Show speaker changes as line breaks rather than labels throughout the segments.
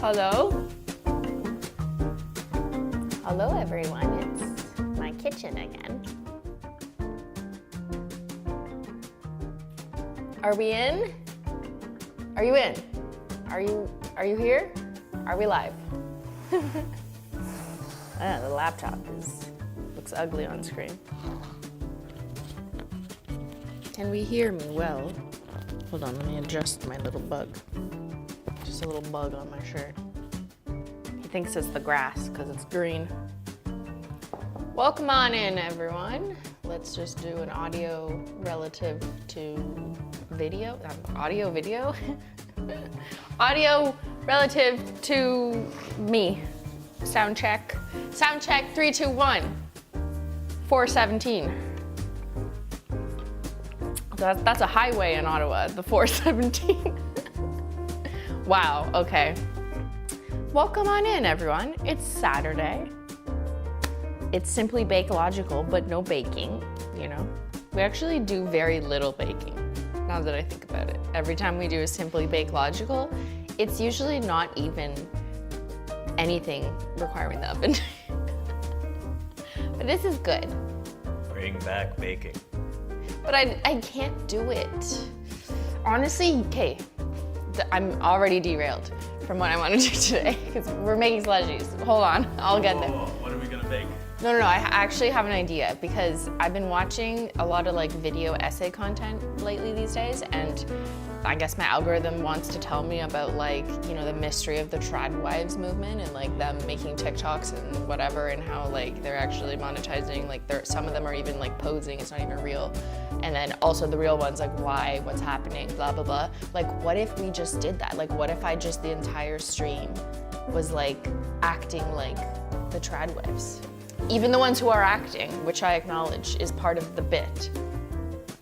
Hello? Hello everyone, it's my kitchen again. Are we in? Are you in? Are you here? Are we live? The laptop looks ugly on screen. Can we hear me well? Hold on, let me adjust my little bug. Just a little bug on my shirt. He thinks it's the grass because it's green. Welcome on in, everyone. Let's just do an audio relative to video. Audio video? Audio relative to me. Sound check. Sound check, 3, 2, 1. 417. That's a highway in Ottawa, the 417. Wow, okay. Welcome on in, everyone. It's Saturday. It's Simplybakelogical, but no baking, you know? We actually do very little baking, now that I think about it. Every time we do a Simplybakelogical, it's usually not even anything requiring the oven. But this is good.
Bring back baking.
But I can't do it. Honestly, okay, I'm already derailed from what I want to do today because we're making slushies. Hold on, I'll get there.
What are we gonna bake?
No, I actually have an idea because I've been watching a lot of like video essay content lately these days, and I guess my algorithm wants to tell me about like, you know, the mystery of the trad wives movement and like them making TikToks and whatever, and how like they're actually monetizing, like some of them are even like posing, it's not even real. And then also the real ones, like why, what's happening, blah, blah, blah. Like what if we just did that? Like what if I just, the entire stream was like acting like the trad wives? Even the ones who are acting, which I acknowledge is part of the bit.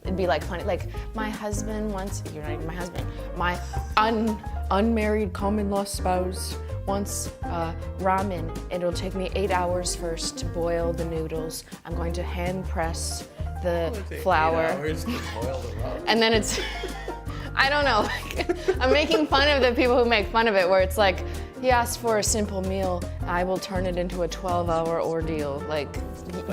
It'd be like funny, like my husband wants, you're not even my husband, my unmarried common law spouse wants ramen. It'll take me 8 hours first to boil the noodles. I'm going to hand press the flour.
8 hours to boil the ramen.
And then it's, I don't know, like, I'm making fun of the people who make fun of it, where it's like, he asked for a simple meal, I will turn it into a 12-hour ordeal. Like,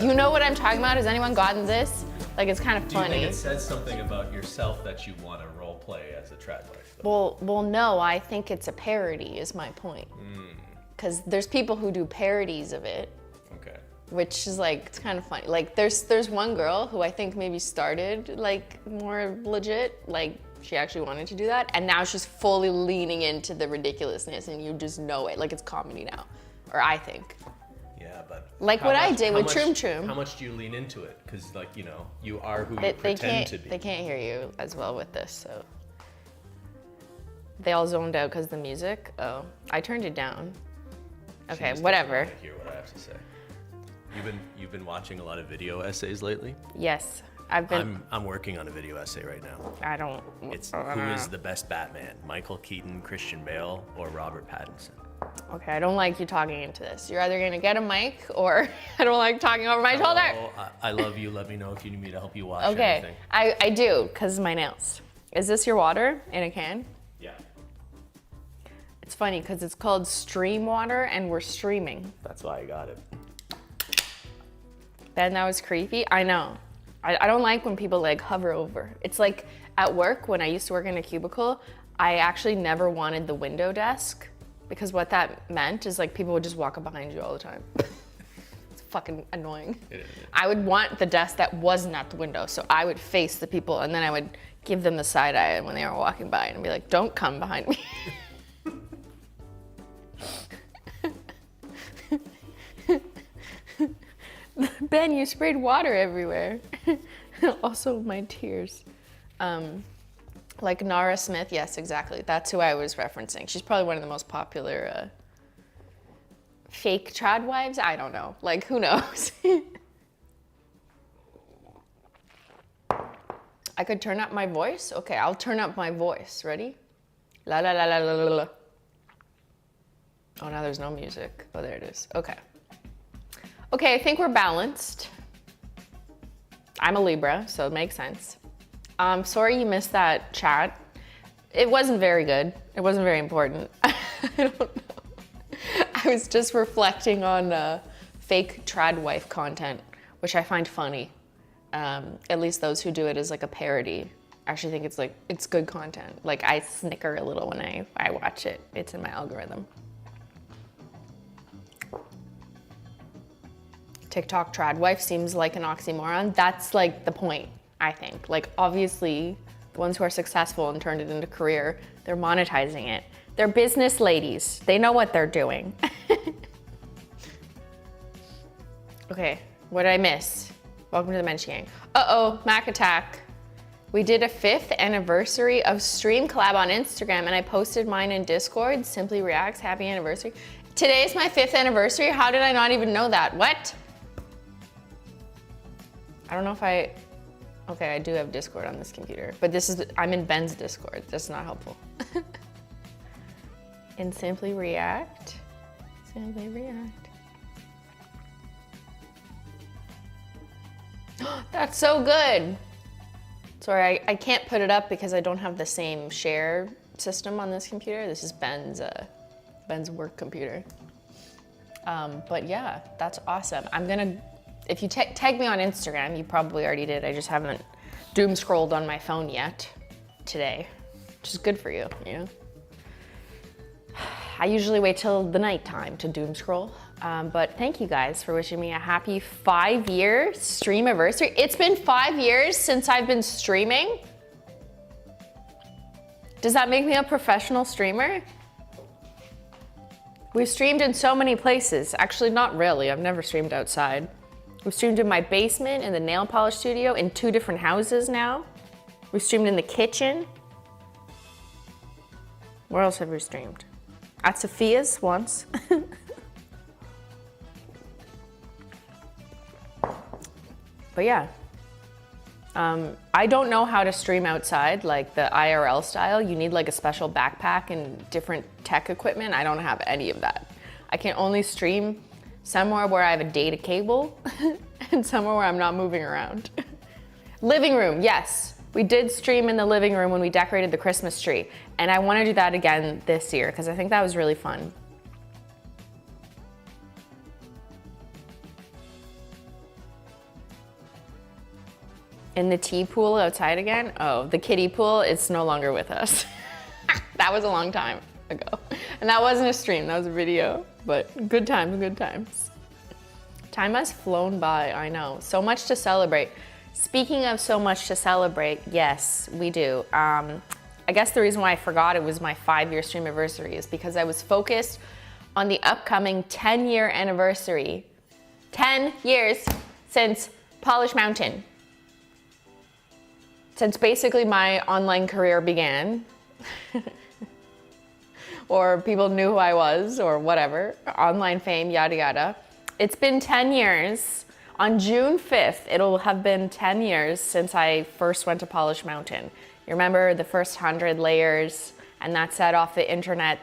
you know what I'm talking about? Has anyone gotten this? Like, it's kind of funny.
Do you think it says something about yourself that you want to role play as a trad wife, though?
Well, no, I think it's a parody is my point. Because there's people who do parodies of it.
Okay.
Which is like, it's kind of funny. Like there's one girl who I think maybe started like more legit, like she actually wanted to do that, and now she's fully leaning into the ridiculousness, and you just know it, like it's comedy now, or I think.
Yeah, but
like what I did with Troom Troom.
How much do you lean into it? Because like, you know, you are who you pretend to be.
They can't hear you as well with this, so. They all zoned out because the music. Oh, I turned it down. Okay, whatever.
I hear what I have to say. You've been watching a lot of video essays lately?
Yes, I've been.
I'm working on a video essay right now.
I don't.
It's who is the best Batman? Michael Keaton, Christian Bale, or Robert Pattinson?
Okay, I don't like you talking into this. You're either gonna get a mic or I don't like talking over my shoulder.
I love you. Let me know if you need me to help you wash
okay,
anything.
I do, because of my nails. Is this your water in a can?
Yeah.
It's funny because it's called stream water and we're streaming.
That's why I got it.
Ben, that was creepy. I know. I don't like when people like hover over. It's like at work, when I used to work in a cubicle, I actually never wanted the window desk, because what that meant is like people would just walk up behind you all the time. It's fucking annoying.
It is.
I would want the desk that wasn't at the window, so I would face the people and then I would give them the side eye when they were walking by and be like, don't come behind me. Ben, you sprayed water everywhere. Also my tears. Like Nara Smith, yes, exactly. That's who I was referencing. She's probably one of the most popular fake trad wives. I don't know, like who knows? I could turn up my voice. Okay, I'll turn up my voice. Ready? La la la la la la la. Oh, now there's no music. Oh, there it is. Okay. Okay, I think we're balanced. I'm a Libra, so it makes sense. Sorry you missed that chat. It wasn't very good. It wasn't very important. I don't know. I was just reflecting on fake trad wife content, which I find funny. At least those who do it as like a parody. I actually think it's good content. Like I snicker a little when I watch it. It's in my algorithm. TikTok trad wife seems like an oxymoron. That's like the point, I think. Like obviously the ones who are successful and turned it into a career, they're monetizing it. They're business ladies. They know what they're doing. Okay, what did I miss? Welcome to the Mensch Gang. Uh-oh, Mac Attack. We did a 5th anniversary of stream collab on Instagram and I posted mine in Discord, Simply Reacts, happy anniversary. Today's my 5th anniversary? How did I not even know that? What? I don't know if okay, I do have Discord on this computer, but I'm in Ben's Discord. That's not helpful. In Simply React. That's so good. Sorry, I can't put it up because I don't have the same share system on this computer. This is Ben's work computer. But yeah, that's awesome. If you tag me on Instagram, you probably already did. I just haven't doom scrolled on my phone yet today, which is good for you, you know? I usually wait till the nighttime to doom scroll. But thank you guys for wishing me a happy 5-year stream anniversary. It's been 5 years since I've been streaming. Does that make me a professional streamer? We've streamed in so many places. Actually, not really. I've never streamed outside. We've streamed in my basement, in the nail polish studio, in 2 different houses now. We've streamed in the kitchen. Where else have we streamed? At Sophia's once. But yeah, I don't know how to stream outside, like the IRL style. You need like a special backpack and different tech equipment. I don't have any of that. I can only stream somewhere where I have a data cable and somewhere where I'm not moving around. Living room, yes. We did stream in the living room when we decorated the Christmas tree. And I want to do that again this year because I think that was really fun. In the tea pool outside again? Oh, the kiddie pool, it's no longer with us. That was a long time ago. And that wasn't a stream, that was a video. But good times, good times. Time has flown by, I know. So much to celebrate. Speaking of so much to celebrate, yes, we do. I guess the reason why I forgot it was my 5-year stream anniversary is because I was focused on the upcoming 10-year anniversary. 10 years since Polish Mountain. Since basically my online career began, or people knew who I was, or whatever, online fame, yada yada. It's been 10 years. On June 5th, it'll have been 10 years since I first went to Polish Mountain. You remember the first 100 layers, and that set off the internet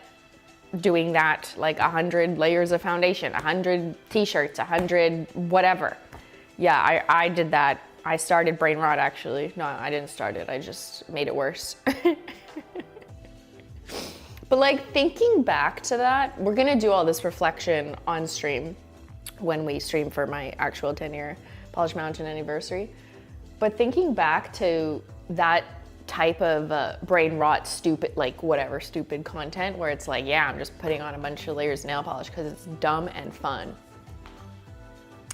doing that, like 100 layers of foundation, 100 t-shirts, 100 whatever. Yeah, I did that. I started brain rot actually. No, I didn't start it. I just made it worse. But like thinking back to that, we're gonna do all this reflection on stream when we stream for my actual 10-year Polish Mountain anniversary. But thinking back to that type of brain rot, stupid, like whatever, stupid content where it's like, yeah, I'm just putting on a bunch of layers of nail polish because it's dumb and fun.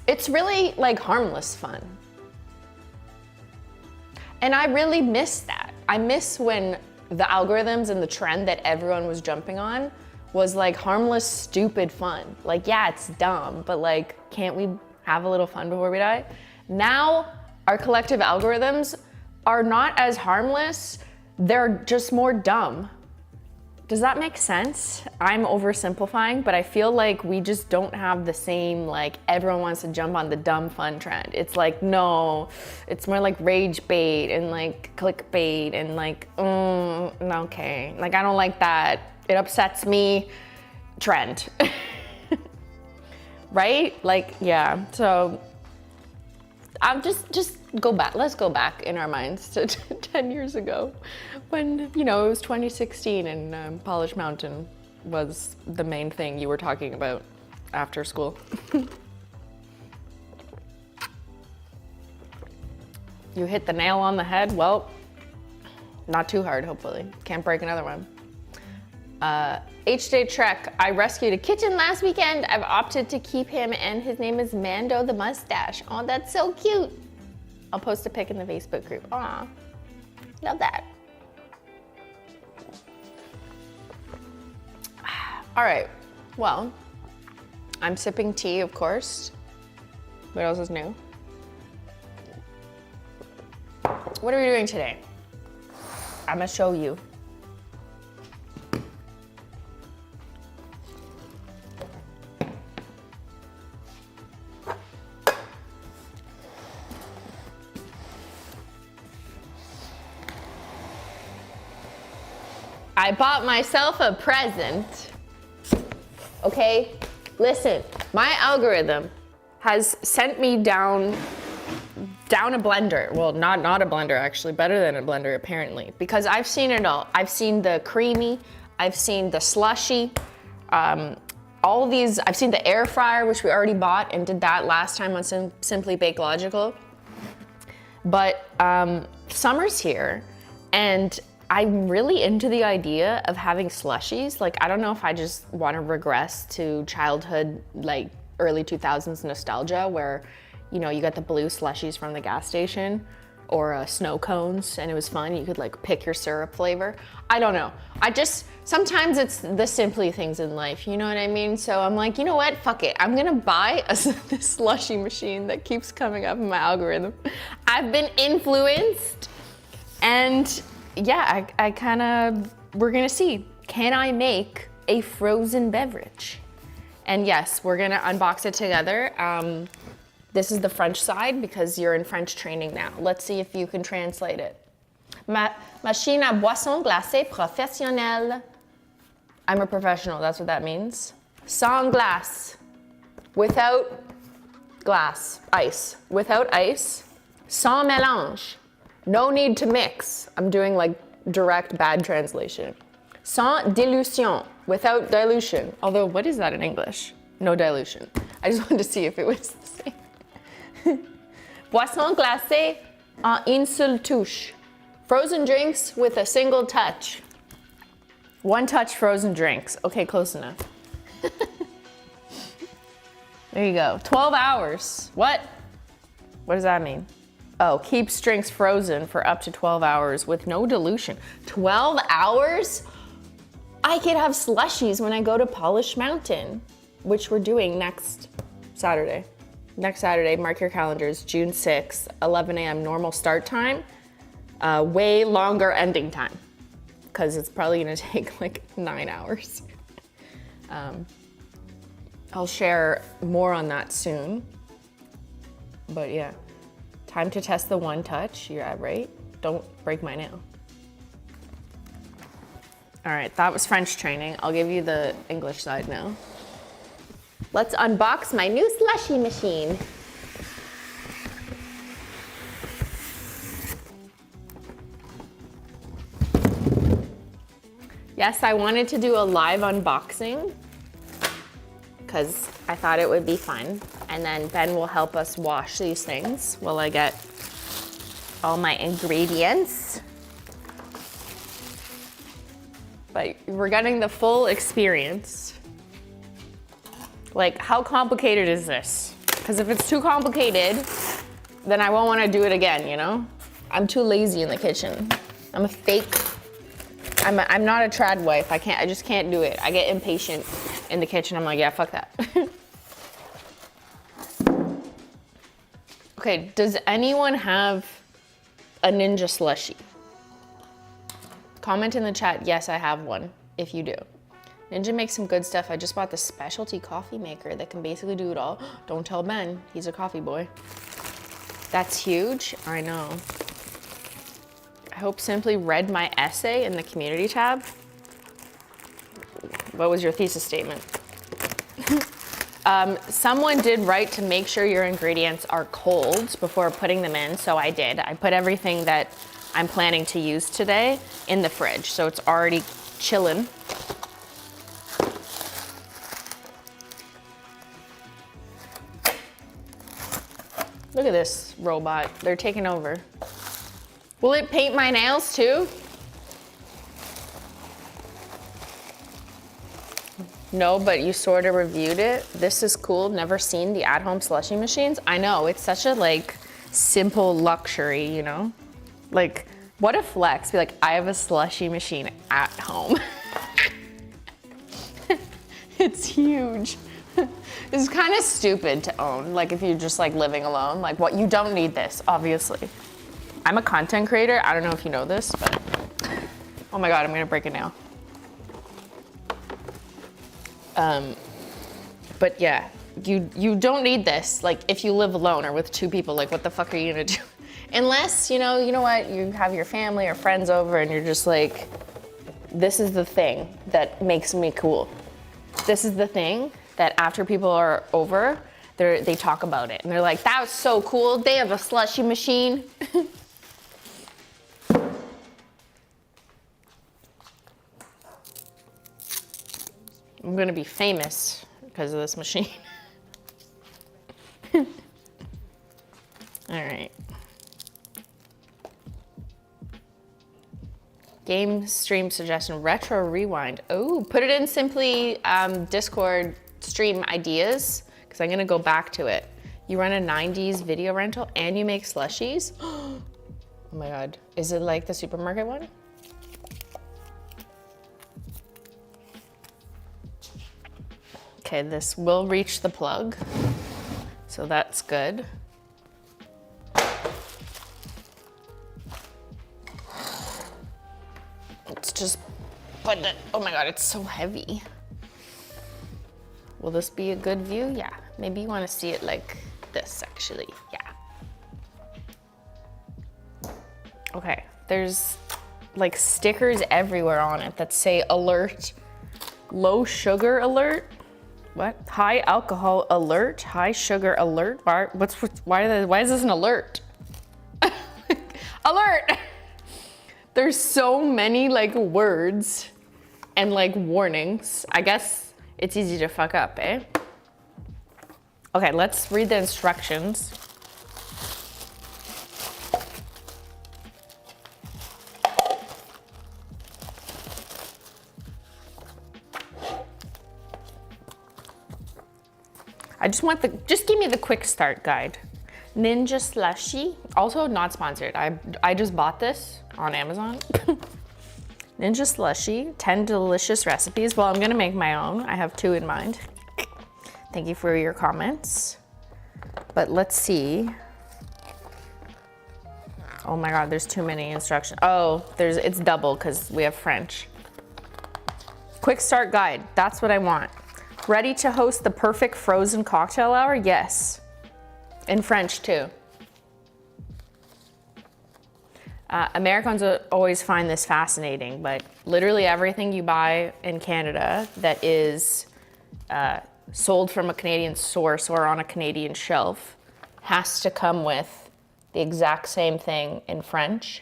It's really like harmless fun. And I really miss that. I miss when the algorithms and the trend that everyone was jumping on was like harmless, stupid fun. Like, yeah, it's dumb, but like, can't we have a little fun before we die? Now, our collective algorithms are not as harmless, they're just more dumb. Does that make sense? I'm oversimplifying, but I feel like we just don't have the same, like, everyone wants to jump on the dumb fun trend. It's like, no, it's more like rage bait and like clickbait and like, okay. Like, I don't like that. It upsets me trend. Right? Like, yeah, so I'm just go back. Let's go back in our minds to 10 years ago when, you know, it was 2016 in Polish Mountain. was the main thing you were talking about after school. You hit the nail on the head. Well, not too hard, hopefully. Can't break another one. H-Day Trek, I rescued a kitten last weekend. I've opted to keep him and his name is Mando the Mustache. Oh, that's so cute. I'll post a pic in the Facebook group. Aw, love that. All right, well, I'm sipping tea, of course. What else is new? What are we doing today? I'm gonna show you. I bought myself a present. Okay, listen, my algorithm has sent me down a blender. Well, not a blender actually, better than a blender apparently, because I've seen it all. I've seen the creamy, I've seen the slushy, all these, I've seen the air fryer, which we already bought and did that last time on Simplybakelogical. But summer's here and I'm really into the idea of having slushies. Like, I don't know if I just want to regress to childhood, like early 2000s nostalgia where, you know, you got the blue slushies from the gas station or snow cones and it was fun. You could like pick your syrup flavor. I don't know. Sometimes it's the simply things in life, you know what I mean? So I'm like, you know what, fuck it. I'm gonna buy this slushie machine that keeps coming up in my algorithm. I've been influenced and yeah, I kind of, we're gonna see, can I make a frozen beverage? And yes, we're gonna unbox it together. This is the French side because you're in French training now. Let's see if you can translate it. Machine à boisson glacée professionnelle. I'm a professional, that's what that means. Sans glace, without glass, ice. Without ice, sans mélange. No need to mix. I'm doing like direct bad translation. Sans dilution, without dilution. Although, what is that in English? No dilution. I just wanted to see if it was the same. Boisson glacée en une seule touche. Frozen drinks with a single touch. One touch frozen drinks. Okay, close enough. There you go. 12 hours. What? What does that mean? Oh, keeps drinks frozen for up to 12 hours with no dilution. 12 hours? I could have slushies when I go to Polish Mountain, which we're doing next Saturday. Next Saturday, mark your calendars, June 6th, 11 a.m. normal start time, way longer ending time, because it's probably gonna take like 9 hours. I'll share more on that soon, but yeah. Time to test the one touch. Yeah, right? Don't break my nail. All right, that was French training. I'll give you the English side now. Let's unbox my new slushie machine. Yes, I wanted to do a live unboxing because I thought it would be fun. And then Ben will help us wash these things while I get all my ingredients. But we're getting the full experience. Like, how complicated is this? Because if it's too complicated, then I won't want to do it again, you know? I'm too lazy in the kitchen. I'm a fake, I'm not a trad wife. I just can't do it. I get impatient in the kitchen. I'm like, yeah, fuck that. Okay, does anyone have a Ninja slushie? Comment in the chat, yes, I have one, if you do. Ninja makes some good stuff. I just bought the specialty coffee maker that can basically do it all. Don't tell Ben, he's a coffee boy. That's huge, I know. I hope Simply read my essay in the community tab. What was your thesis statement? Someone did write to make sure your ingredients are cold before putting them in, so I did. I put everything that I'm planning to use today in the fridge, so it's already chilling. Look at this robot. They're taking over. Will it paint my nails too? No, but you sort of reviewed it. This is cool. Never seen the at-home slushie machines. I know, it's such a like simple luxury, you know? Like, what a flex. Be like, I have a slushie machine at home. It's huge. It's kind of stupid to own, like if you're just like living alone, like what, you don't need this, obviously. I'm a content creator. I don't know if you know this, but oh my God, I'm gonna break a nail. But yeah, you don't need this. Like if you live alone or with two people, like what the fuck are you gonna do? Unless, you know what, you have your family or friends over and you're just like, this is the thing that makes me cool. This is the thing that after people are over, they talk about it. And they're like, that was so cool. They have a slushie machine. I'm gonna be famous because of this machine. All right. Game stream suggestion, retro rewind. Oh, put it in Simply Discord stream ideas, because I'm gonna go back to it. You run a 90s video rental and you make slushies? Oh my God, is it like the supermarket one? Okay, this will reach the plug, so that's good. Let's just put it, oh my God, it's so heavy. Will this be a good view? Yeah, maybe you wanna see it like this actually, yeah. Okay, there's like stickers everywhere on it that say alert, low sugar alert. What? High alcohol alert, high sugar alert. Why is this an alert? Alert! There's so many like words and like warnings. I guess it's easy to fuck up, eh? Okay, let's read the instructions. I just want just give me the quick start guide. Ninja Slushy, also not sponsored. I just bought this on Amazon. Ninja Slushy, 10 delicious recipes. Well, I'm gonna make my own. I have 2 in mind. Thank you for your comments. But let's see. Oh my God, there's too many instructions. Oh, it's double because we have French. Quick start guide, that's what I want. Ready to host the perfect frozen cocktail hour? Yes. In French too. Americans always find this fascinating, but literally everything you buy in Canada that is sold from a Canadian source or on a Canadian shelf has to come with the exact same thing in French.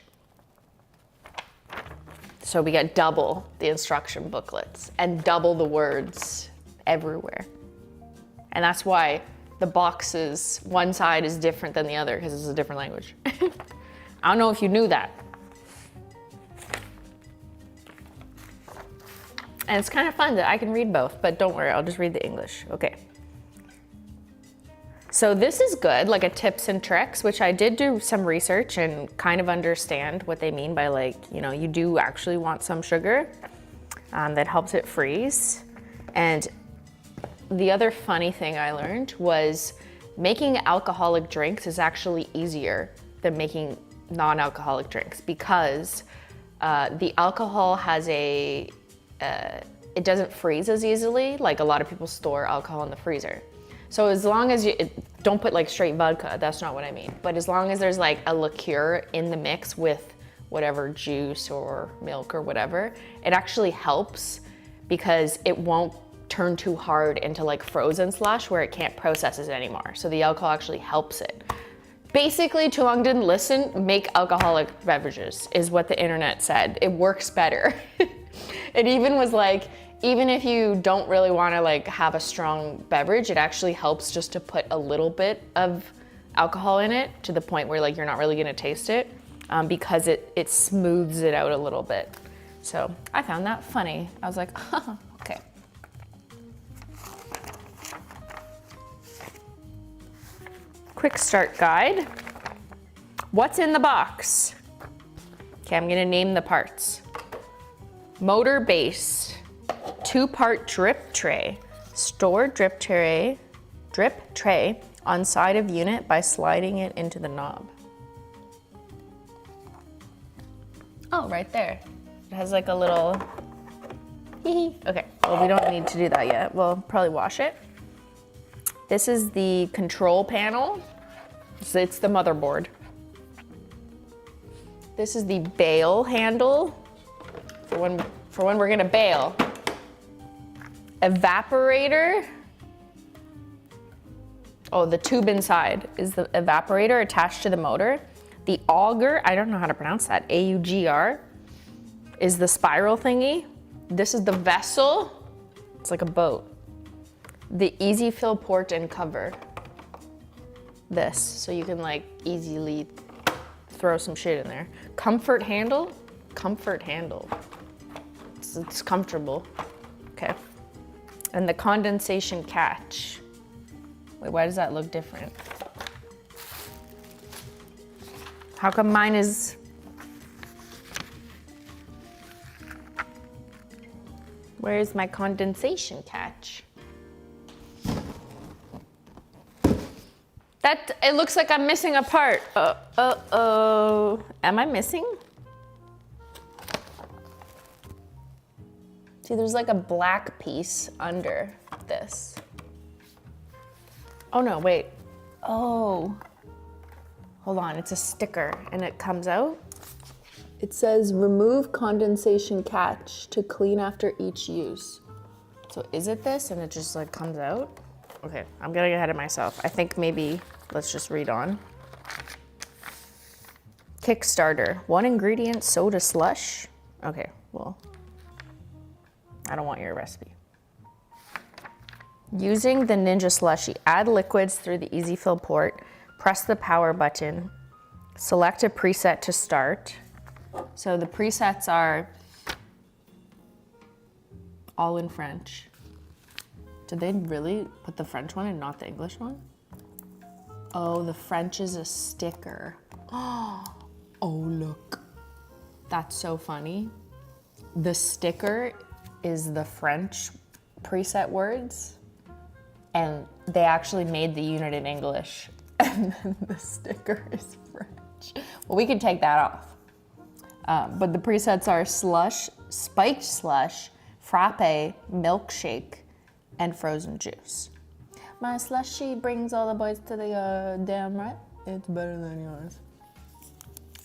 So we get double the instruction booklets and double the words everywhere. And that's why the boxes, one side is different than the other because it's a different language. I don't know if you knew that. And it's kind of fun that I can read both, but don't worry, I'll just read the English. Okay. So this is good, like a tips and tricks, which I did do some research and kind of understand what they mean by like, you know, you do actually want some sugar that helps it freeze. And the other funny thing I learned was making alcoholic drinks is actually easier than making non-alcoholic drinks because the alcohol has it doesn't freeze as easily. Like a lot of people store alcohol in the freezer. So as long as don't put like straight vodka, that's not what I mean. But as long as there's like a liqueur in the mix with whatever juice or milk or whatever, it actually helps because it won't turn too hard into like frozen slush where it can't process it anymore. So the alcohol actually helps it. Basically, Too Long Didn't Listen, make alcoholic beverages is what the internet said. It works better. It even was like, even if you don't really want to like have a strong beverage, it actually helps just to put a little bit of alcohol in it to the point where like you're not really gonna taste it because it smooths it out a little bit. So I found that funny. I was like, okay. Quick start guide. What's in the box? Okay, I'm gonna name the parts. Motor base, 2-part drip tray. Store drip tray on side of unit by sliding it into the knob. Oh, right there. It has like a little, okay, well we don't need to do that yet. We'll probably wash it. This is the control panel. So it's the motherboard. This is the bail handle for when we're gonna bail. Evaporator. Oh, the tube inside is the evaporator attached to the motor. The auger, I don't know how to pronounce that, AUGR, is the spiral thingy. This is the vessel. It's like a boat. The easy fill port and cover. This, so you can like easily throw some shit in there. Comfort handle. It's comfortable. Okay. And the condensation catch. Wait, why does that look different? How come mine is... Where's my condensation catch? It looks like I'm missing a part. Am I missing? See, there's like a black piece under this. Oh no, wait. Oh. Hold on, it's a sticker and it comes out. It says remove condensation catch to clean after each use. So is it this and it just like comes out? Okay, I'm getting ahead of myself. I think maybe let's just read on. Kickstarter, 1 ingredient soda slush. Okay, well, I don't want your recipe. Using the Ninja Slushy, add liquids through the easy fill port, press the power button, select a preset to start. So the presets are all in French. Did they really put the French one and not the English one? Oh, the French is a sticker. Oh, look. That's so funny. The sticker is the French preset words, and they actually made the unit in English, and then the sticker is French. Well, we can take that off. But the presets are slush, spiked slush, frappe, milkshake, and frozen juice. My slushy brings all the boys to the damn right. It's better than yours.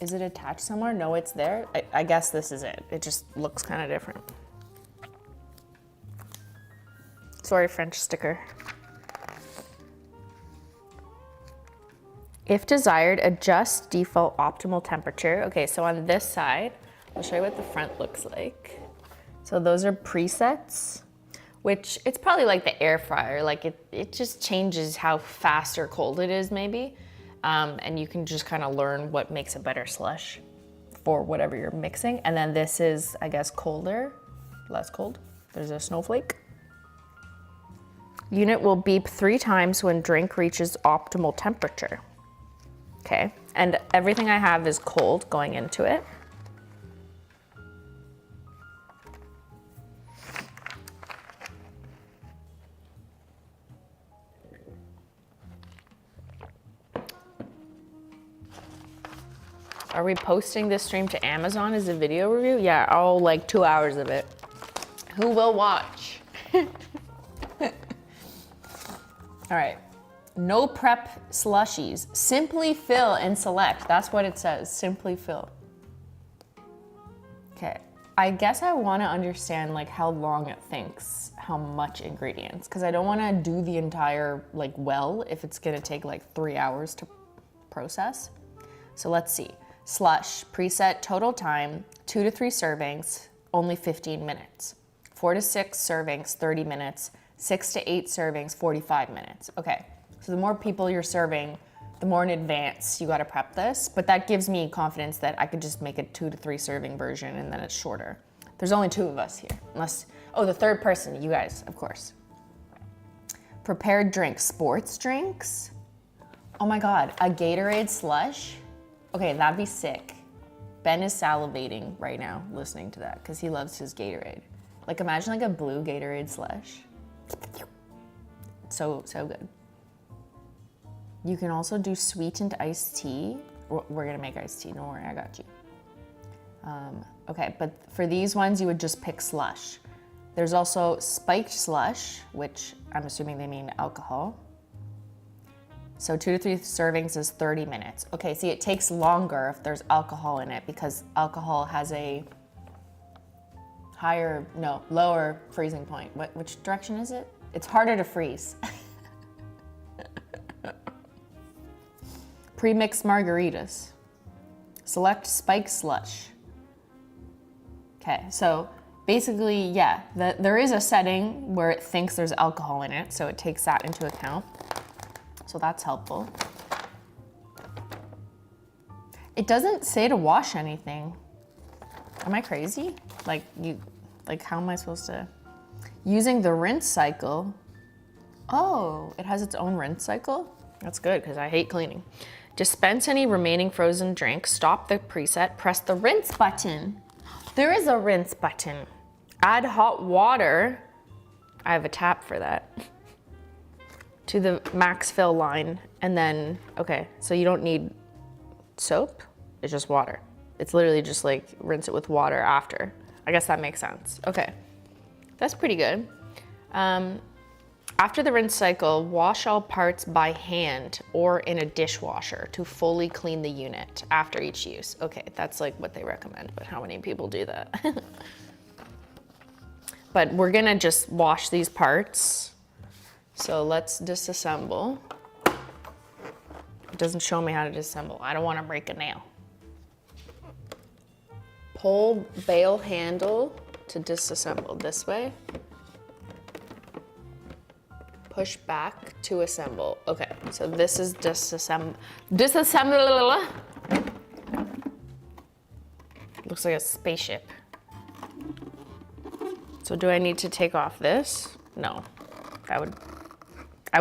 Is it attached somewhere? No, it's there. I guess this is it. It just looks kind of different. Sorry, French sticker. If desired, adjust default optimal temperature. Okay, so on this side, I'll show you what the front looks like. So those are presets, which it's probably like the air fryer. Like it just changes how fast or cold it is maybe. And you can just kind of learn what makes a better slush for whatever you're mixing. And then this is, I guess, colder, less cold. There's a snowflake. Unit will beep 3 times when drink reaches optimal temperature. Okay, and everything I have is cold going into it. Are we posting this stream to Amazon as a video review? Yeah, all like 2 hours of it. Who will watch? All right. No prep slushies. Simply fill and select. That's what it says. Simply fill. Okay. I guess I want to understand like how long it thinks, how much ingredients, because I don't want to do the entire like well if it's going to take like 3 hours to process. So let's see. Slush, preset total time, 2 to 3 servings, only 15 minutes. 4 to 6 servings, 30 minutes. 6 to 8 servings, 45 minutes. Okay. So the more people you're serving, the more in advance you gotta prep this, but that gives me confidence that I could just make a 2 to 3 serving version and then it's shorter. There's only 2 of us here, unless, oh, the third person, you guys, of course. Prepared drinks, sports drinks. Oh my God, a Gatorade slush? Okay, that'd be sick. Ben is salivating right now listening to that because he loves his Gatorade. Like imagine like a blue Gatorade slush. So good. You can also do sweetened iced tea. We're gonna make iced tea, don't worry, I got you. Okay, but for these ones, you would just pick slush. There's also spiked slush, which I'm assuming they mean alcohol. So 2 to 3 servings is 30 minutes. Okay, see, it takes longer if there's alcohol in it because alcohol has a lower freezing point. Which direction is it? It's harder to freeze. Pre-mixed margaritas. Select spike slush. Okay, so basically, yeah, there is a setting where it thinks there's alcohol in it, so it takes that into account. So that's helpful. It doesn't say to wash anything. Am I crazy? Like how am I supposed to? Using the rinse cycle. Oh, it has its own rinse cycle? That's good, because I hate cleaning. Dispense any remaining frozen drinks, stop the preset, press the rinse button. There is a rinse button. Add hot water. I have a tap for that. To the max fill line, and then, okay, so you don't need soap, it's just water. It's literally just like rinse it with water after. I guess that makes sense. Okay, that's pretty good. After the rinse cycle, wash all parts by hand or in a dishwasher to fully clean the unit after each use. Okay, that's like what they recommend, but how many people do that? But we're gonna just wash these parts. So let's disassemble. It doesn't show me how to disassemble. I don't want to break a nail. Pull bail handle to disassemble this way. Push back to assemble. Okay, so this is disassemble. Looks like a spaceship. So do I need to take off this? No, I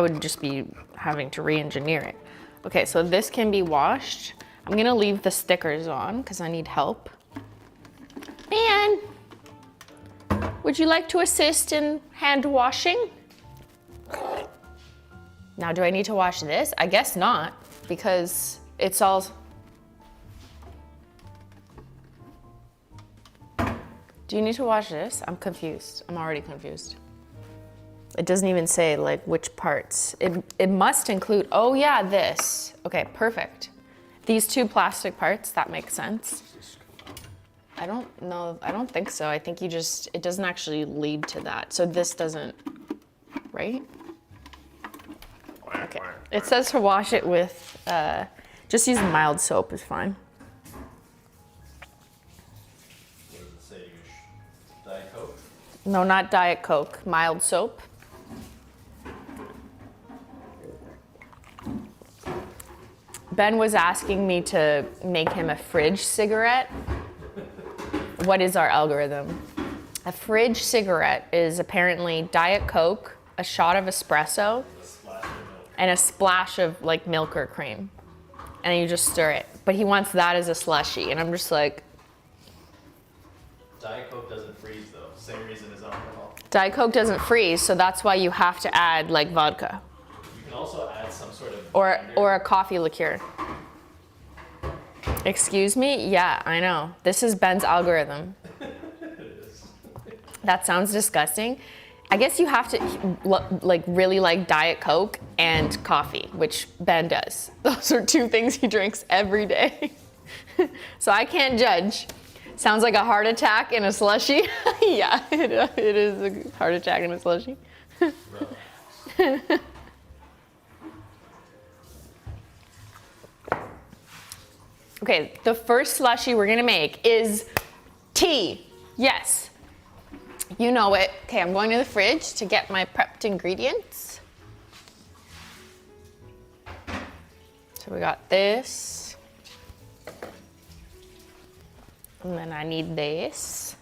would just be having to re-engineer it. Okay, so this can be washed. I'm gonna leave the stickers on because I need help. Beyyyn, would you like to assist in hand washing? Now, do I need to wash this? I guess not, because it's all... Do you need to wash this? I'm confused. I'm already confused. It doesn't even say like which parts. It must include, oh yeah, this. Okay, perfect. These 2 plastic parts, that makes sense. I don't know, I don't think so. I think you just, it doesn't actually lead to that. So this doesn't, right? Okay, it says to wash it with, just use mild soap is fine.
What does it say? Diet Coke?
No, not Diet Coke, mild soap. Ben was asking me to make him a fridge cigarette. What is our algorithm? A fridge cigarette is apparently Diet Coke, a shot of espresso, and a splash of like milk or cream. And then you just stir it. But he wants that as a slushie, and I'm just like...
Diet Coke doesn't freeze though, same reason as alcohol.
Diet Coke doesn't freeze, so that's why you have to add like vodka.
You can also add some sort of...
Or a coffee liqueur. Excuse me? Yeah, I know. This is Ben's algorithm.
It is.
That sounds disgusting. I guess you have to like really like Diet Coke and coffee, which Ben does. Those are 2 things he drinks every day. So I can't judge. Sounds like a heart attack in a slushie. Yeah, it is a heart attack in a slushie. Okay, the first slushie we're gonna make is tea. Yes, you know it. Okay, I'm going to the fridge to get my prepped ingredients. So So we got this. And then I need this.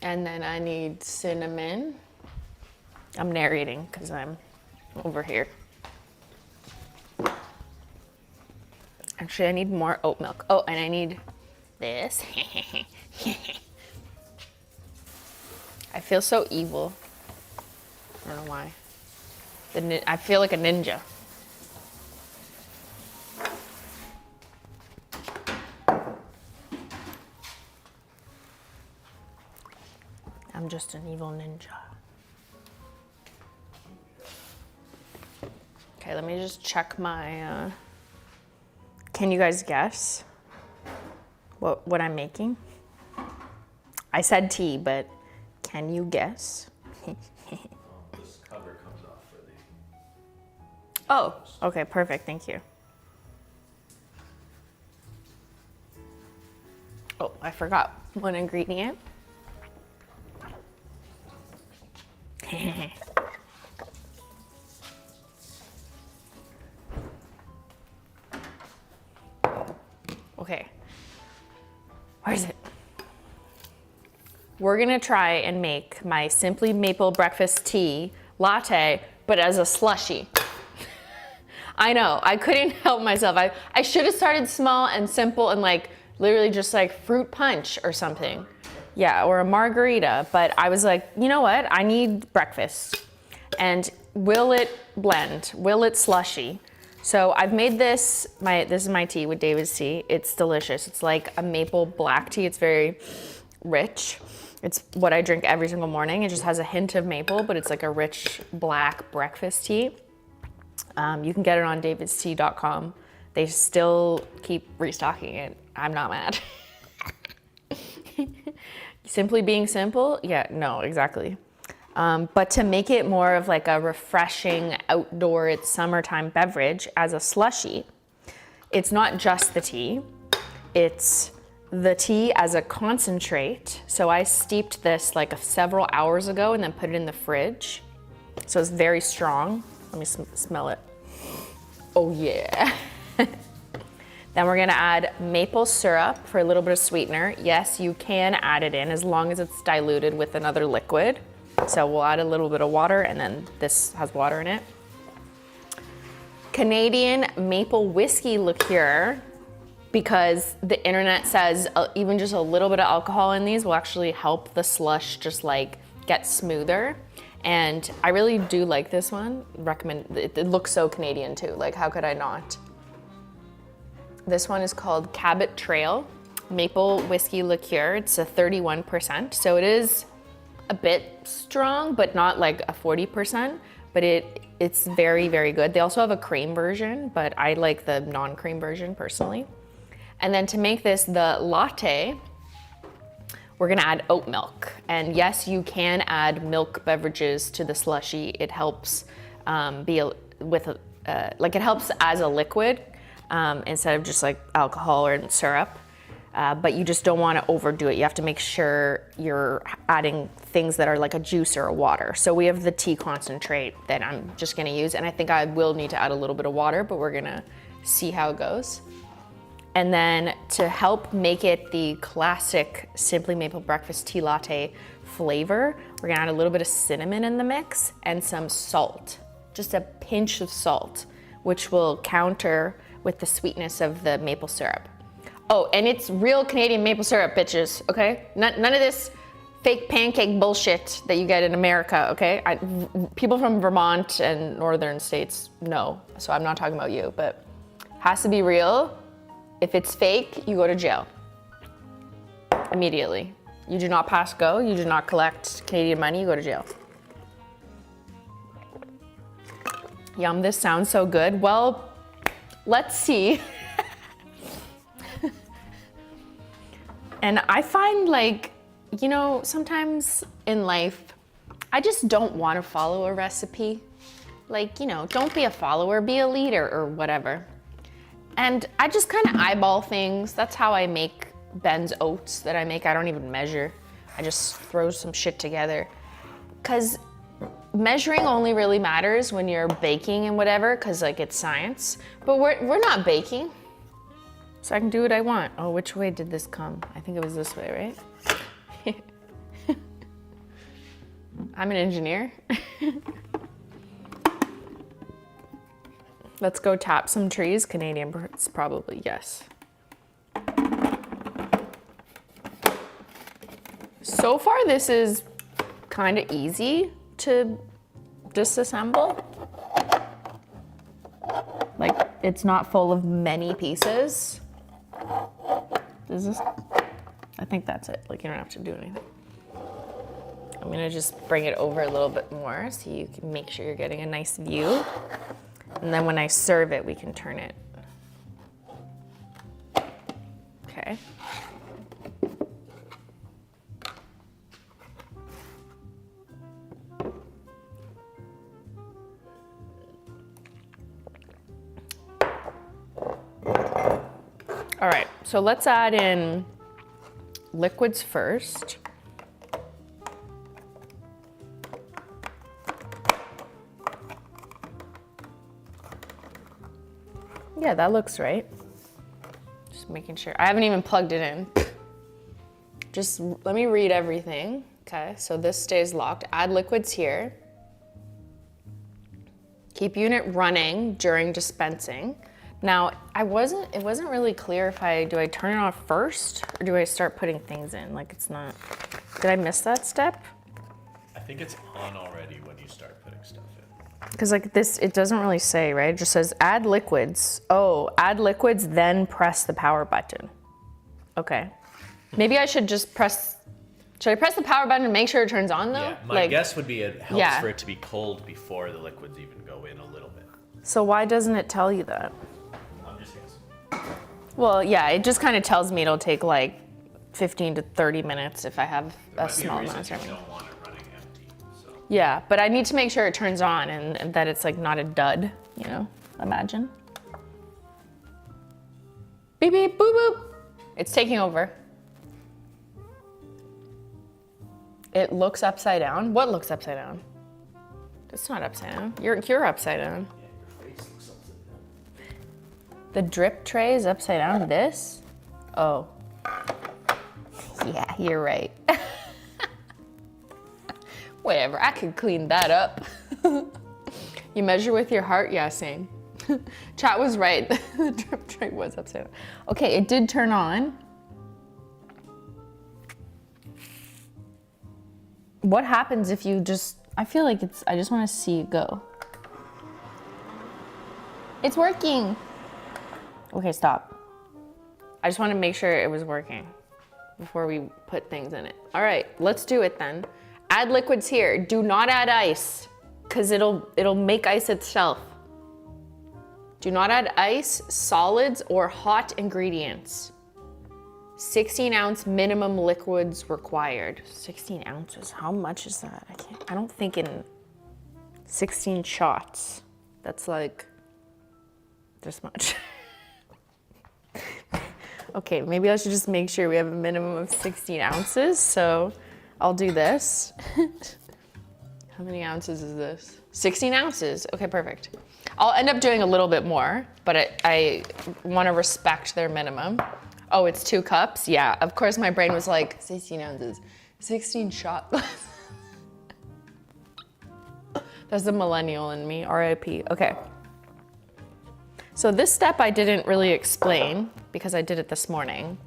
And then I need cinnamon. I'm narrating because I'm over here. Actually, I need more oat milk. Oh, and I need this. I feel so evil. I don't know why. I feel like a ninja. I'm just an evil ninja. Okay, let me just check my, can you guys guess what I'm making? I said tea, but can you guess?
This cover comes off for the...
Oh, okay, perfect, thank you. Oh, I forgot one ingredient. Okay, where is it? We're gonna try and make my Simply Maple breakfast tea latte, but as a slushie. I know, I couldn't help myself. I should have started small and simple and like literally just like fruit punch or something. Yeah, or a margarita, but I was like, you know what? I need breakfast. And will it blend? Will it slushy? So I've made this, this is my tea with David's tea. It's delicious. It's like a maple black tea. It's very rich. It's what I drink every single morning. It just has a hint of maple, but it's like a rich black breakfast tea. You can get it on davidstea.com. They still keep restocking it. I'm not mad. Simply being simple? Yeah, no, exactly. But to make it more of like a refreshing outdoor, it's summertime beverage as a slushie, it's not just the tea, it's the tea as a concentrate. So I steeped this like several hours ago and then put it in the fridge. So it's very strong. Let me smell it. Oh yeah. Then we're gonna add maple syrup for a little bit of sweetener. Yes, you can add it in as long as it's diluted with another liquid. So we'll add a little bit of water, and then this has water in it. Canadian maple whiskey liqueur, because the internet says even just a little bit of alcohol in these will actually help the slush just like get smoother. And I really do like this one. Recommend it. It looks so Canadian too. Like, how could I not? This one is called Cabot Trail Maple Whiskey Liqueur. It's a 31%, so it is a bit strong, but not like a 40%, but it's very, very good. They also have a cream version, but I like the non-cream version personally. And then to make this the latte, we're gonna add oat milk. And yes, you can add milk beverages to the slushie. It helps it helps as a liquid instead of just like alcohol or syrup. But you just don't want to overdo it. You have to make sure you're adding things that are like a juice or a water. So we have the tea concentrate that I'm just gonna use, and I think I will need to add a little bit of water, but we're gonna see how it goes. And then to help make it the classic Simply Maple breakfast tea latte flavor, we're gonna add a little bit of cinnamon in the mix and some salt, just a pinch of salt, which will counter with the sweetness of the maple syrup. Oh, and it's real Canadian maple syrup, bitches, okay? None of this fake pancake bullshit that you get in America, okay? People from Vermont and northern states know, so I'm not talking about you, but has to be real. If it's fake, you go to jail immediately. You do not pass go, you do not collect Canadian money, you go to jail. Yum, this sounds so good. Well, let's see. And I find like, you know, sometimes in life, I just don't want to follow a recipe. Like, you know, don't be a follower, be a leader or whatever. And I just kind of eyeball things. That's how I make Beyynn's oats that I make. I don't even measure. I just throw some shit together. Because measuring only really matters when you're baking and whatever, cause like it's science, but we're not baking. So I can do what I want. Oh, which way did this come? I think it was this way, right? I'm an engineer. Let's go tap some trees. Canadian birds, probably, yes. So far, this is kind of easy to disassemble. Like, it's not full of many pieces. Is this? I think that's it. Like, you don't have to do anything. I'm gonna just bring it over a little bit more so you can make sure you're getting a nice view. And then when I serve it, we can turn it. Okay. All right, so let's add in liquids first. Yeah, that looks right. Just making sure. I haven't even plugged it in. Just let me read everything. Okay, so this stays locked. Add liquids here. Keep unit running during dispensing. Now, it wasn't really clear if do I turn it off first or do I start putting things in? Like it's not, did I miss that step?
I think it's on already when you start putting stuff in.
Because like this, it doesn't really say, right? It just says add liquids. Oh, add liquids, then press the power button. Okay. Maybe I should just should I press the power button and make sure it turns on though?
Yeah, my guess would be it helps
Yeah.
for it to be cold before the liquids even go in a little bit.
So why doesn't it tell you that?
I'm just guessing.
Well, yeah, it just kind of tells me it'll take like 15 to 30 minutes if I have
There
a
might be
small
reason
amount of
you
serving.
don't want it running empty. So.
Yeah, but I need to make sure it turns on and that it's like not a dud, you know, imagine. Beep, beep, boop, boop. It's taking over. It looks upside down. What looks upside down? It's not upside down. You're upside down.
Yeah, your face looks upside down.
The drip tray is upside down. This? Oh. Yeah, you're right. Whatever, I could clean that up. You measure with your heart? Yeah, same. Chat was right. The drip tray was upside down. Okay, it did turn on. What happens if you I feel like I just want to see it go. It's working. Okay, stop. I just want to make sure it was working before we put things in it. All right, let's do it then. Add liquids here. Do not add ice, because it'll make ice itself. Do not add ice, solids, or hot ingredients. 16-ounce minimum liquids required. 16 ounces, how much is that? I don't think in 16 shots. That's like this much. Okay, maybe I should just make sure we have a minimum of 16 ounces. So I'll do this. How many ounces is this? 16 ounces, okay, perfect. I'll end up doing a little bit more, but I wanna respect their minimum. Oh, it's 2 cups? Yeah, of course my brain was like, 16 ounces, 16 shots. That's the millennial in me, RIP. Okay. So this step I didn't really explain because I did it this morning,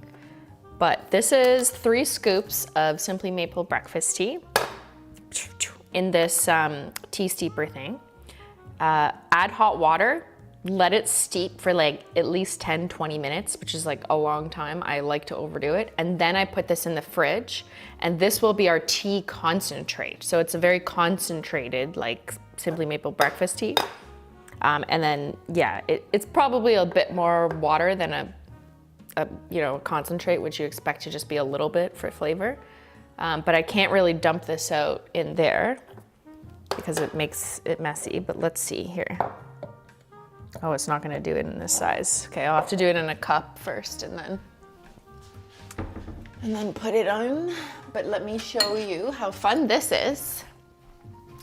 but this is 3 scoops of Simply Maple breakfast tea in this tea steeper thing. Add hot water. Let it steep for like at least 10-20 minutes, which is like a long time. I like to overdo it. And then I put this in the fridge, and this will be our tea concentrate. So it's a very concentrated, like Simply Maple breakfast tea. And then, yeah, it's probably a bit more water than a concentrate, which you expect to just be a little bit for flavor. But I can't really dump this out in there because it makes it messy, but let's see here. Oh, it's not gonna do it in this size. Okay, I'll have to do it in a cup first and then put it on. But let me show you how fun this is.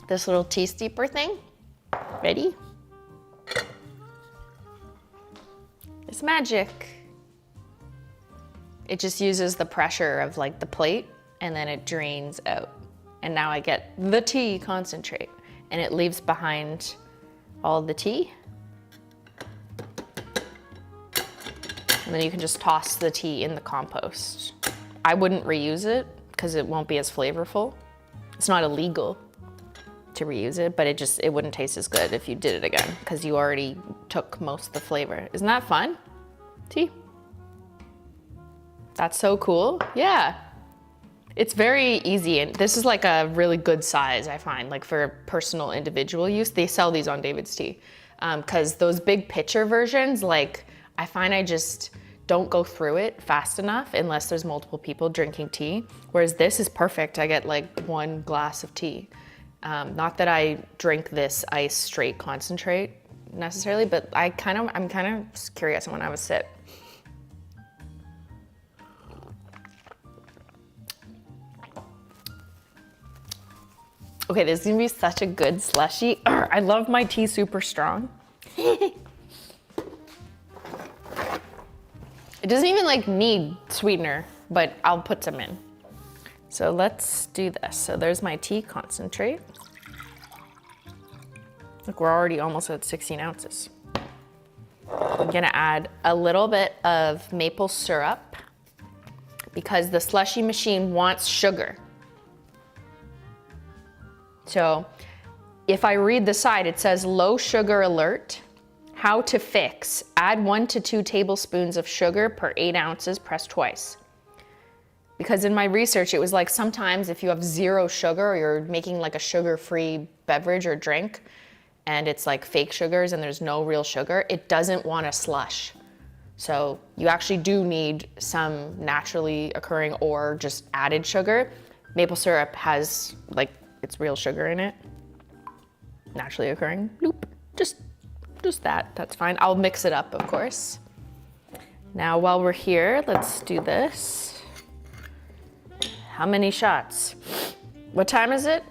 this little tea steeper thing. Ready? It's magic. It just uses the pressure of like the plate and then it drains out. And now I get the tea concentrate and it leaves behind all the tea. And then you can just toss the tea in the compost. I wouldn't reuse it because it won't be as flavorful. It's not illegal to reuse it, but it wouldn't taste as good if you did it again because you already took most of the flavor. Isn't that fun? Tea. That's so cool. Yeah. It's very easy, and this is like a really good size, I find, like for personal individual use. They sell these on David's Tea, because those big pitcher versions, like I find I just don't go through it fast enough unless there's multiple people drinking tea. Whereas this is perfect. I get like 1 glass of tea. Not that I drink this ice straight concentrate necessarily, but I'm kind of curious. I want to have a sip. Okay, this is gonna be such a good slushie. I love my tea super strong. It doesn't even like need sweetener, but I'll put some in. So let's do this. So there's my tea concentrate. Look, we're already almost at 16 ounces. I'm gonna add a little bit of maple syrup because the slushie machine wants sugar. So if I read the side, it says low sugar alert, how to fix, add 1 to 2 tablespoons of sugar per 8 ounces, press twice. Because in my research, it was like sometimes if you have 0 sugar or you're making like a sugar-free beverage or drink and it's like fake sugars and there's no real sugar, it doesn't want a slush. So you actually do need some naturally occurring or just added sugar. Maple syrup has like it's real sugar in it, naturally occurring. Nope, just that's fine. I'll mix it up, of course. Now, while we're here, let's do this. How many shots? What time is it?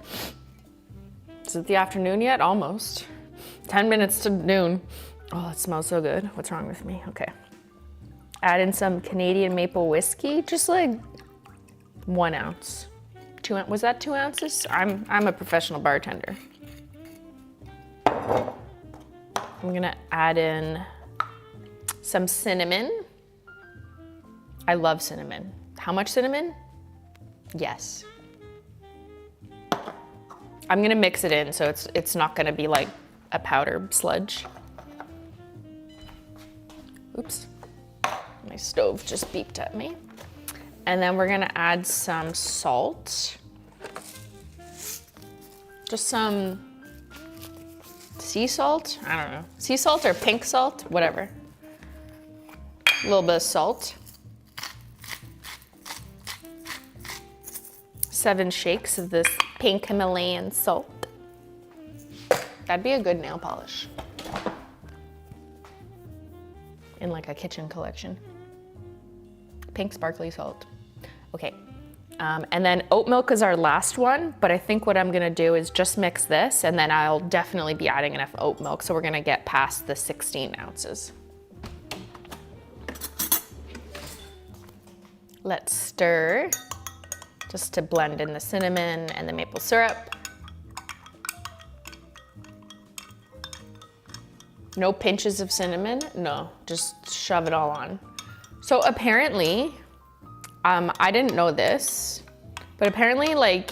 Is it the afternoon yet? Almost. 10 minutes to noon. Oh, it smells so good. What's wrong with me? Okay. Add in some Canadian maple whiskey, just like 1 ounce. Was that 2 ounces? I'm a professional bartender. I'm gonna add in some cinnamon. I love cinnamon. How much cinnamon? Yes. I'm gonna mix it in so it's not gonna be like a powder sludge. Oops. My stove just beeped at me. And then we're gonna add some salt. Just some sea salt? I don't know. Sea salt or pink salt? Whatever. A little bit of salt. 7 shakes of this pink Himalayan salt. That'd be a good nail polish. In like a kitchen collection. Pink sparkly salt. Okay, and then oat milk is our last one, but I think what I'm gonna do is just mix this and then I'll definitely be adding enough oat milk so we're gonna get past the 16 ounces. Let's stir just to blend in the cinnamon and the maple syrup. No pinches of cinnamon, no, just shove it all on. So apparently, I didn't know this, but apparently like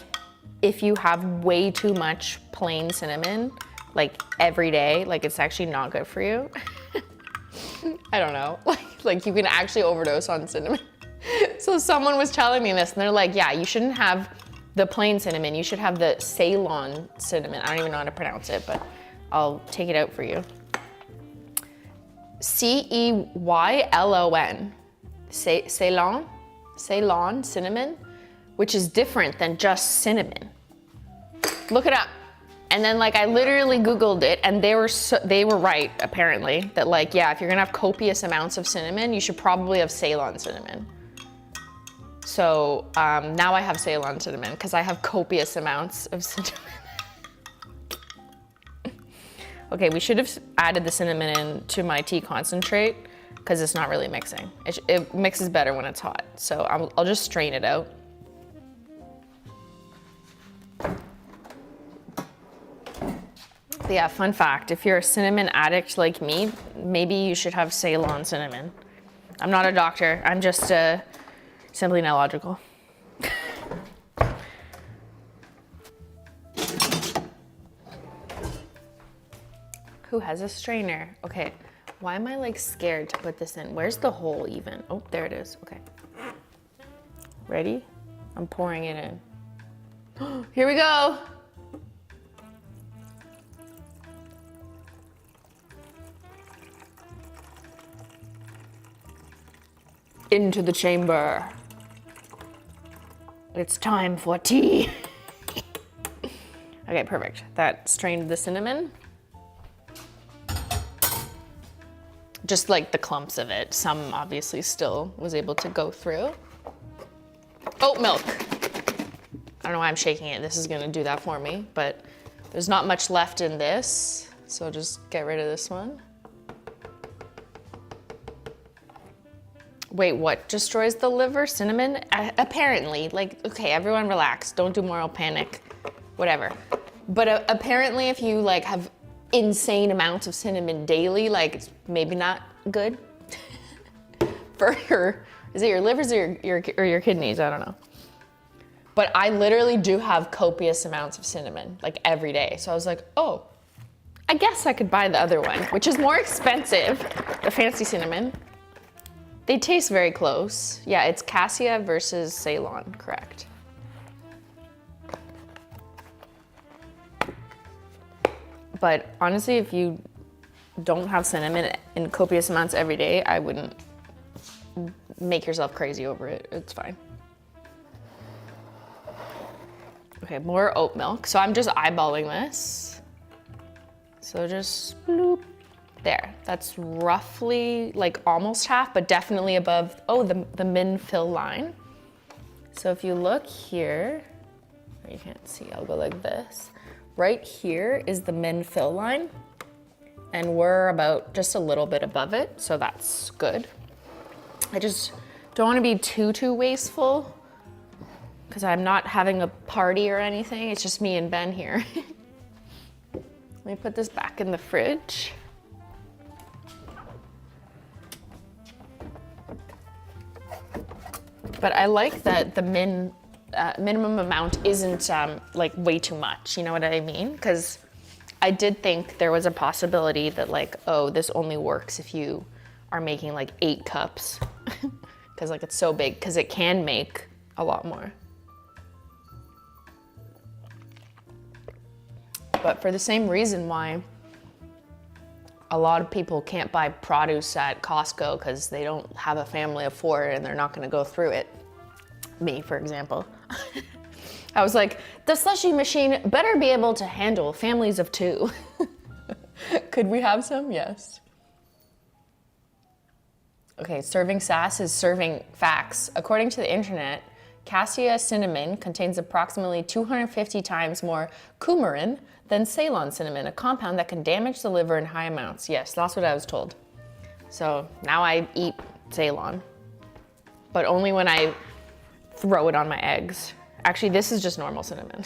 if you have way too much plain cinnamon, like every day, like it's actually not good for you. I don't know, like you can actually overdose on cinnamon. So someone was telling me this and they're like, yeah, you shouldn't have the plain cinnamon, you should have the Ceylon cinnamon. I don't even know how to pronounce it, but I'll take it out for you. Ceylon, Ceylon cinnamon, which is different than just cinnamon. Look it up. And then like I literally Googled it and they were right apparently that like, yeah, if you're gonna have copious amounts of cinnamon, you should probably have Ceylon cinnamon. So now I have Ceylon cinnamon because I have copious amounts of cinnamon. Okay, we should have added the cinnamon into my tea concentrate because it's not really mixing. It mixes better when it's hot. So I'll just strain it out. But yeah, fun fact, if you're a cinnamon addict like me, maybe you should have Ceylon cinnamon. I'm not a doctor, I'm just simply not logical. Who has a strainer? Okay, why am I like scared to put this in? Where's the hole even? Oh, there it is, okay. Ready? I'm pouring it in. Here we go. Into the chamber. It's time for tea. Okay, perfect. That strained the cinnamon. Just like the clumps of it. Some obviously still was able to go through. Oat milk. I don't know why I'm shaking it. This is gonna do that for me, but there's not much left in this. So just get rid of this one. Wait, what destroys the liver? Cinnamon? Apparently, like, okay, everyone relax. Don't do moral panic, whatever. But apparently if you like have insane amounts of cinnamon daily, like it's maybe not good for is it your livers or your kidneys? I don't know. But I literally do have copious amounts of cinnamon, like every day. So I was like, oh, I guess I could buy the other one, which is more expensive, the fancy cinnamon. They taste very close. Yeah, it's cassia versus Ceylon, correct. But honestly, if you don't have cinnamon in copious amounts every day, I wouldn't make yourself crazy over it. It's fine. Okay, more oat milk. So I'm just eyeballing this. So just bloop. There, that's roughly like almost half, but definitely above, oh, the min fill line. So if you look here, you can't see, I'll go like this. Right here is the min fill line, and we're about just a little bit above it, so that's good. I just don't want to be too wasteful because I'm not having a party or anything. It's just me and Ben here. Let me put this back in the fridge. But I like that the minimum amount isn't like way too much, you know what I mean? Because I did think there was a possibility that like, oh, this only works if you are making like 8 cups. Because like it's so big, because it can make a lot more. But for the same reason why a lot of people can't buy produce at Costco because they don't have a family of 4 and they're not gonna go through it. Me, for example. I was like, the slushie machine better be able to handle families of 2. Could we have some? Yes. Okay, serving sass is serving facts. According to the internet, cassia cinnamon contains approximately 250 times more coumarin than Ceylon cinnamon, a compound that can damage the liver in high amounts. Yes, that's what I was told. So now I eat Ceylon, but only when I throw it on my eggs. Actually, this is just normal cinnamon.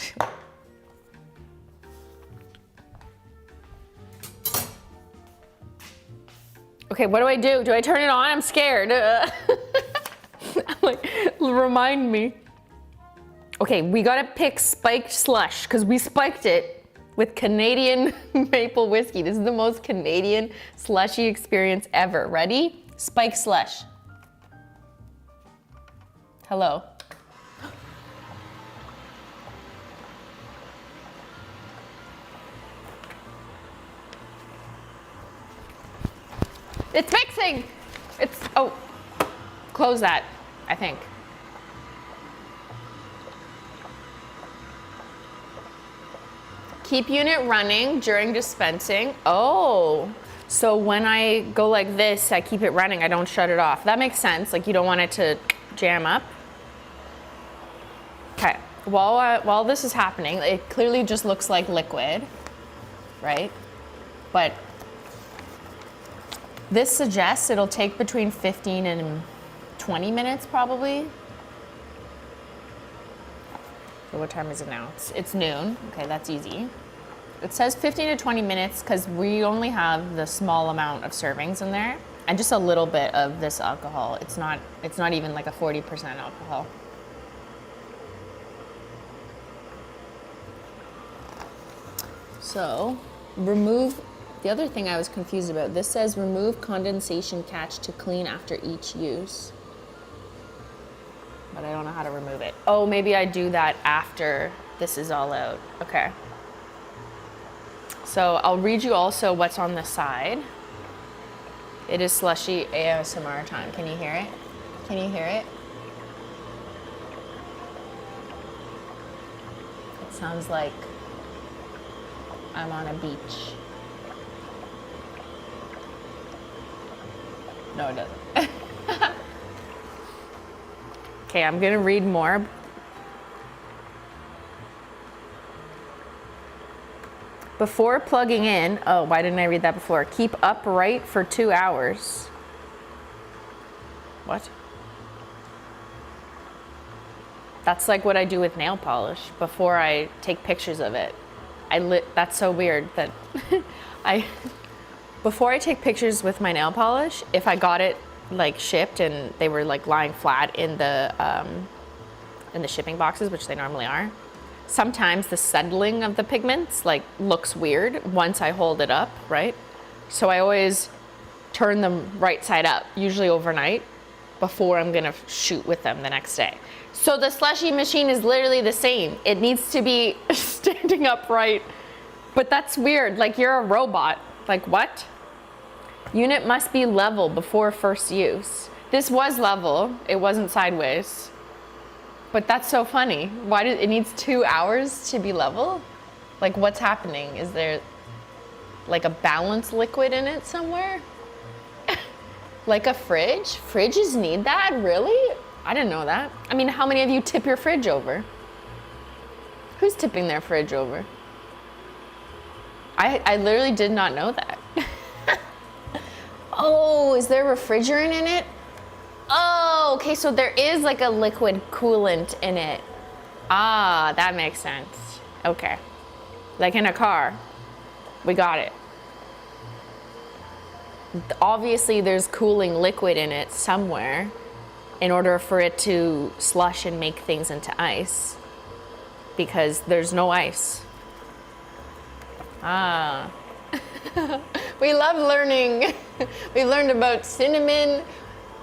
Okay, what do I do? Do I turn it on? I'm scared. I'm like, remind me. Okay, we gotta pick spiked slush because we spiked it with Canadian maple whiskey. This is the most Canadian slushy experience ever. Ready? Spiked slush. Hello. It's mixing. It's, oh, close that, I think. Keep unit running during dispensing. Oh, so when I go like this, I keep it running, I don't shut it off. That makes sense, like you don't want it to jam up. Okay, while this is happening, it clearly just looks like liquid, right? but this suggests it'll take between 15 and 20 minutes probably. So what time is it now? It's noon. Okay, that's easy. It says 15 to 20 minutes because we only have the small amount of servings in there and just a little bit of this alcohol. It's not even like a 40% alcohol. So remove, the other thing I was confused about, this says remove condensation catch to clean after each use. But I don't know how to remove it. Oh, maybe I do that after this is all out. Okay. So I'll read you also what's on the side. It is Slushy ASMR time. Can you hear it? Can you hear it? It sounds like I'm on a beach. No, it doesn't. Okay, I'm gonna read more. Before plugging in, oh, why didn't I read that before? Keep upright for 2 hours. What? That's like what I do with nail polish before I take pictures of it. That's so weird that before I take pictures with my nail polish, if I got it like shipped and they were like lying flat in the shipping boxes, which they normally are, sometimes the settling of the pigments like looks weird once I hold it up, right? So I always turn them right side up, usually overnight, before I'm gonna shoot with them the next day. So the slushy machine is literally the same. It needs to be standing upright, but that's weird. Like you're a robot. Like what? Unit must be level before first use. This was level, it wasn't sideways. But that's so funny. Why did it needs 2 hours to be level? Like what's happening? Is there like a balance liquid in it somewhere? Like a fridge? Fridges need that, really? I didn't know that. I mean, how many of you tip your fridge over? Who's tipping their fridge over? I literally did not know that. Oh, is there refrigerant in it? Oh, okay, so there is like a liquid coolant in it. Ah, that makes sense. Okay. Like in a car. We got it. Obviously, there's cooling liquid in it somewhere in order for it to slush and make things into ice, because there's no ice. Ah. We love learning. We learned about cinnamon.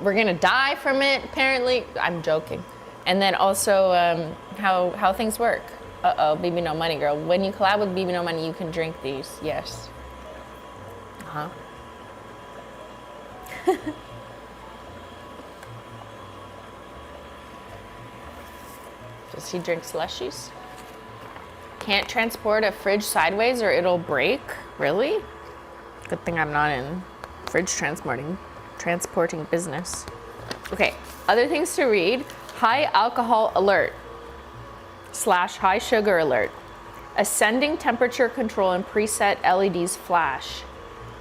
We're gonna die from it, apparently. I'm joking. And then also how things work. Uh-oh, BB No Money girl. When you collab with BB No Money, you can drink these. Yes. Uh-huh. Does he drink slushies? Can't transport a fridge sideways or it'll break? Really? Good thing I'm not in fridge transporting business. Okay, other things to read. High alcohol alert / high sugar alert. Ascending temperature control and preset LEDs flash.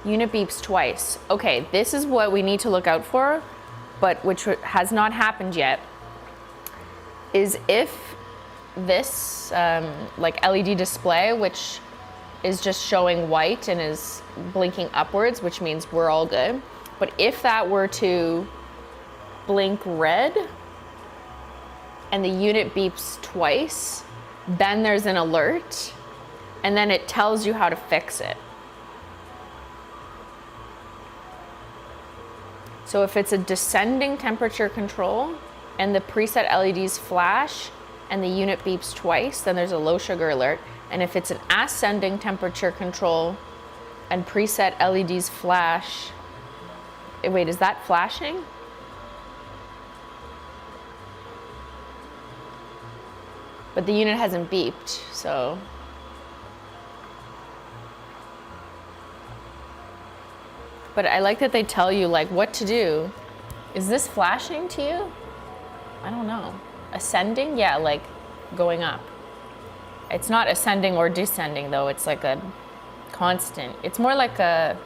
Unit beeps twice. Okay, this is what we need to look out for, but which has not happened yet, is if this like LED display, which is just showing white and is blinking upwards, which means we're all good. But if that were to blink red and the unit beeps twice, then there's an alert and then it tells you how to fix it. So if it's a descending temperature control and the preset LEDs flash and the unit beeps twice, then there's a low sugar alert. And if it's an ascending temperature control and preset LEDs flash, wait, is that flashing? But the unit hasn't beeped, so. But I like that they tell you like what to do. Is this flashing to you? I don't know. Ascending? Yeah, like going up. It's not ascending or descending though. It's like a constant. It's more like a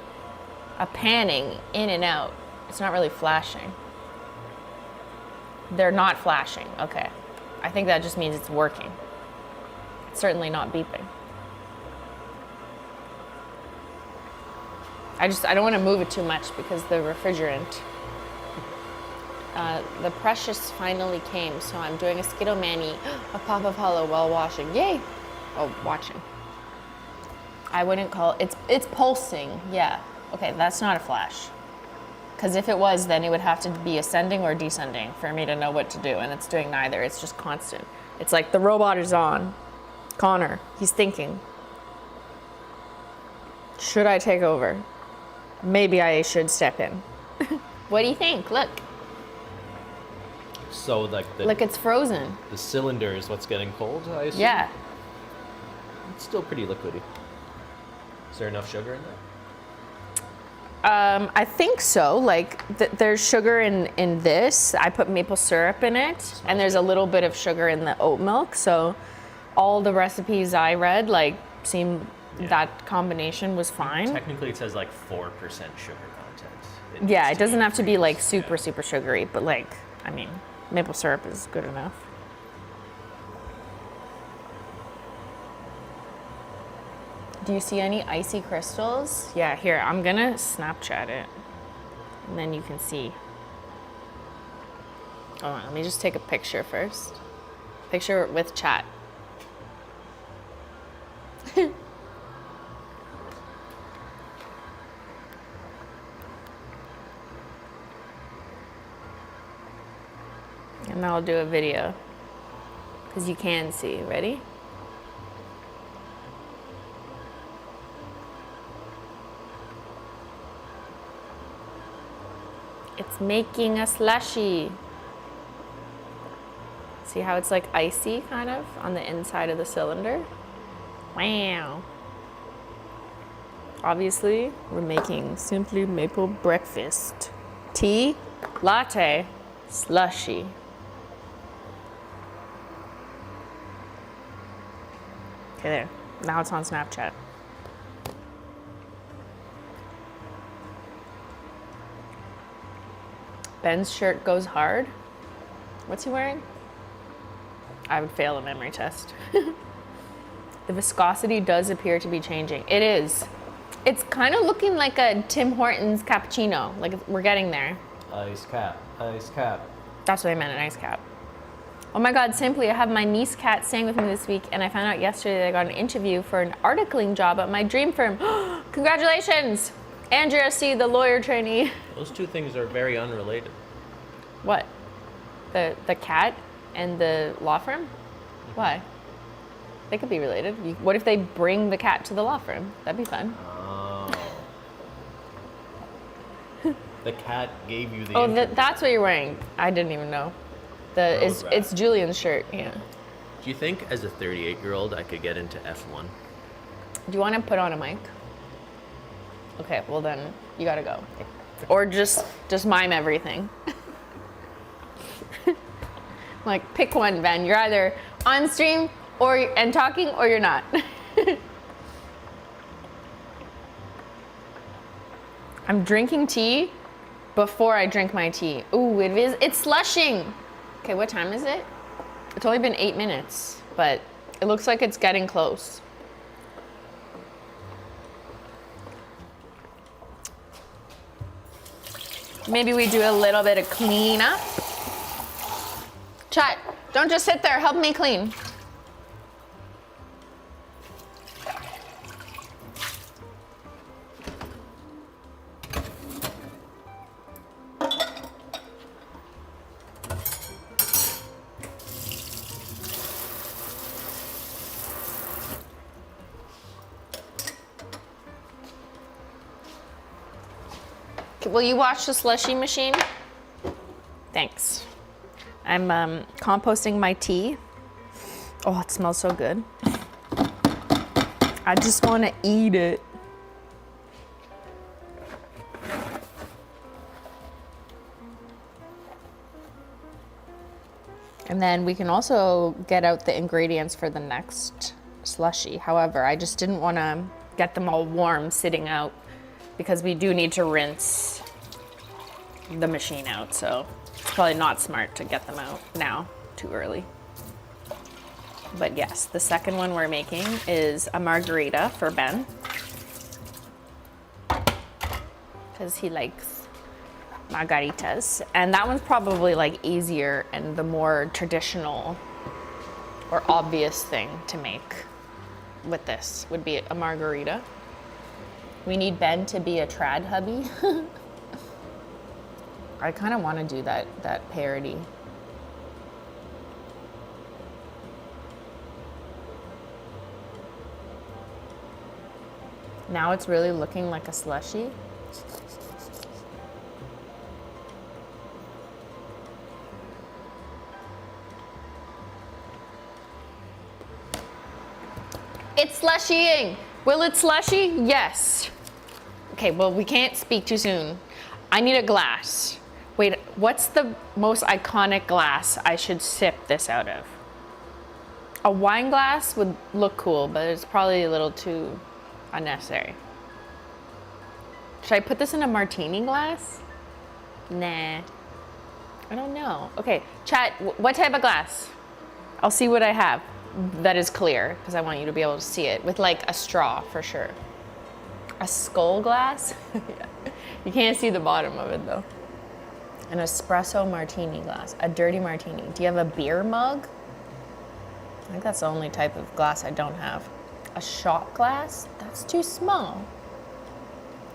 panning in and out. It's not really flashing. They're not flashing, okay. I think that just means it's working. It's certainly not beeping. I don't want to move it too much because the refrigerant. The Precious finally came, so I'm doing a Skittle Manny, a pop of HOLO while washing. Yay! Oh, watching. I wouldn't call it's pulsing, yeah. Okay, that's not a flash. Because if it was, then it would have to be ascending or descending for me to know what to do, and it's doing neither. It's just constant. It's like the robot is on. Connor, he's thinking. Should I take over? Maybe I should step in. What do you think? Look.
So like
Look, it's frozen.
the cylinder is what's getting cold, I assume?
Yeah.
It's still pretty liquidy. Is there enough sugar in there?
I think so. Like, there's sugar in this. I put maple syrup in it, and there's a little bit of sugar in the oat milk. So, all the recipes I read, like, seemed that combination was fine.
Technically, it says like 4% sugar content.
Yeah, it doesn't have to be like super sugary, but like, I mean, maple syrup is good enough. Do you see any icy crystals? Yeah, here, I'm gonna Snapchat it. And then you can see. Hold on, let me just take a picture first. Picture with chat. And now I'll do a video. Because you can see. Ready? It's making a slushy. See how it's like icy kind of on the inside of the cylinder? Wow. Obviously, we're making Simply Maple breakfast. Tea, latte, slushy. Okay, there. Now it's on Snapchat. Ben's shirt goes hard. What's he wearing? I would fail a memory test. The viscosity does appear to be changing. It is. It's kind of looking like a Tim Hortons cappuccino. Like we're getting there.
Ice cap, ice cap.
That's what I meant, an ice cap. Oh my God, Simply, I have my niece cat staying with me this week, and I found out yesterday that I got an interview for an articling job at my dream firm. Congratulations! Andrea C., the lawyer trainee.
Those two things are very unrelated.
What? The cat and the law firm? Why? They could be related. What if they bring the cat to the law firm? That'd be fun.
Oh. The cat gave you the
Oh, that's what you're wearing. I didn't even know. It's Julian's shirt, yeah.
Do you think as a 38-year-old I could get into F1?
Do you want to put on a mic? Okay, well then you gotta go. Or just mime everything. Like, pick one, Ben. You're either on stream and talking, or you're not. I'm drinking tea before I drink my tea. Ooh, it's slushing. Okay, what time is it? It's only been 8 minutes, but it looks like it's getting close. Maybe we do a little bit of cleanup. Chat, don't just sit there, help me clean. Will you watch the slushy machine? Thanks. I'm composting my tea. Oh, it smells so good. I just want to eat it. And then we can also get out the ingredients for the next slushy. However, I just didn't want to get them all warm sitting out because we do need to rinse the machine out. So it's probably not smart to get them out now too early. But yes, the second one we're making is a margarita for Ben because he likes margaritas. And that one's probably like easier and the more traditional or obvious thing to make with this would be a margarita. We need Ben to be a trad hubby. I kind of want to do that parody. Now it's really looking like a slushie. It's slushying. Will it slushy? Yes. Okay, well, we can't speak too soon. I need a glass. Wait, what's the most iconic glass I should sip this out of? A wine glass would look cool, but it's probably a little too unnecessary. Should I put this in a martini glass? Nah. I don't know. Okay, chat, what type of glass? I'll see what I have that is clear, because I want you to be able to see it, with like a straw for sure. A skull glass? Yeah. You can't see the bottom of it though. An espresso martini glass, a dirty martini. Do you have a beer mug? I think that's the only type of glass I don't have. A shot glass? That's too small.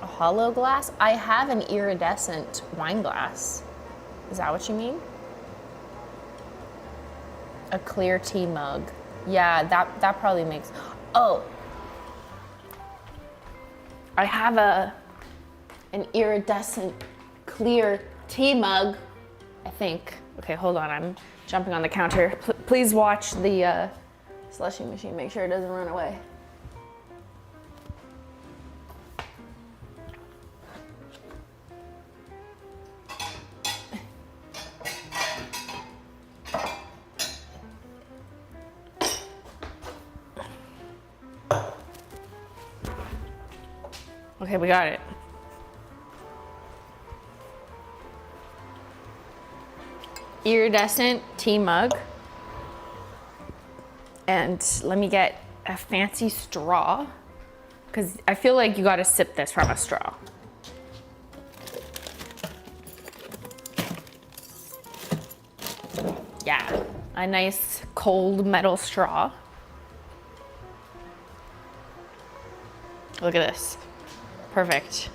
A hollow glass? I have an iridescent wine glass. Is that what you mean? A clear tea mug. Yeah, that probably makes, oh. I have an iridescent clear tea mug, I think. Okay, hold on, I'm jumping on the counter. Please watch the slushie machine, make sure it doesn't run away. Okay, we got it. Iridescent tea mug. And let me get a fancy straw, because I feel like you gotta sip this from a straw. Yeah, a nice cold metal straw. Look at this. Perfect.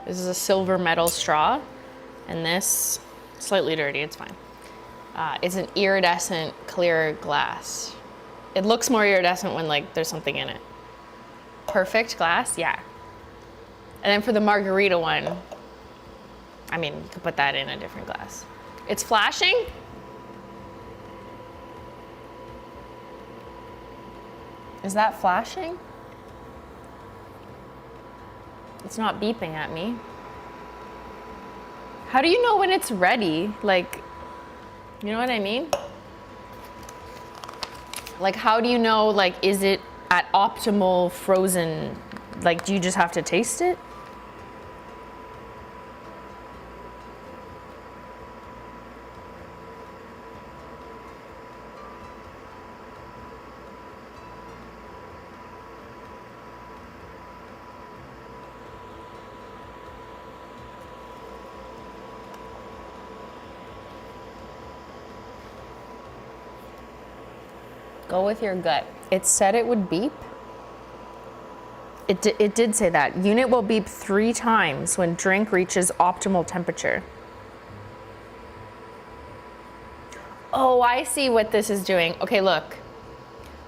This is a silver metal straw, and this, slightly dirty, it's fine. It's an iridescent clear glass. It looks more iridescent when like there's something in it. Perfect glass, yeah. And then for the margarita one, I mean, you could put that in a different glass. It's flashing? Is that flashing? It's not beeping at me. How do you know when it's ready? Like, you know what I mean? Like, how do you know, like, is it at optimal frozen? Like, do you just have to taste it? Go with your gut. It said it would beep. It did say that. Unit will beep 3 times when drink reaches optimal temperature. Oh, I see what this is doing. Okay, look.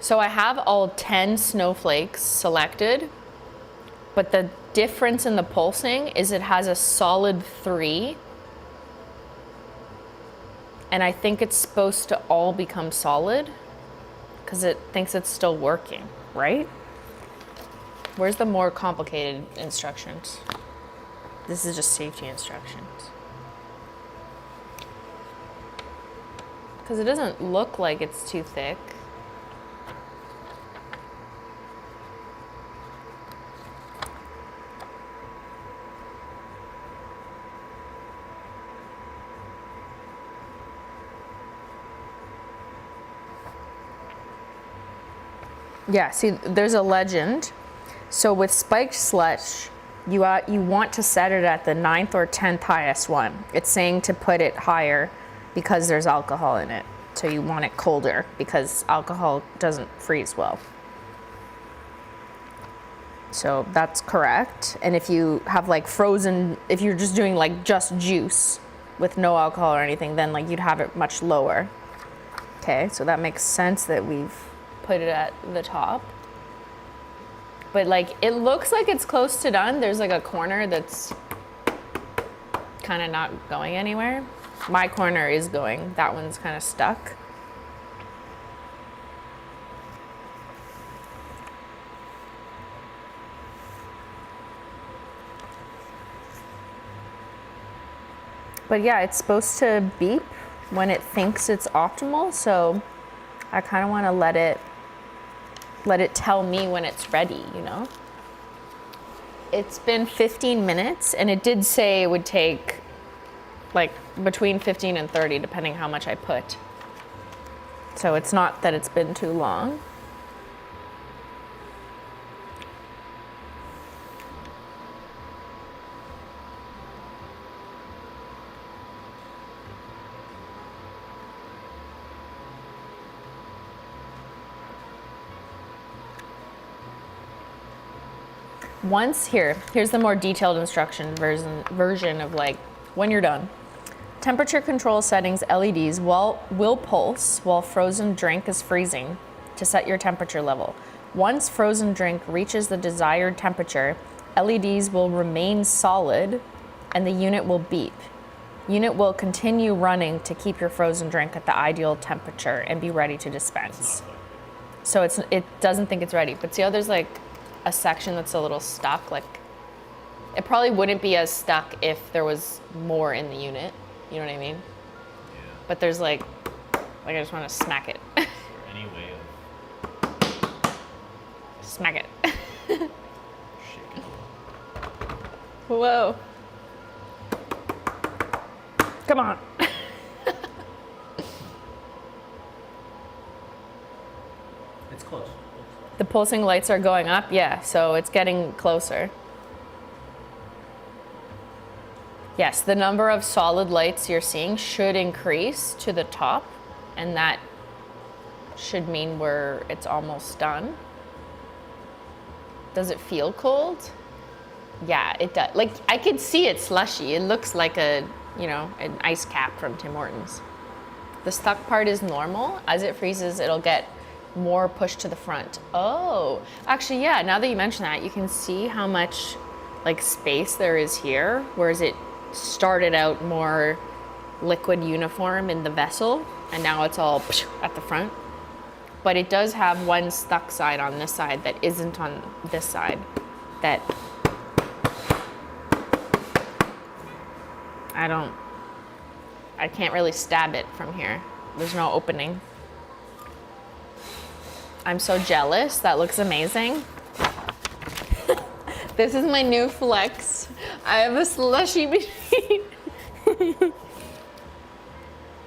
So I have all 10 snowflakes selected, but the difference in the pulsing is it has a solid 3. And I think it's supposed to all become solid, because it thinks it's still working, right? Where's the more complicated instructions? This is just safety instructions. Because it doesn't look like it's too thick. Yeah, see, there's a legend. So with spiked slush, you want to set it at the 9th or 10th highest one. It's saying to put it higher because there's alcohol in it. So you want it colder because alcohol doesn't freeze well. So that's correct. And if you have like frozen, if you're just doing like just juice with no alcohol or anything, then like you'd have it much lower. Okay, so that makes sense that we've put it at the top. But like, it looks like it's close to done. There's like a corner that's kind of not going anywhere. My corner is going. That one's kind of stuck. But yeah, it's supposed to beep when it thinks it's optimal. So I kind of want to let it tell me when it's ready, you know? It's been 15 minutes and it did say it would take like between 15 and 30, depending how much I put. So it's not that it's been too long. Here's the more detailed instruction version of like when you're done. Temperature control settings LEDs will pulse while frozen drink is freezing to set your temperature level. Once frozen drink reaches the desired temperature, LEDs will remain solid and the unit will beep. Unit will continue running to keep your frozen drink at the ideal temperature and be ready to dispense. So it doesn't think it's ready. But see how there's like a section that's a little stuck? Like, it probably wouldn't be as stuck if there was more in the unit. You know what I mean?
Yeah.
But there's like I just want to smack it.
Is there any way of
Smack it.
shaking it?
Whoa. Come on.
It's close.
The pulsing lights are going up, yeah, so it's getting closer. Yes, the number of solid lights you're seeing should increase to the top, and that should mean it's almost done. Does it feel cold? Yeah, it does. Like, I could see it slushy. It looks like an ice cap from Tim Hortons. The stuck part is normal. As it freezes, it'll get more pushed to the front. Oh, actually, yeah, now that you mention that, you can see how much like space there is here, whereas it started out more liquid uniform in the vessel, and now it's all at the front. But it does have one stuck side on this side that isn't on this side. That I can't really stab it from here. There's no opening. I'm so jealous. That looks amazing. This is my new flex. I have a slushy machine.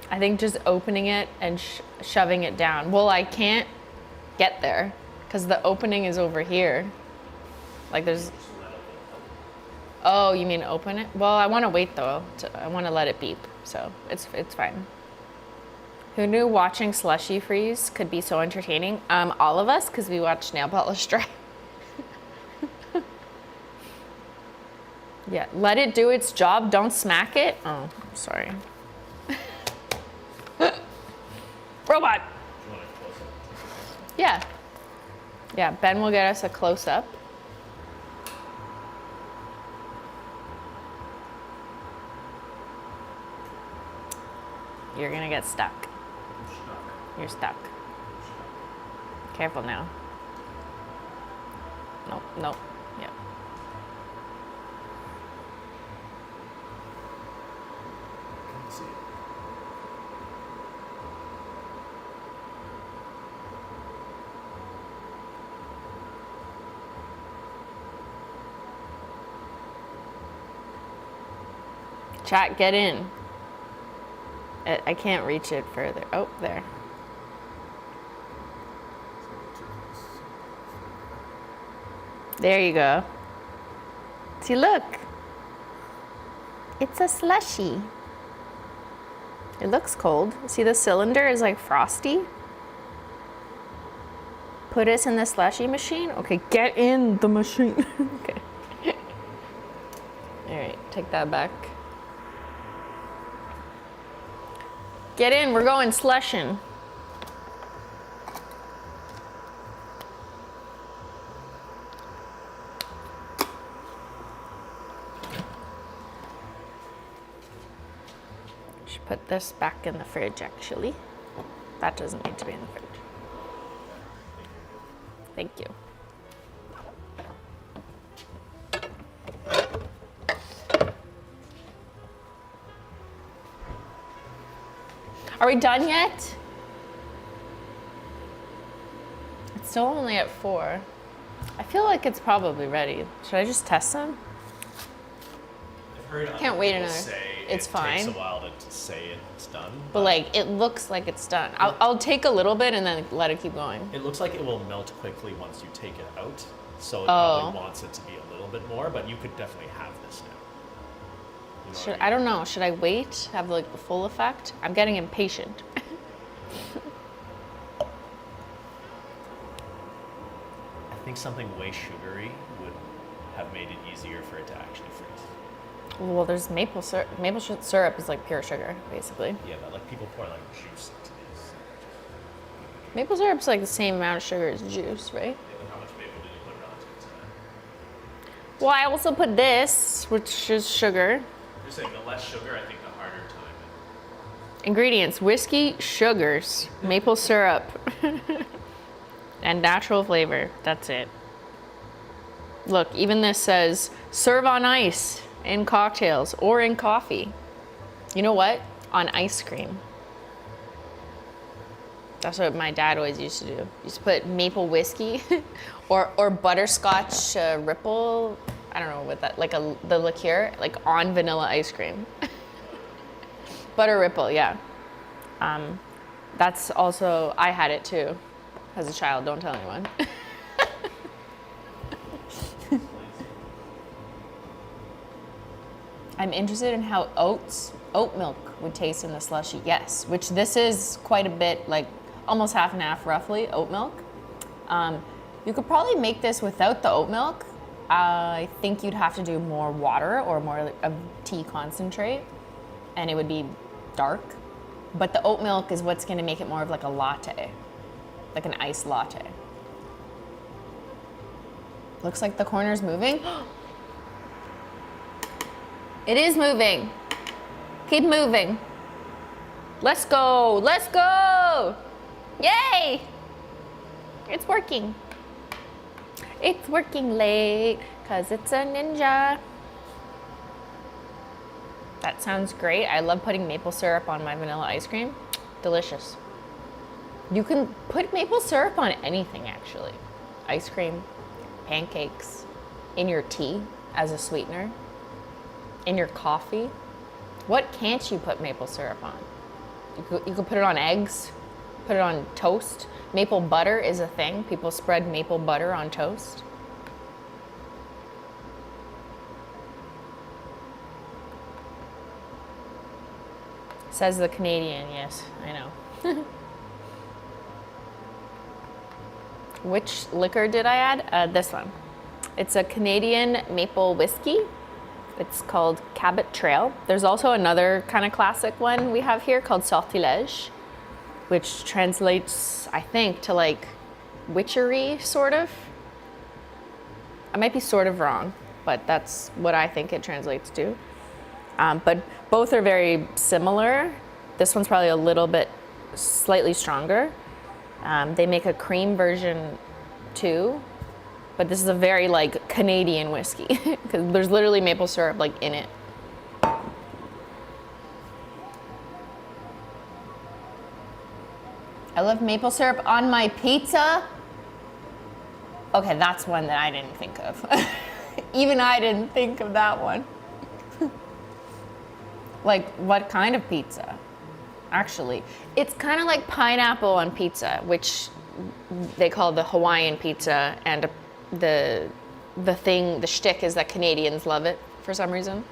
I think just opening it and shoving it down. Well, I can't get there because the opening is over here. Like there's... Oh, you mean open it? Well, I want to wait though. I want to let it beep, so it's fine. Who knew watching slushy freeze could be so entertaining? All of us, because we watched nail polish dry. Yeah, let it do its job. Don't smack it. Oh, sorry. Robot. Yeah. Yeah, Ben will get us a close-up. You're gonna get stuck. You're stuck. Careful now. Nope, nope, yeah.
Can't see it.
Chat, get in. I can't reach it further. Oh, there. There you go. See, look. It's a slushie. It looks cold. See, the cylinder is like frosty. Put us in the slushie machine. Okay, get in the machine. Okay. All right, take that back. Get in, we're going slushing. Should put this back in the fridge, actually. That doesn't need to be in the fridge. Thank you. Are we done yet? It's still only at 4. I feel like it's probably ready. Should I just test them?
I've heard
Can't wait
people
another.
say
It's fine.
It takes a while to say it's done.
But like, it looks like it's done. I'll take a little bit and then let it keep going.
It looks like it will melt quickly once you take it out. So it
Oh.
probably wants it to be a little bit more, but you could definitely have this now. You know what
I don't know. Should I wait? Have like the full effect? I'm getting impatient.
I think something way sugary would have made it easier for it to actually freeze.
Well, there's maple syrup. Syrup is like pure sugar, basically.
Yeah, but like people pour like juice into these.
Maple syrup's like the same amount of sugar as juice, right?
Yeah, but how much maple did you put relative to that?
Well, I also put this, which is sugar.
You're saying the less sugar, I think the harder time.
Ingredients: whiskey, sugars, maple syrup, and natural flavor. That's it. Look, even this says serve on ice, in cocktails, or in coffee. You know what? On ice cream. That's what my dad always used to do. He used to put maple whiskey or butterscotch ripple. I don't know what that, like the liqueur, like on vanilla ice cream. Butter ripple, yeah. That's also, I had it too as a child, don't tell anyone. I'm interested in how oat milk would taste in the slushie. Yes, which this is quite a bit, like almost half and half roughly, oat milk. You could probably make this without the oat milk. I think you'd have to do more water or more like a tea concentrate, and it would be dark. But the oat milk is what's gonna make it more of like a latte, like an iced latte. Looks like the corner's moving. It is moving. Keep moving. Let's go, let's go. Yay! It's working. It's working late, 'cause it's a ninja. That sounds great. I love putting maple syrup on my vanilla ice cream. Delicious. You can put maple syrup on anything, actually. Ice cream, pancakes, in your tea as a sweetener, in your coffee. What can't you put maple syrup on? You could put it on eggs, put it on toast. Maple butter is a thing. People spread maple butter on toast. Says the Canadian, yes, I know. Which liquor did I add? This one. It's a Canadian maple whiskey. It's called Cabot Trail. There's also another kind of classic one we have here called Sortilège, which translates, I think, to like witchery, sort of. I might be sort of wrong, but that's what I think it translates to. But both are very similar. This one's probably a little bit slightly stronger. They make a cream version too, but this is a very like Canadian whiskey because there's literally maple syrup like in it. I love maple syrup on my pizza. Okay, that's one that I didn't think of. Even I didn't think of that one. Like, what kind of pizza? Actually, it's kind of like pineapple on pizza, which they call the Hawaiian pizza, and the the shtick is that Canadians love it for some reason.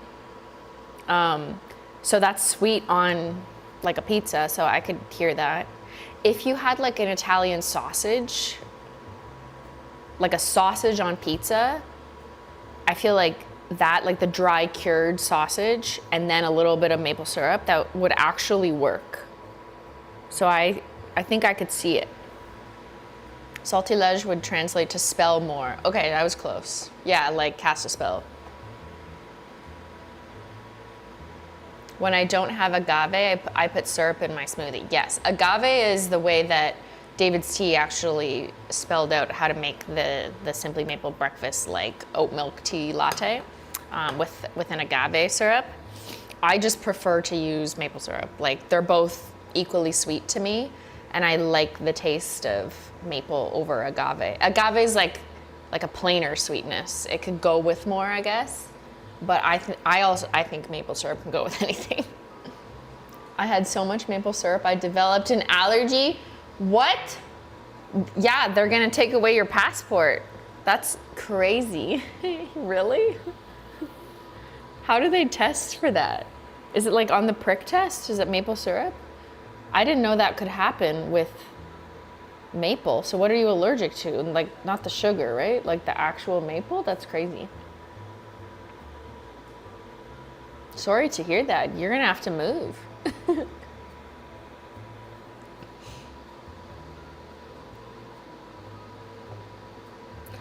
So that's sweet on like a pizza, so I could hear that. If you had like an Italian sausage, like a sausage on pizza, I feel like that, like the dry cured sausage and then a little bit of maple syrup, that would actually work. So I think I could see it. Sortilège would translate to spell more. Okay, that was close. Yeah, like cast a spell. When I don't have agave, I put syrup in my smoothie. Yes, agave is the way that David's Tea actually spelled out how to make the Simply Maple breakfast like oat milk tea latte with an agave syrup. I just prefer to use maple syrup. Like they're both equally sweet to me, and I like the taste of maple over agave. Agave is like a plainer sweetness. It could go with more, I guess. But I think maple syrup can go with anything. I had so much maple syrup, I developed an allergy. What? Yeah, they're gonna take away your passport. That's crazy. Really? How do they test for that? Is it like on the prick test? Is it maple syrup? I didn't know that could happen with maple. So what are you allergic to? Like not the sugar, right? Like the actual maple? That's crazy. Sorry to hear that. You're gonna have to move.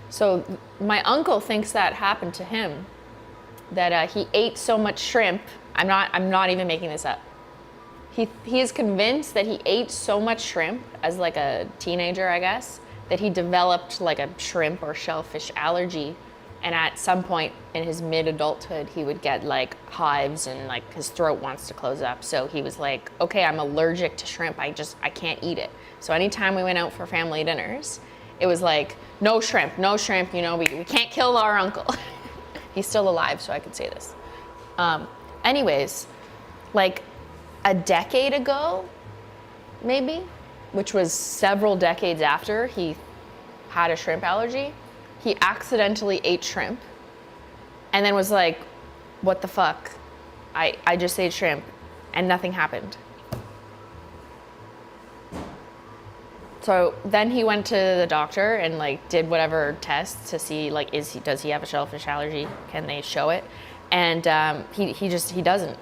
So my uncle thinks that happened to him, that he ate so much shrimp. I'm not even making this up. He is convinced that he ate so much shrimp as like a teenager, I guess, that he developed like a shrimp or shellfish allergy. And at some point in his mid-adulthood, he would get like hives and like his throat wants to close up. So he was like, okay, I'm allergic to shrimp. I can't eat it. So anytime we went out for family dinners, it was like, no shrimp, you know, we can't kill our uncle. He's still alive, so I could say this. Anyways, like a decade ago, maybe, which was several decades after he had a shrimp allergy, he accidentally ate shrimp and then was like, what the fuck? I just ate shrimp and nothing happened. So then he went to the doctor and like did whatever tests to see like, does he have a shellfish allergy? Can they show it? And he doesn't.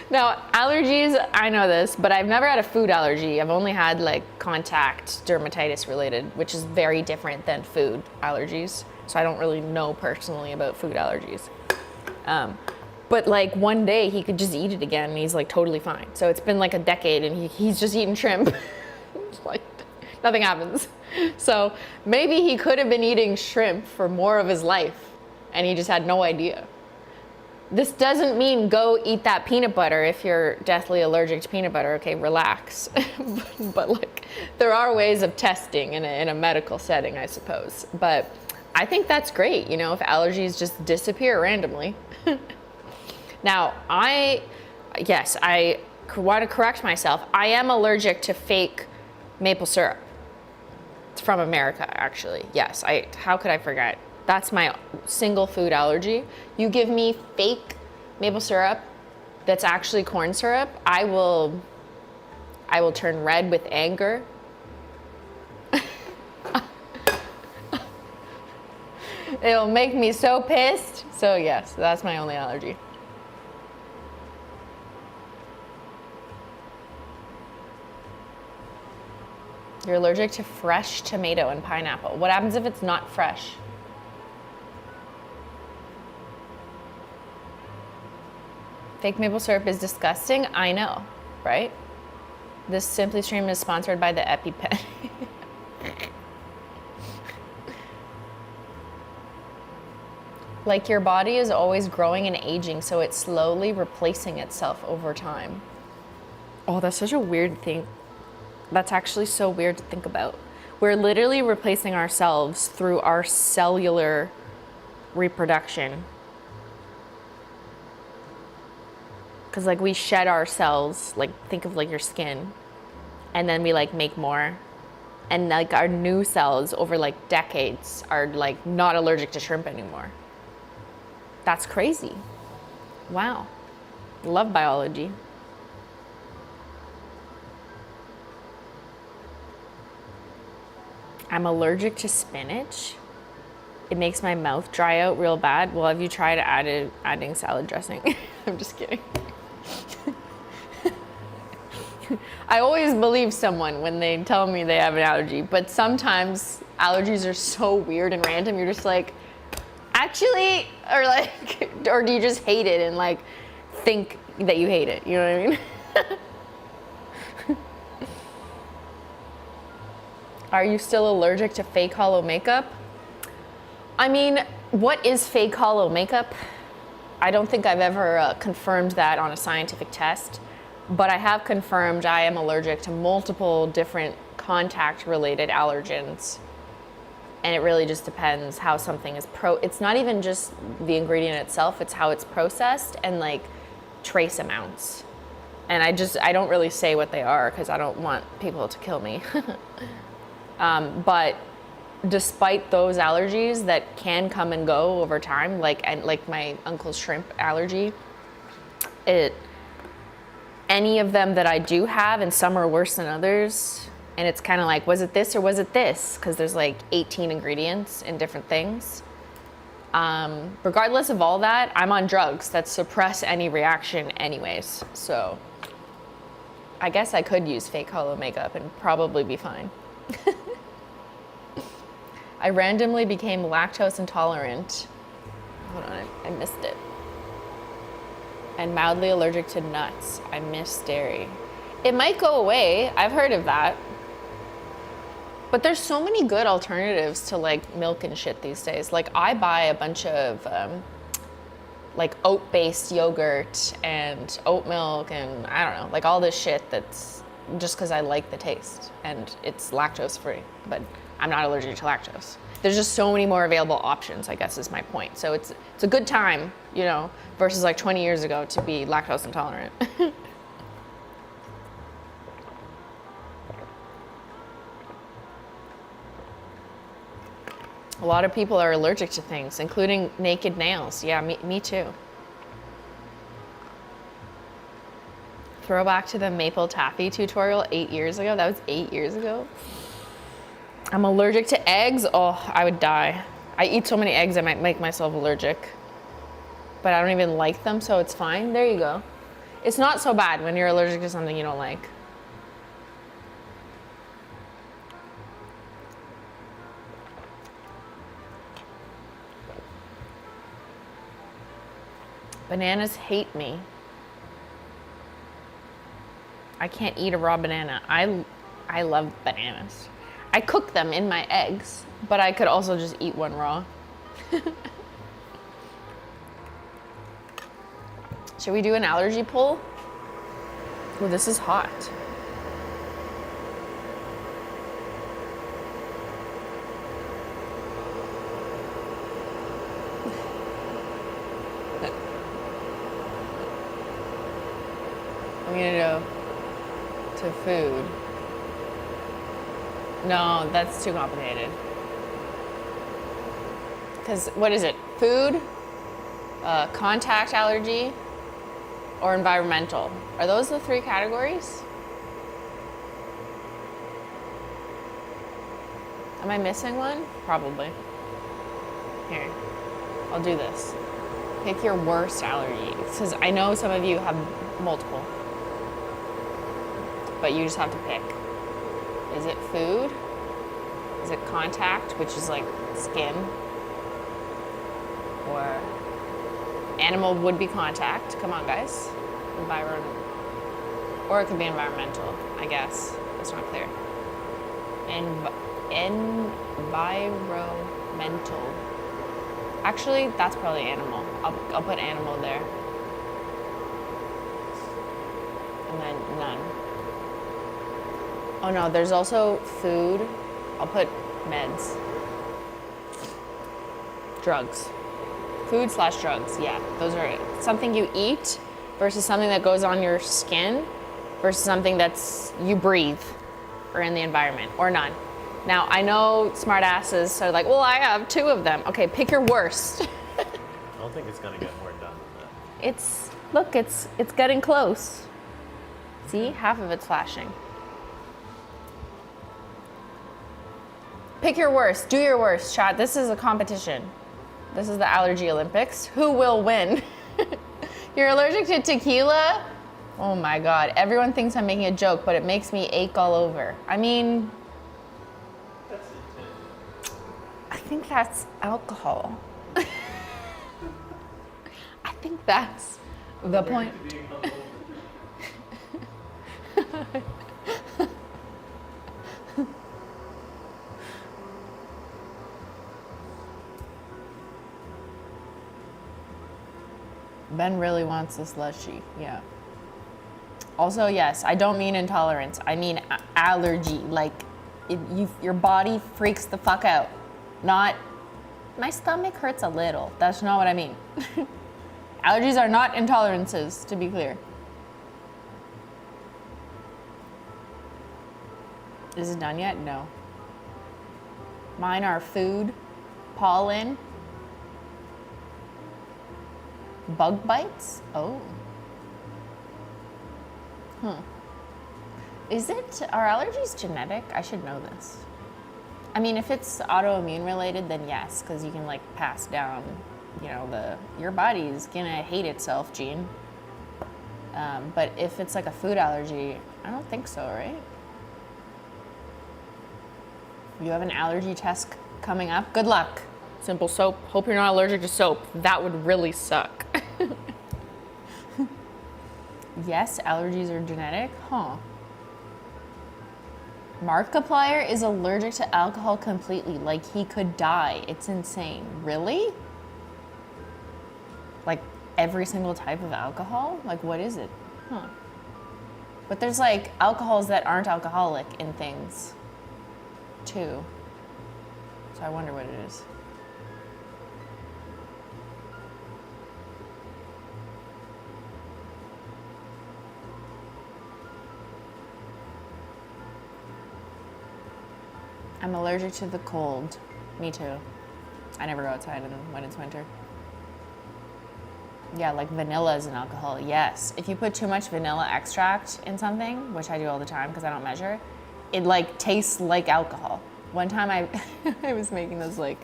Now, allergies, I know this, but I've never had a food allergy. I've only had like contact dermatitis related, which is very different than food allergies. So I don't really know personally about food allergies. But like one day he could just eat it again and he's like totally fine. So it's been like a decade and he's just eating shrimp. Like nothing happens. So maybe he could have been eating shrimp for more of his life and he just had no idea. This doesn't mean go eat that peanut butter if you're deathly allergic to peanut butter. Okay, relax. But like, there are ways of testing in a medical setting, I suppose. But I think that's great, you know, if allergies just disappear randomly. Now, I want to correct myself. I am allergic to fake maple syrup. It's from America, actually. Yes, how could I forget? That's my single food allergy. You give me fake maple syrup that's actually corn syrup, I will turn red with anger. It'll make me so pissed. So yes, that's my only allergy. You're allergic to fresh tomato and pineapple. What happens if it's not fresh? Fake maple syrup is disgusting. I know, right? This Simply stream is sponsored by the EpiPen. Like your body is always growing and aging, so it's slowly replacing itself over time. Oh, that's such a weird thing. That's actually so weird to think about. We're literally replacing ourselves through our cellular reproduction. Because like we shed our cells, like think of like your skin, and then we like make more, And like our new cells over like decades are like not allergic to shrimp anymore. That's crazy. Wow. Love biology. I'm allergic to spinach. It makes my mouth dry out real bad. Well, have you tried adding salad dressing? I'm just kidding. I always believe someone when they tell me they have an allergy, but sometimes allergies are so weird and random. You're just like, actually, or like, or do you just hate it and like think that you hate it? You know what I mean? Are you still allergic to fake hollow makeup? I mean, what is fake hollow makeup? I don't think I've ever confirmed that on a scientific test, but I have confirmed I am allergic to multiple different contact-related allergens. And it really just depends how something is it's not even just the ingredient itself, it's how it's processed and like trace amounts. And I don't really say what they are because I don't want people to kill me. But despite those allergies that can come and go over time, like my uncle's shrimp allergy, any of them that I do have, and some are worse than others, and it's kind of like, was it this or was it this? Because there's like 18 ingredients in different things. Regardless of all that, I'm on drugs that suppress any reaction anyways. So I guess I could use fake hollow makeup and probably be fine. I randomly became lactose intolerant. Hold on, I missed it. And mildly allergic to nuts. I miss dairy. It might go away. I've heard of that. But there's so many good alternatives to like milk and shit these days. Like I buy a bunch of like oat-based yogurt and oat milk and I don't know, like all this shit that's just because I like the taste and it's lactose free, but I'm not allergic to lactose. There's just so many more available options, I guess is my point. So it's a good time, you know, versus like 20 years ago to be lactose intolerant. A lot of people are allergic to things, including naked nails. Yeah, me too. Throwback to the maple taffy tutorial 8 years ago. That was 8 years ago. I'm allergic to eggs. Oh, I would die. I eat so many eggs I might make myself allergic. But I don't even like them, so it's fine. There you go. It's not so bad when you're allergic to something you don't like. Bananas hate me. I can't eat a raw banana. I love bananas. I cook them in my eggs, but I could also just eat one raw. Should we do an allergy poll? Oh, this is hot. I'm gonna go to food. No, that's too complicated. Because what is it? Food, contact allergy, or environmental? Are those the three categories? Am I missing one? Probably. Here, I'll do this. Pick your worst allergy. Because I know some of you have multiple. But you just have to pick. Is it food? Is it contact, which is like skin? Or animal would be contact. Come on, guys. Environment. Or it could be environmental, I guess. It's not clear. Environmental. Actually, that's probably animal. I'll put animal there. And then none. Oh no, there's also food. I'll put meds. Drugs. Food/drugs, yeah. Those are it. Something you eat versus something that goes on your skin versus something that's you breathe or in the environment, or none. Now, I know smart asses are like, well, I have 2 of them. Okay, pick your worst.
I don't think it's gonna get more done than that.
Look, it's getting close. See, half of it's flashing. Pick your worst, do your worst, chat. This is a competition. This is the Allergy Olympics. Who will win? You're allergic to tequila? Oh my God, everyone thinks I'm making a joke, but it makes me ache all over. I mean, I think that's alcohol. I think that's the point. Ben really wants a slushie, yeah. Also, yes, I don't mean intolerance. I mean allergy. Like, your body freaks the fuck out. Not, my stomach hurts a little. That's not what I mean. Allergies are not intolerances, to be clear. Is it done yet? No. Mine are food, pollen, bug bites. Oh. Are allergies genetic? I should know this. I mean, if it's autoimmune related, then yes, because you can like pass down, you know, your body's gonna hate itself gene. But if it's like a food allergy, I don't think so, right? You have an allergy test coming up. Good luck. Simple soap. Hope you're not allergic to soap. That would really suck. Yes, allergies are genetic. Huh. Markiplier is allergic to alcohol completely. Like, he could die. It's insane. Really? Like, every single type of alcohol? Like, what is it? Huh. But there's, like, alcohols that aren't alcoholic in things, too. So I wonder what it is. I'm allergic to the cold. Me too. I never go outside when it's winter. Yeah, like vanilla is an alcohol. Yes. If you put too much vanilla extract in something, which I do all the time because I don't measure, it like tastes like alcohol. One time I was making this like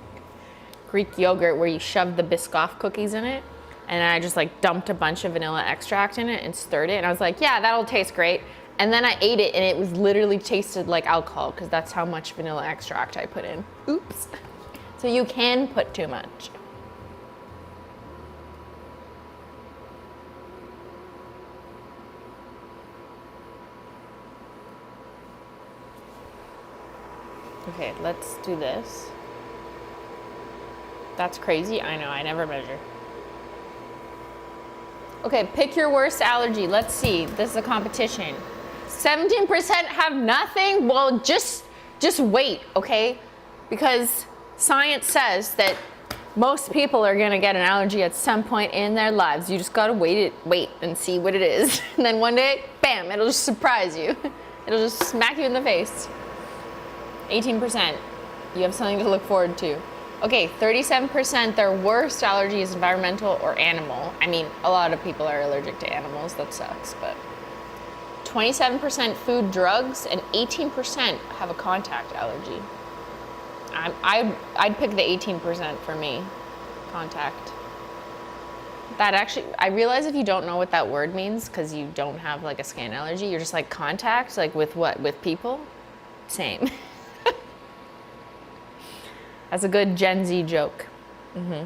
Greek yogurt where you shove the Biscoff cookies in it, and I just like dumped a bunch of vanilla extract in it and stirred it, and I was like, yeah, that'll taste great. And then I ate it and it was literally tasted like alcohol because that's how much vanilla extract I put in. Oops. So you can put too much. Okay, let's do this. That's crazy. I know, I never measure. Okay, pick your worst allergy. Let's see. This is a competition. 17% have nothing? Well, just wait, okay? Because science says that most people are gonna get an allergy at some point in their lives. You just gotta wait and see what it is. And then one day, bam, it'll just surprise you. It'll just smack you in the face. 18%. You have something to look forward to. Okay, 37%, their worst allergy is environmental or animal. I mean, a lot of people are allergic to animals, that sucks, but 27% food, drugs, and 18% have a contact allergy. I'd pick the 18% for me, contact. That actually, I realize if you don't know what that word means, because you don't have like a skin allergy, you're just like contact, like with what? With people? Same. That's a good Gen Z joke. Mm-hmm.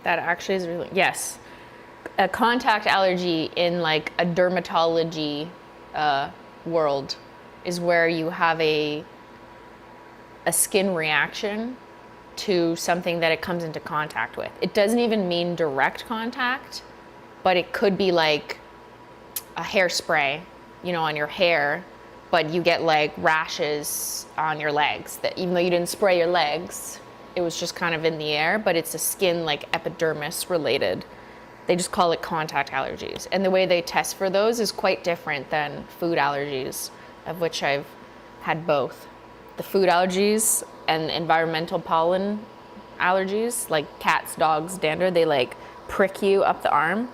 That actually is really, yes. A contact allergy in like a dermatology world is where you have a skin reaction to something that it comes into contact with. It doesn't even mean direct contact, but it could be like a hairspray, you know, on your hair, but you get like rashes on your legs that even though you didn't spray your legs, it was just kind of in the air, but it's a skin like epidermis related. They just call it contact allergies. And the way they test for those is quite different than food allergies, of which I've had both. The food allergies and environmental pollen allergies, like cats, dogs, dander, they like prick you up the arm.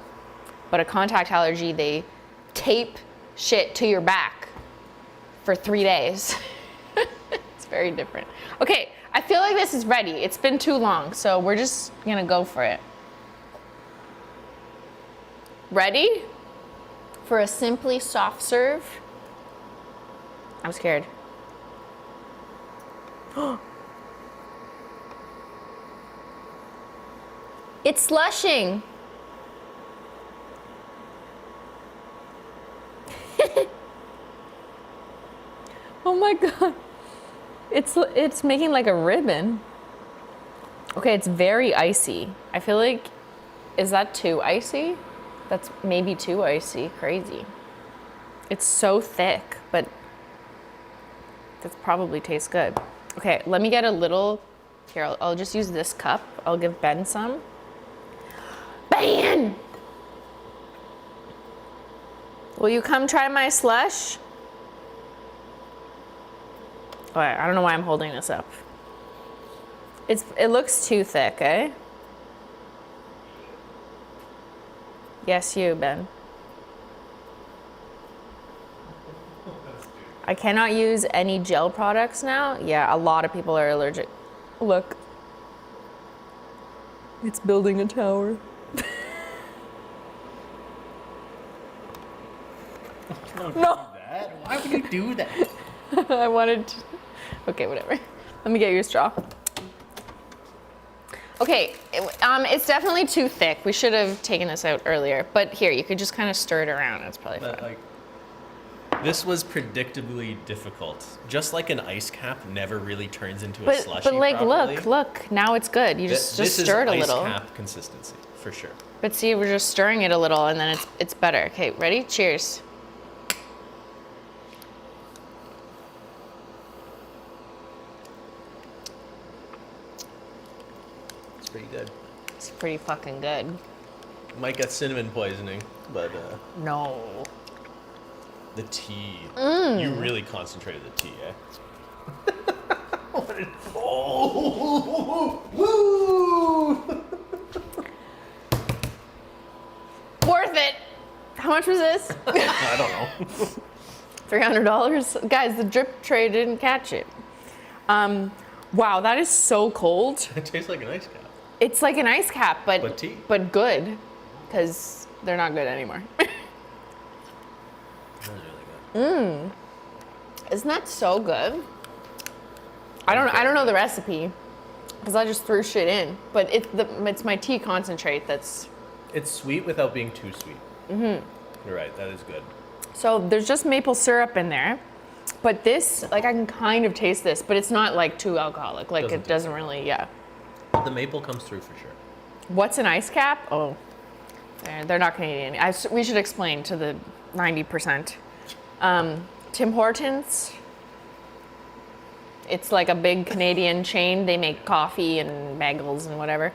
But a contact allergy, they tape shit to your back for 3 days. It's very different. Okay, I feel like this is ready. It's been too long, so we're just gonna go for it. Ready for a Simply soft serve? I'm scared. It's slushing. Oh my God. It's making like a ribbon. Okay, it's very icy. I feel like, is that too icy? That's maybe too icy. Crazy. It's so thick, but that probably tastes good. Okay, let me get a little, here, I'll just use this cup. I'll give Ben some. Beyynn! Will you come try my slush? Oh, I don't know why I'm holding this up. It looks too thick, eh? Yes, you, Ben. I cannot use any gel products now. Yeah, a lot of people are allergic. Look. It's building a tower.
Don't
No.
do that. Why would you do that?
I wanted to. Okay, whatever. Let me get you a straw. Okay, it's definitely too thick. We should have taken this out earlier. But here, you could just kind of stir it around. It's probably
But
fine.
like, this was predictably difficult. Just like an ice cap never really turns into a slushy
But like,
properly.
look, now it's good. You just stir it a little.
This is ice cap consistency, for sure.
But see, we're just stirring it a little, and then it's better. Okay, ready? Cheers.
It's pretty good.
It's pretty fucking good.
Might get cinnamon poisoning, but
No.
the tea. You really concentrated the tea, eh? Oh, woo!
Worth it. How much was this?
I don't know.
$300. Guys, the drip tray didn't catch it. Wow, that is so cold.
It tastes like an ice cap.
It's like an ice cap,
But tea.
but good, because they're not good anymore.
That's really good.
Isn't that so good? I don't know the recipe, because I just threw shit in. But it's my tea concentrate that's.
It's sweet without being too sweet. Mm-hmm. You're right. That is good.
So there's just maple syrup in there, but this, like, I can kind of taste this, but it's not like too alcoholic. Like it doesn't really, yeah.
The maple comes through for sure.
What's an ice cap? Oh, they're not Canadian. We should explain to the 90%. Tim Hortons. It's like a big Canadian chain. They make coffee and bagels and whatever.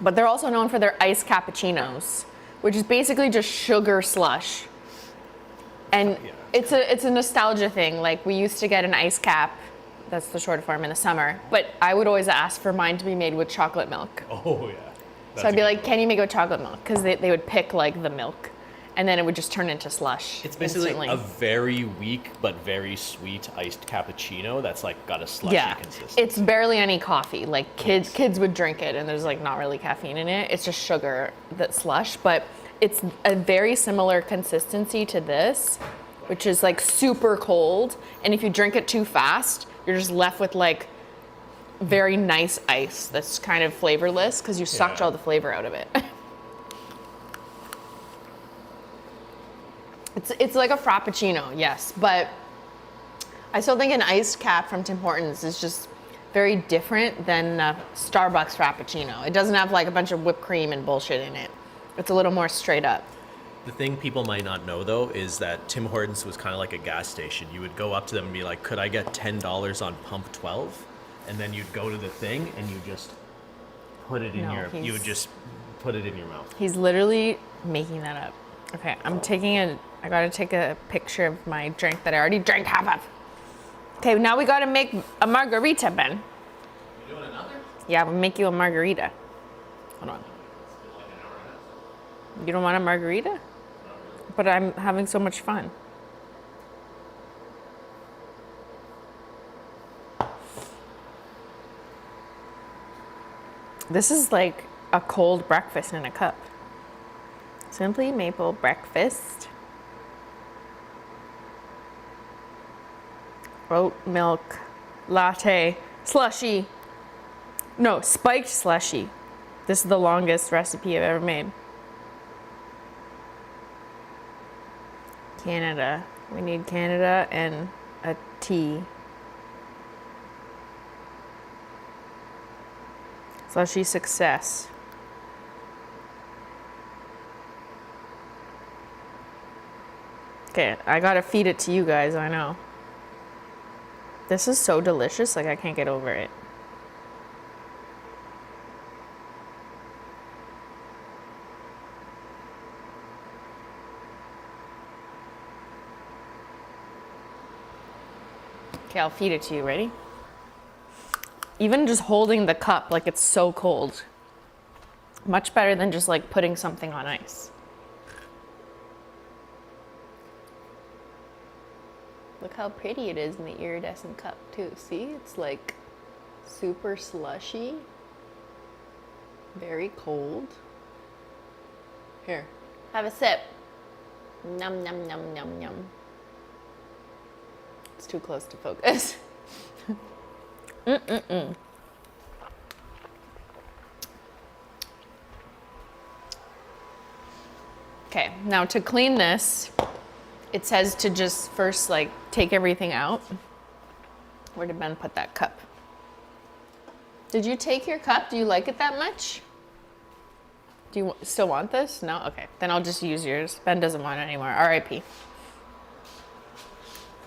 But they're also known for their iced cappuccinos, which is basically just sugar slush. And
Yeah.
it's a nostalgia thing. Like, we used to get an ice cap, that's the short form, in the summer, but I would always ask for mine to be made with chocolate milk.
Oh, yeah.
So I'd be like, can you make it with chocolate milk? Because they would pick like the milk, and then it would just turn into slush.
It's basically
instantly.
a very weak but very sweet iced cappuccino that's like got a slushy consistency.
It's barely any coffee. Like kids would drink it, and there's like not really caffeine in it. It's just sugar that's slush, but it's a very similar consistency to this, which is like super cold. And if you drink it too fast, you're just left with like very nice ice that's kind of flavorless because you sucked all the flavor out of it. It's like a frappuccino, yes, but I still think an iced cap from Tim Hortons is just very different than a Starbucks frappuccino. It doesn't have like a bunch of whipped cream and bullshit in it. It's a little more straight up.
The thing people might not know though is that Tim Hortons was kind of like a gas station. You would go up to them and be like, "Could I get $10 on pump 12?" and then you'd go to the thing and you just put it in you would just put it in your mouth.
He's literally making that up. Okay, I gotta take a picture of my drink that I already drank half of. Okay, now we gotta make a margarita, Ben.
You doing another?
Yeah, we'll make you a margarita. Hold on. You don't want a margarita? But I'm having so much fun. This is like a cold breakfast in a cup. Simply maple breakfast. Oat milk, latte, slushy. No, spiked slushy. This is the longest recipe I've ever made. Canada. We need Canada and a tea. Slushy success. Okay, I gotta feed it to you guys, I know. This is so delicious, like I can't get over it. Okay, I'll feed it to you, ready? Even just holding the cup, like it's so cold. Much better than just like putting something on ice. Look how pretty it is in the iridescent cup too. See, it's like super slushy, very cold. Here, have a sip. Num, num, num, num, num. It's too close to focus. Okay, now to clean this, it says to just first like take everything out. Where did Ben put that cup? Did you take your cup? Do you like it that much? Do you still want this? No? Okay, then I'll just use yours. Ben doesn't want it anymore. R.I.P.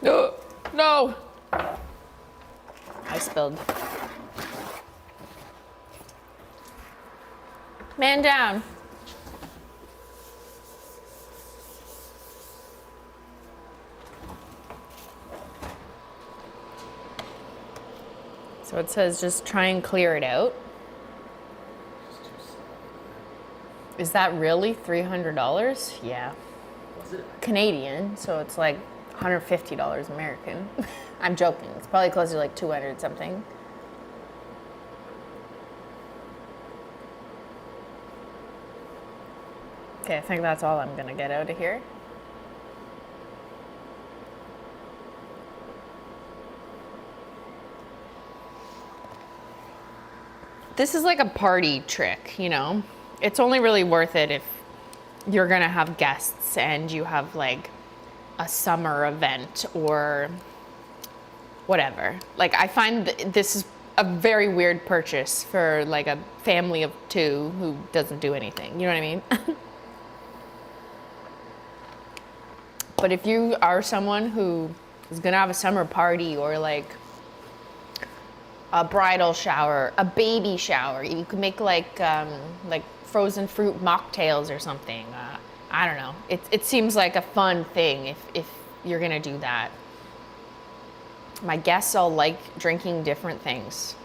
No! No! I spilled. Man down. So it says just try and clear it out. Is that really $300? Yeah.
Was it?
Canadian, so it's like $150 American. I'm joking. It's probably closer to like 200 something. Okay, I think that's all I'm gonna get out of here. This is like a party trick, you know? It's only really worth it if you're gonna have guests and you have like a summer event or whatever. Like I find this is a very weird purchase for like a family of two who doesn't do anything, you know what I mean? But if you are someone who is gonna have a summer party or like a bridal shower, a baby shower, you could make like frozen fruit mocktails or something. I don't know. It seems like a fun thing if you're gonna do that. My guests all like drinking different things.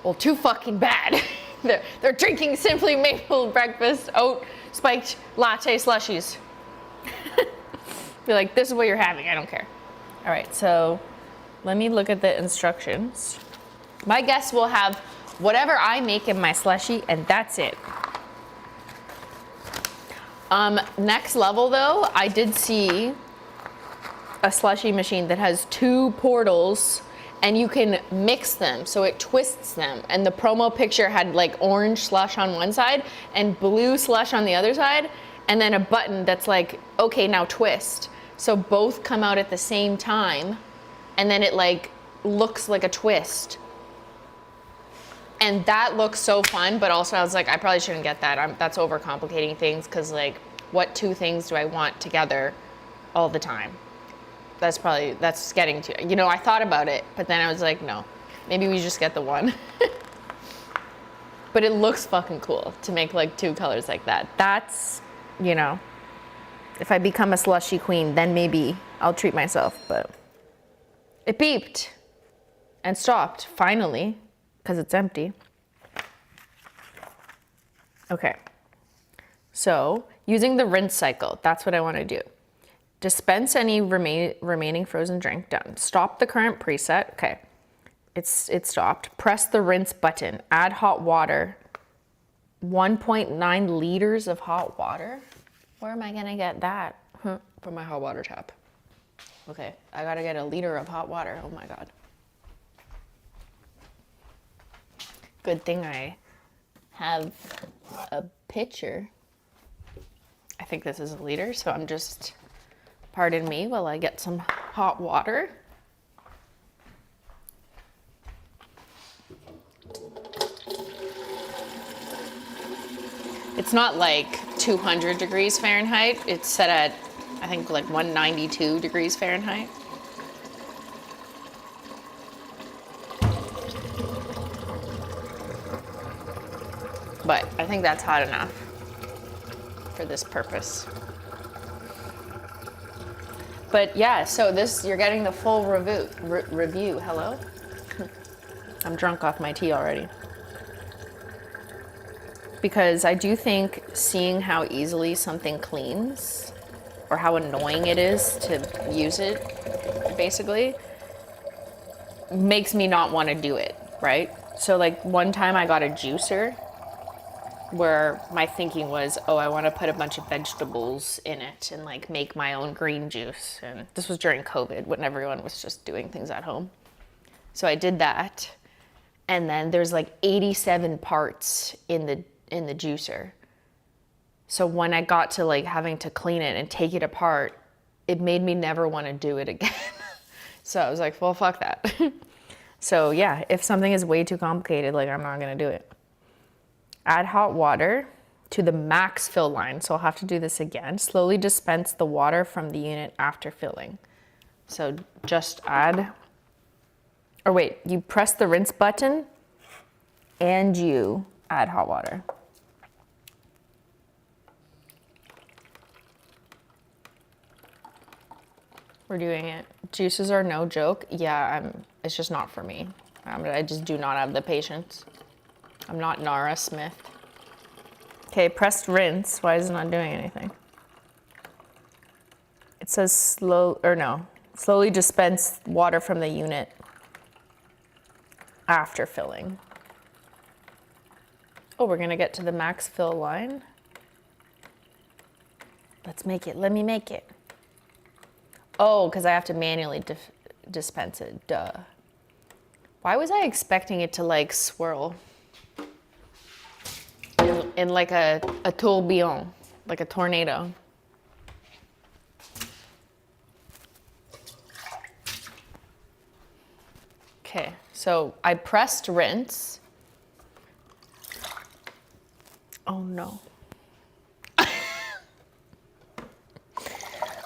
Well, too fucking bad. They're drinking Simply Maple breakfast oat spiked latte slushies. Be like, this is what you're having. I don't care. All right, so let me look at the instructions. My guests will have whatever I make in my slushie, and that's it. Next level though, I did see a slushie machine that has 2 portals and you can mix them, so it twists them. And the promo picture had like orange slush on one side and blue slush on the other side, and then a button that's like, okay, now twist. So both come out at the same time, and then it like looks like a twist. And that looks so fun, but also I was like, I probably shouldn't get that. That's overcomplicating things, because like, what 2 things do I want together all the time? That's getting to, you know, I thought about it, but then I was like, no. Maybe we just get the one. But it looks fucking cool to make like 2 colors like that. That's, you know, if I become a slushy queen, then maybe I'll treat myself, but it beeped and stopped finally because it's empty. Okay, so using the rinse cycle, that's what I want to do. Dispense any remaining frozen drink, done. Stop the current preset, okay. It stopped. Press the rinse button. Add hot water. 1.9 liters of hot water? Where am I gonna get that? From my hot water tap. Okay, I gotta get a liter of hot water. Oh my God. Good thing I have a pitcher. I think this is a liter, so I'm just, pardon me while I get some hot water. It's not like 200 degrees Fahrenheit. It's set at, I think, like 192 degrees Fahrenheit. But I think that's hot enough for this purpose. But yeah, so this, you're getting the full review. Hello? I'm drunk off my tea already. Because I do think seeing how easily something cleans, or how annoying it is to use it, basically, makes me not want to do it, right? So like one time I got a juicer where my thinking was, oh, I want to put a bunch of vegetables in it and like make my own green juice. And this was during COVID when everyone was just doing things at home. So I did that. And then there's like 87 parts in the juicer. So when I got to like having to clean it and take it apart, it made me never want to do it again. So I was like, well, fuck that. So yeah, if something is way too complicated, like I'm not gonna do it. Add hot water to the max fill line. So I'll have to do this again. Slowly dispense the water from the unit after filling. So just add, or wait, you press the rinse button and you add hot water. We're doing it. Juices are no joke. Yeah, it's just not for me. I just do not have the patience. I'm not Nara Smith. Okay, pressed rinse. Why is it not doing anything? It says slowly dispense water from the unit after filling. Oh, we're gonna get to the max fill line. Let's make it, let me make it. Oh, because I have to manually dispense it, duh. Why was I expecting it to like swirl? In like a tourbillon, like a tornado. Okay, so I pressed rinse. Oh no.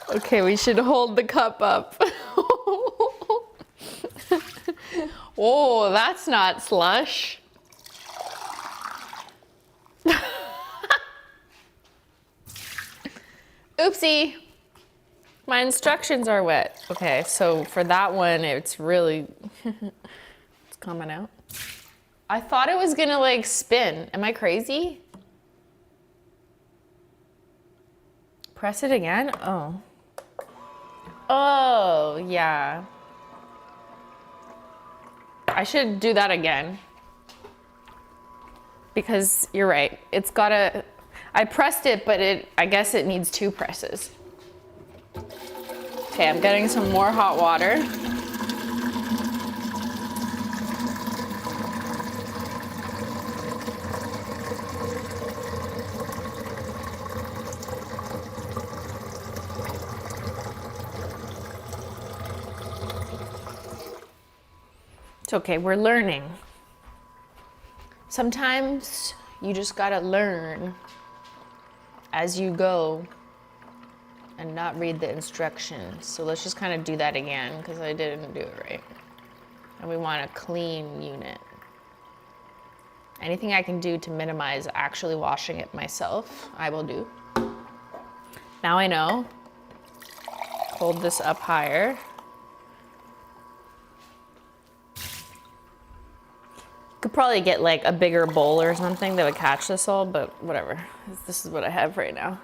Okay, we should hold the cup up. Oh, that's not slush. Oopsie. My instructions are wet. Okay, so for that one, it's really, it's coming out. I thought it was gonna like spin. Am I crazy? Press it again? Oh. Oh, yeah. I should do that again. Because you're right. It's gotta, I pressed it, but I guess it needs 2 presses. Okay, I'm getting some more hot water. It's okay, we're learning. Sometimes you just gotta learn as you go and not read the instructions. So let's just kind of do that again because I didn't do it right. And we want a clean unit. Anything I can do to minimize actually washing it myself, I will do. Now I know. Hold this up higher. Could probably get like a bigger bowl or something that would catch this all, but whatever. This is what I have right now.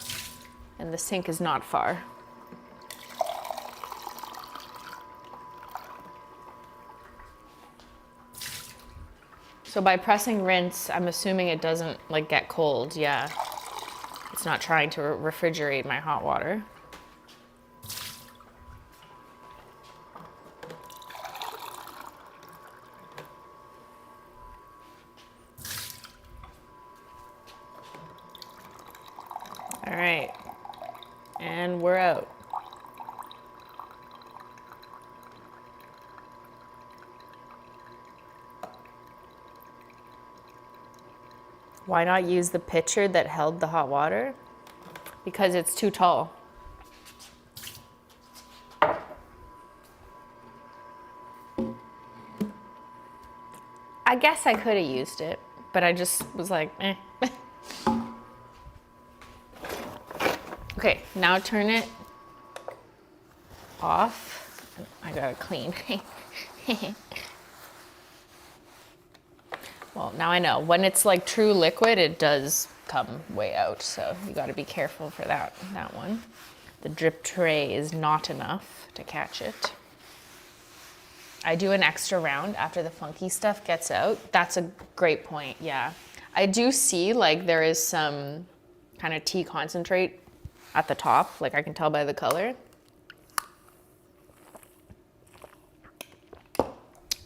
And the sink is not far. So by pressing rinse, I'm assuming it doesn't like get cold. Yeah. It's not trying to refrigerate my hot water. All right, and we're out. Why not use the pitcher that held the hot water? Because it's too tall. I guess I could have used it, but I just was like, eh. Okay, now turn it off. I gotta clean. Well, now I know. When it's like true liquid, it does come way out, so you gotta be careful for that one. The drip tray is not enough to catch it. I do an extra round after the funky stuff gets out. That's a great point, yeah. I do see like there is some kind of tea concentrate at the top, like I can tell by the color.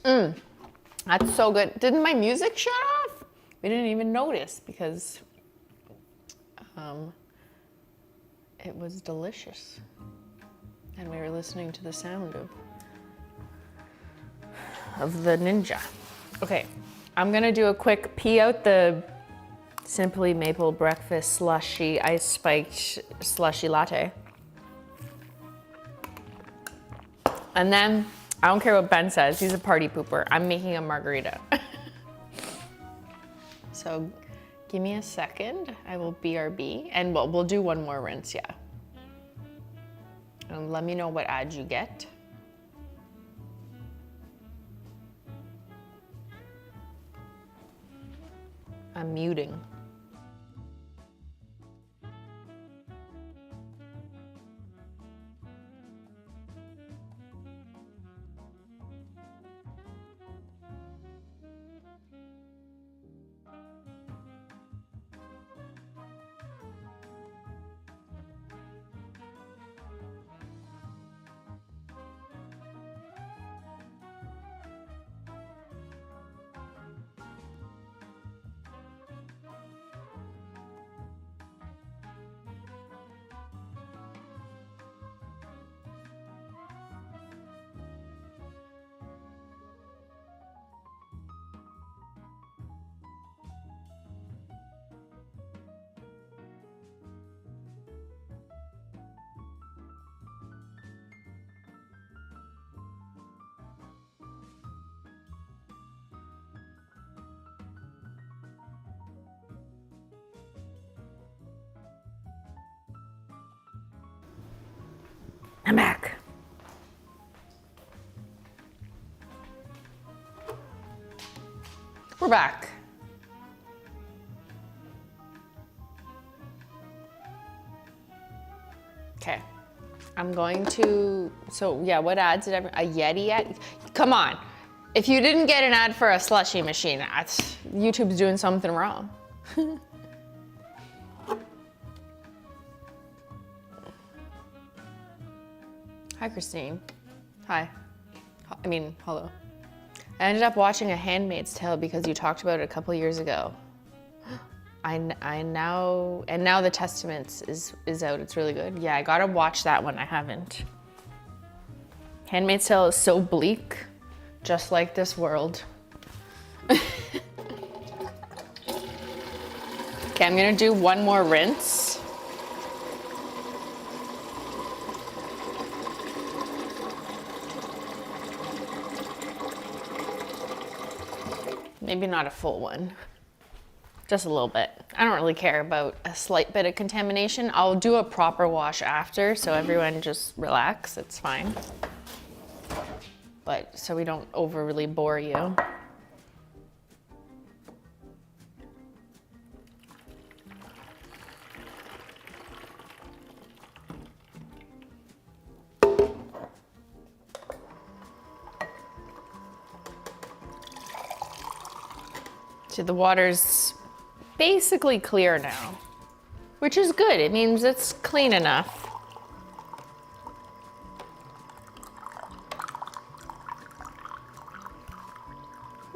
That's so good. Didn't my music shut off? We didn't even notice because it was delicious. And we were listening to the sound of the ninja. Okay, I'm gonna do a quick pee out the Simply Maple Breakfast Slushy Ice Spiked Slushy Latte. And then, I don't care what Ben says, he's a party pooper. I'm making a margarita. So, give me a second. I will BRB, and we'll do one more rinse, yeah. And let me know what ad you get. I'm muting. I'm back. We're back. Okay. I'm going to, so yeah, what ads did a Yeti ad? Come on. If you didn't get an ad for a slushie machine, YouTube's doing something wrong. Hi, Christine. Hi. I mean, hello. I ended up watching A Handmaid's Tale because you talked about it a couple years ago. Now The Testaments is out. It's really good. Yeah, I gotta watch that one. I haven't. Handmaid's Tale is so bleak, just like this world. Okay, I'm gonna do one more rinse. Maybe not a full one. Just a little bit. I don't really care about a slight bit of contamination. I'll do a proper wash after, so everyone just relax, it's fine. But so we don't overly bore you. So the water's basically clear now, which is good. It means it's clean enough.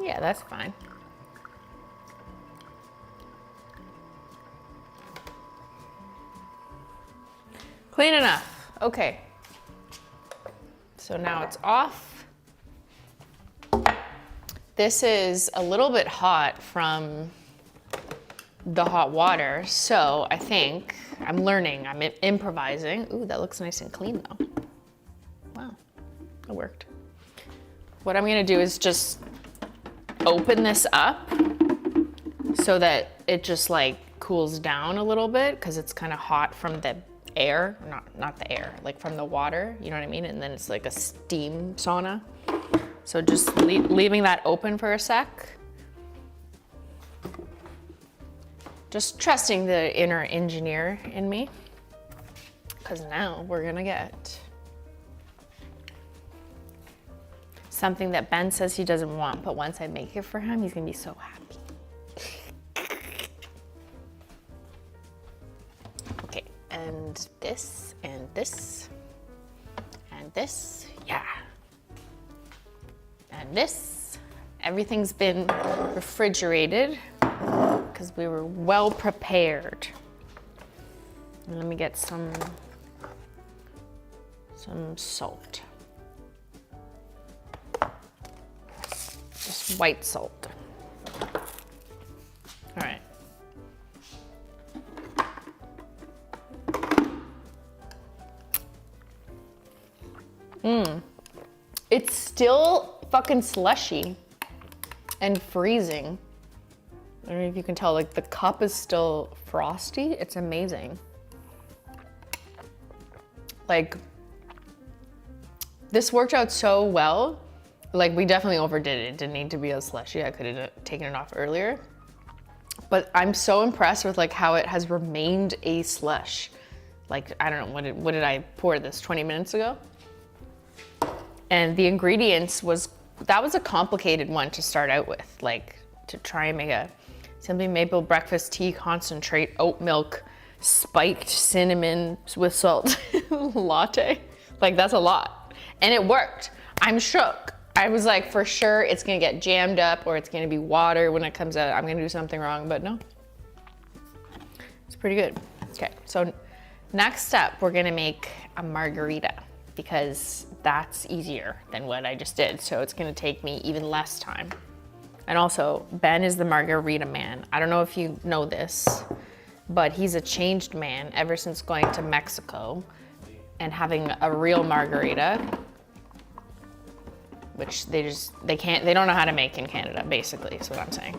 Yeah, that's fine. Clean enough. Okay. So now it's off. This is a little bit hot from the hot water, so I think I'm learning, I'm improvising. Ooh, that looks nice and clean though. Wow, that worked. What I'm gonna do is just open this up so that it just like cools down a little bit because it's kind of hot from the air, not the air, like from the water, you know what I mean? And then it's like a steam sauna. So just leaving that open for a sec. Just trusting the inner engineer in me. Because now we're gonna get something that Ben says he doesn't want, but once I make it for him, he's gonna be so happy. Okay, and this, and this, and this, yeah. And this, everything's been refrigerated because we were well prepared. And let me get some salt. Just white salt. All right. It's still fucking slushy and freezing. I don't know if you can tell, like the cup is still frosty. It's amazing. Like, this worked out so well. Like, we definitely overdid it. It didn't need to be a slushy. I could have taken it off earlier. But I'm so impressed with like how it has remained a slush. Like, I don't know, what did I pour this 20 minutes ago? And the ingredients that was a complicated one to start out with, like to try and make a Simply Maple breakfast tea concentrate, oat milk, spiked cinnamon with salt latte. Like, that's a lot. And it worked. I'm shook. I was like, for sure it's gonna get jammed up or it's gonna be water when it comes out. I'm gonna do something wrong, but no. It's pretty good. Okay, so next step, we're gonna make a margarita because that's easier than what I just did. So it's gonna take me even less time. And also, Ben is the margarita man. I don't know if you know this, but he's a changed man ever since going to Mexico and having a real margarita, which they don't know how to make in Canada, basically, is what I'm saying.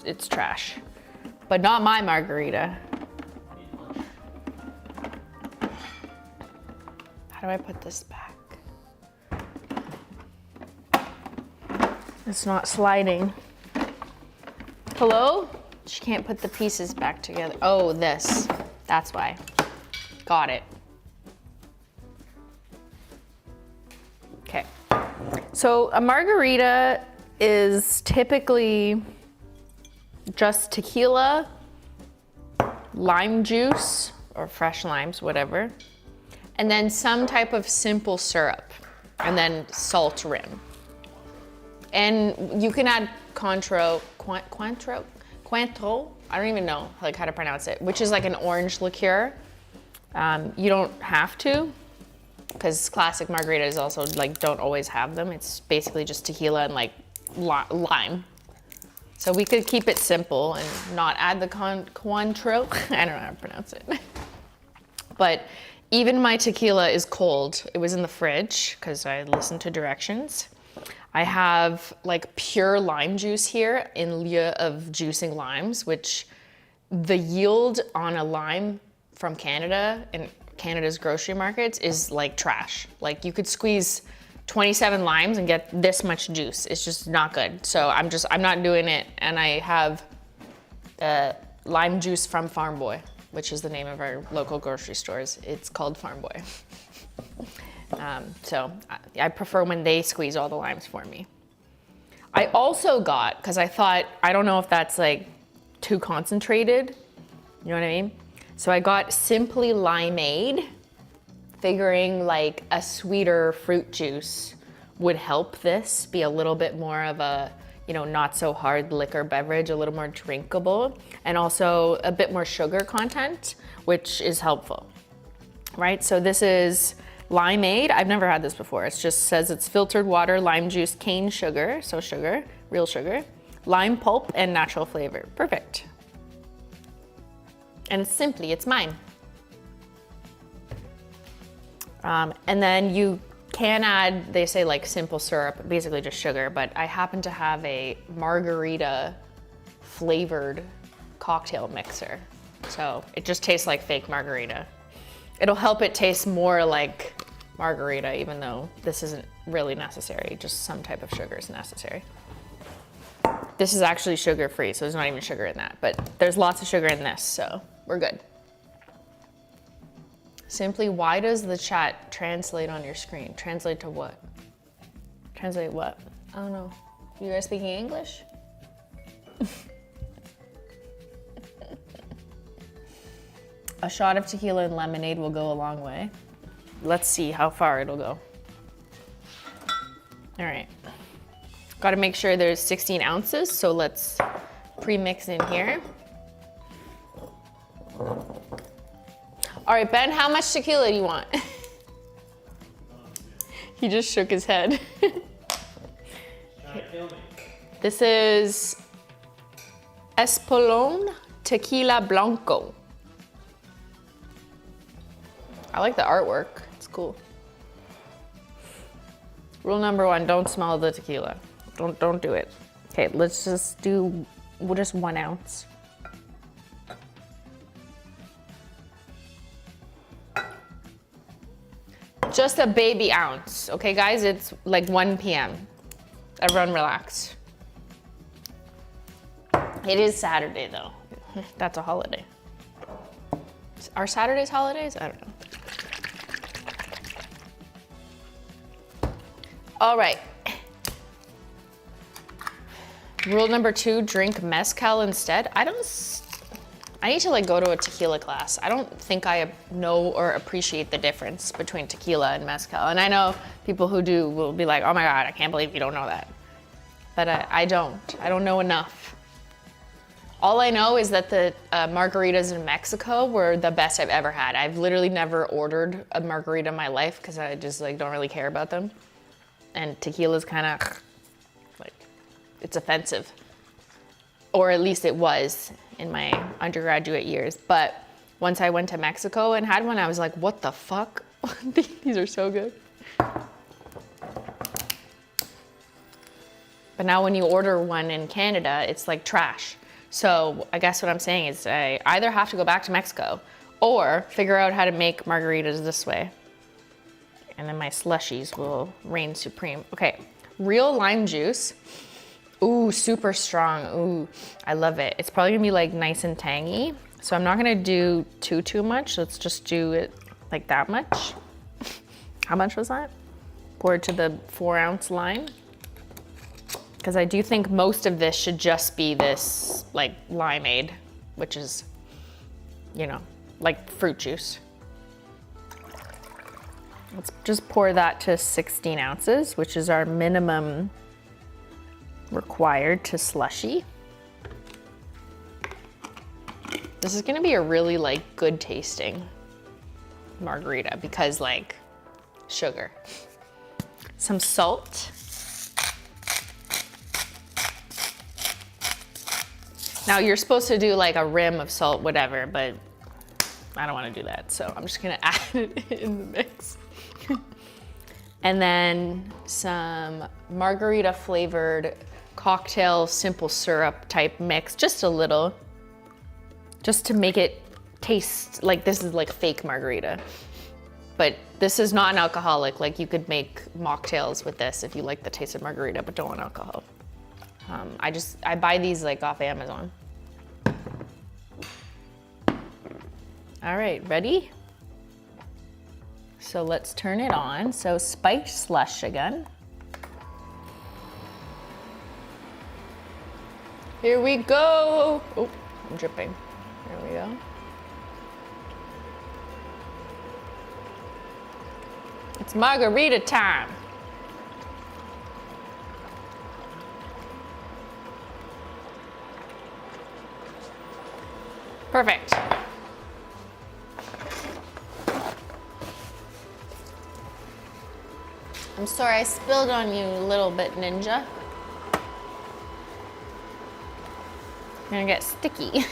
It's trash. But not my margarita. How do I put this back? It's not sliding. Hello? She can't put the pieces back together. Oh, this. That's why. Got it. Okay. So a margarita is typically just tequila, lime juice, or fresh limes, whatever, and then some type of simple syrup, and then salt rim. And you can add Cointreau, I don't even know like how to pronounce it, which is like an orange liqueur. You don't have to, because classic margaritas also like don't always have them. It's basically just tequila and like lime. So we could keep it simple and not add the Cointreau. I don't know how to pronounce it. But even my tequila is cold. It was in the fridge because I listened to directions. I have like pure lime juice here in lieu of juicing limes, which the yield on a lime from Canada and Canada's grocery markets is like trash. Like you could squeeze 27 limes and get this much juice. It's just not good. So I'm not doing it. And I have lime juice from Farm Boy, which is the name of our local grocery stores. It's called Farm Boy. So I prefer when they squeeze all the limes for me. I also got, because I thought, I don't know if that's like too concentrated, you know what I mean? So I got Simply Limeade, figuring like a sweeter fruit juice would help this be a little bit more of a, you know, not so hard liquor beverage, a little more drinkable, and also a bit more sugar content, which is helpful, right? So this is Limeade. I've never had this before. It just says it's filtered water, lime juice, cane sugar, so sugar, real sugar, lime pulp, and natural flavor. Perfect. And it's Simply, it's mine. And then you can add, they say like simple syrup, basically just sugar, but I happen to have a margarita flavored cocktail mixer. So it just tastes like fake margarita. It'll help it taste more like margarita, even though this isn't really necessary, just some type of sugar is necessary. This is actually sugar-free, so there's not even sugar in that, but there's lots of sugar in this, so we're good. Simply, why does the chat translate on your screen? Translate to what? Translate what? I don't know. You guys speaking English? A shot of tequila and lemonade will go a long way. Let's see how far it'll go. All right. Got to make sure there's 16 ounces, so let's pre-mix in here. All right, Ben, how much tequila do you want? He just shook his head. This is Espolón Tequila Blanco. I like the artwork, it's cool. Rule number 1, don't smell the tequila. Don't do it. Okay, let's just do just 1 ounce. Just a baby ounce, okay guys? It's like 1 p.m. Everyone relax. It is Saturday though. That's a holiday. Are Saturdays holidays? I don't know. All right. Rule number 2, drink mezcal instead. I need to like go to a tequila class. I don't think I know or appreciate the difference between tequila and mezcal. And I know people who do will be like, oh my God, I can't believe you don't know that. But I don't know enough. All I know is that the margaritas in Mexico were the best I've ever had. I've literally never ordered a margarita in my life because I just like don't really care about them. And tequila's kind of like, it's offensive. Or at least it was in my undergraduate years. But once I went to Mexico and had one, I was like, what the fuck? These are so good. But now when you order one in Canada, it's like trash. So I guess what I'm saying is I either have to go back to Mexico or figure out how to make margaritas this way. And then my slushies will reign supreme. Okay, real lime juice. Ooh, super strong. Ooh, I love it. It's probably gonna be like nice and tangy. So I'm not gonna do too much. Let's just do it like that much. How much was that? Pour it to the 4 ounce lime. Because I do think most of this should just be this like limeade, which is, you know, like fruit juice. Let's just pour that to 16 ounces, which is our minimum required to slushy. This is gonna be a really like good tasting margarita because like sugar. Some salt. Now you're supposed to do like a rim of salt, whatever, but I don't wanna do that. So I'm just gonna add it in the mix. And then some margarita flavored cocktail simple syrup type mix, just a little, just to make it taste like this is like fake margarita. But this is not an alcoholic. Like you could make mocktails with this if you like the taste of margarita but don't want alcohol. I buy these like off Amazon. All right, ready? So let's turn it on. So spiked slush again. Here we go. Oh, I'm dripping. There we go. It's margarita time. Perfect. I'm sorry I spilled on you a little bit, Ninja. You're gonna get sticky.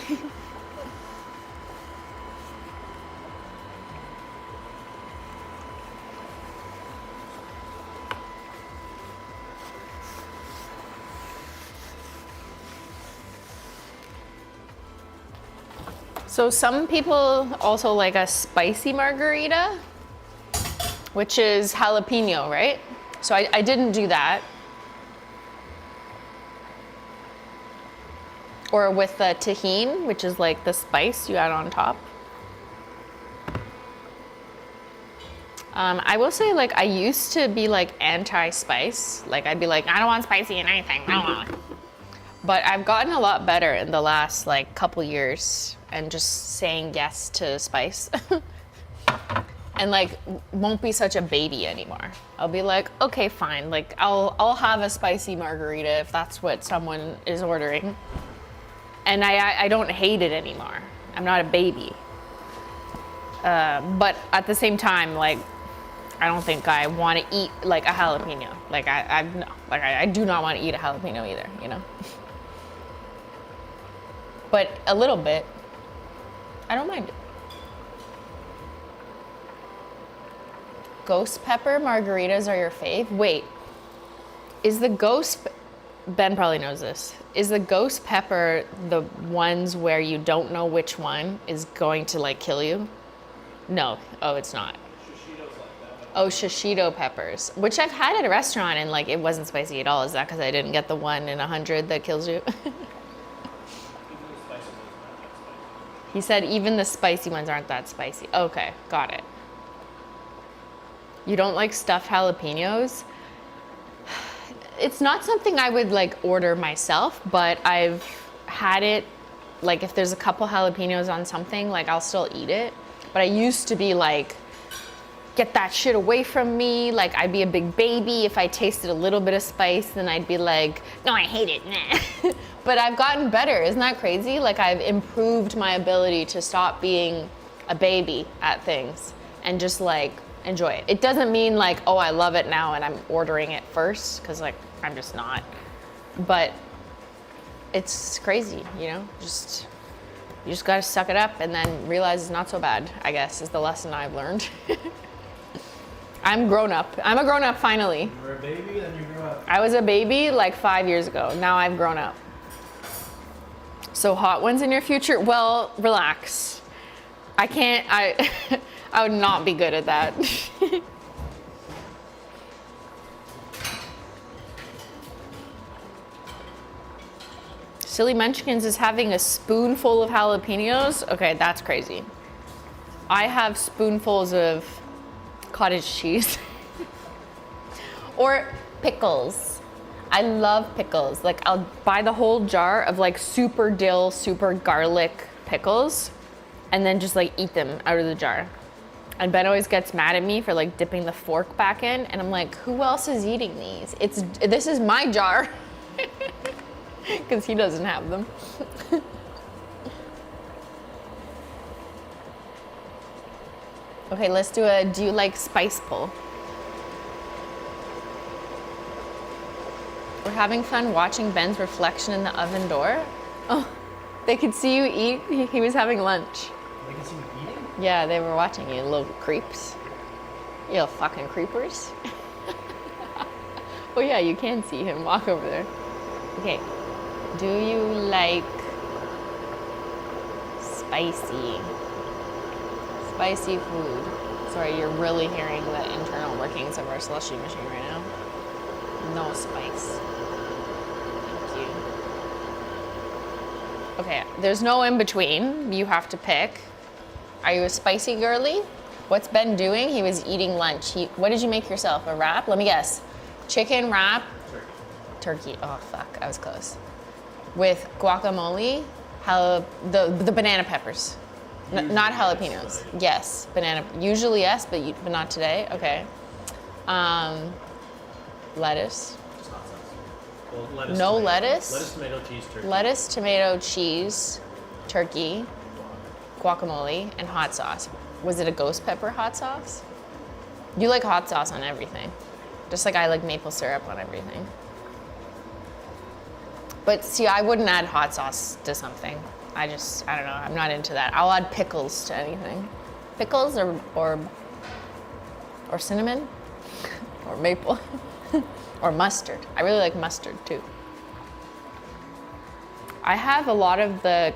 So some people also like a spicy margarita, which is jalapeno, right? So I didn't do that. Or with the tahini, which is like the spice you add on top. I will say, like, I used to be like anti-spice. Like I'd be like, I don't want spicy in anything. I don't want. But I've gotten a lot better in the last like couple years and just saying yes to spice. And like won't be such a baby anymore. I'll be like, okay, fine. Like I'll have a spicy margarita if that's what someone is ordering. And I don't hate it anymore. I'm not a baby. But at the same time, like I don't think I want to eat like a jalapeno. Like I do not want to eat a jalapeno either, you know? But a little bit, I don't mind it. Ghost pepper margaritas are your fave? Wait, is the ghost, Ben probably knows this, is the ghost pepper the ones where you don't know which one is going to like kill you? No, oh, it's not. Oh, shishito peppers, which I've had at a restaurant and like it wasn't spicy at all. Is that because I didn't get the 1 in 100 that kills you? He said even the spicy ones aren't that spicy. Okay, got it. You don't like stuffed jalapenos? It's not something I would like order myself, but I've had it, like if there's a couple jalapenos on something, like I'll still eat it. But I used to be like, get that shit away from me. Like I'd be a big baby. If I tasted a little bit of spice, then I'd be like, no, I hate it, nah. But I've gotten better, isn't that crazy? Like I've improved my ability to stop being a baby at things and just like enjoy it. It doesn't mean like, oh, I love it now and I'm ordering it first, because like I'm just not. But it's crazy, you know? You just gotta suck it up and then realize it's not so bad, I guess, is the lesson I've learned. I'm grown up. I'm a grown up finally.
You were a baby, then you grew up.
I was a baby like 5 years ago. Now I've grown up. So hot ones in your future? Well, relax. I would not be good at that. Silly Munchkins is having a spoonful of jalapenos. Okay, that's crazy. I have spoonfuls of cottage cheese. Or pickles. I love pickles. Like I'll buy the whole jar of like super dill, super garlic pickles and then just like eat them out of the jar. And Ben always gets mad at me for like dipping the fork back in and I'm like, who else is eating these? This is my jar. Because he doesn't have them. Okay, let's do a do you like spice pull? We're having fun watching Ben's reflection in the oven door. Oh, they could see you eat. He was having lunch.
They can see you eating?
Yeah, they were watching you, little creeps. You little fucking creepers. Oh yeah, you can see him walk over there. Okay. Do you like spicy food? Sorry, you're really hearing the internal workings of our slushy machine right now. No spice. Thank you. Okay, there's no in between. You have to pick. Are you a spicy girly? What's Ben doing? He was eating lunch. What did you make yourself? A wrap? Let me guess. Chicken wrap? Turkey. Oh, fuck. I was close. With guacamole, the banana peppers. Not jalapenos. Yes, banana. Usually yes, but not today. Okay. Lettuce.
Just hot sauce. Well, lettuce.
No
tomato.
lettuce.
Lettuce, tomato, cheese, turkey.
Lettuce, tomato, cheese, turkey, guacamole, and hot sauce. Was it a ghost pepper hot sauce? You like hot sauce on everything. Just like I like maple syrup on everything. But see, I wouldn't add hot sauce to something. I don't know, I'm not into that. I'll add pickles to anything. Pickles or cinnamon or maple or mustard. I really like mustard too. I have a lot of the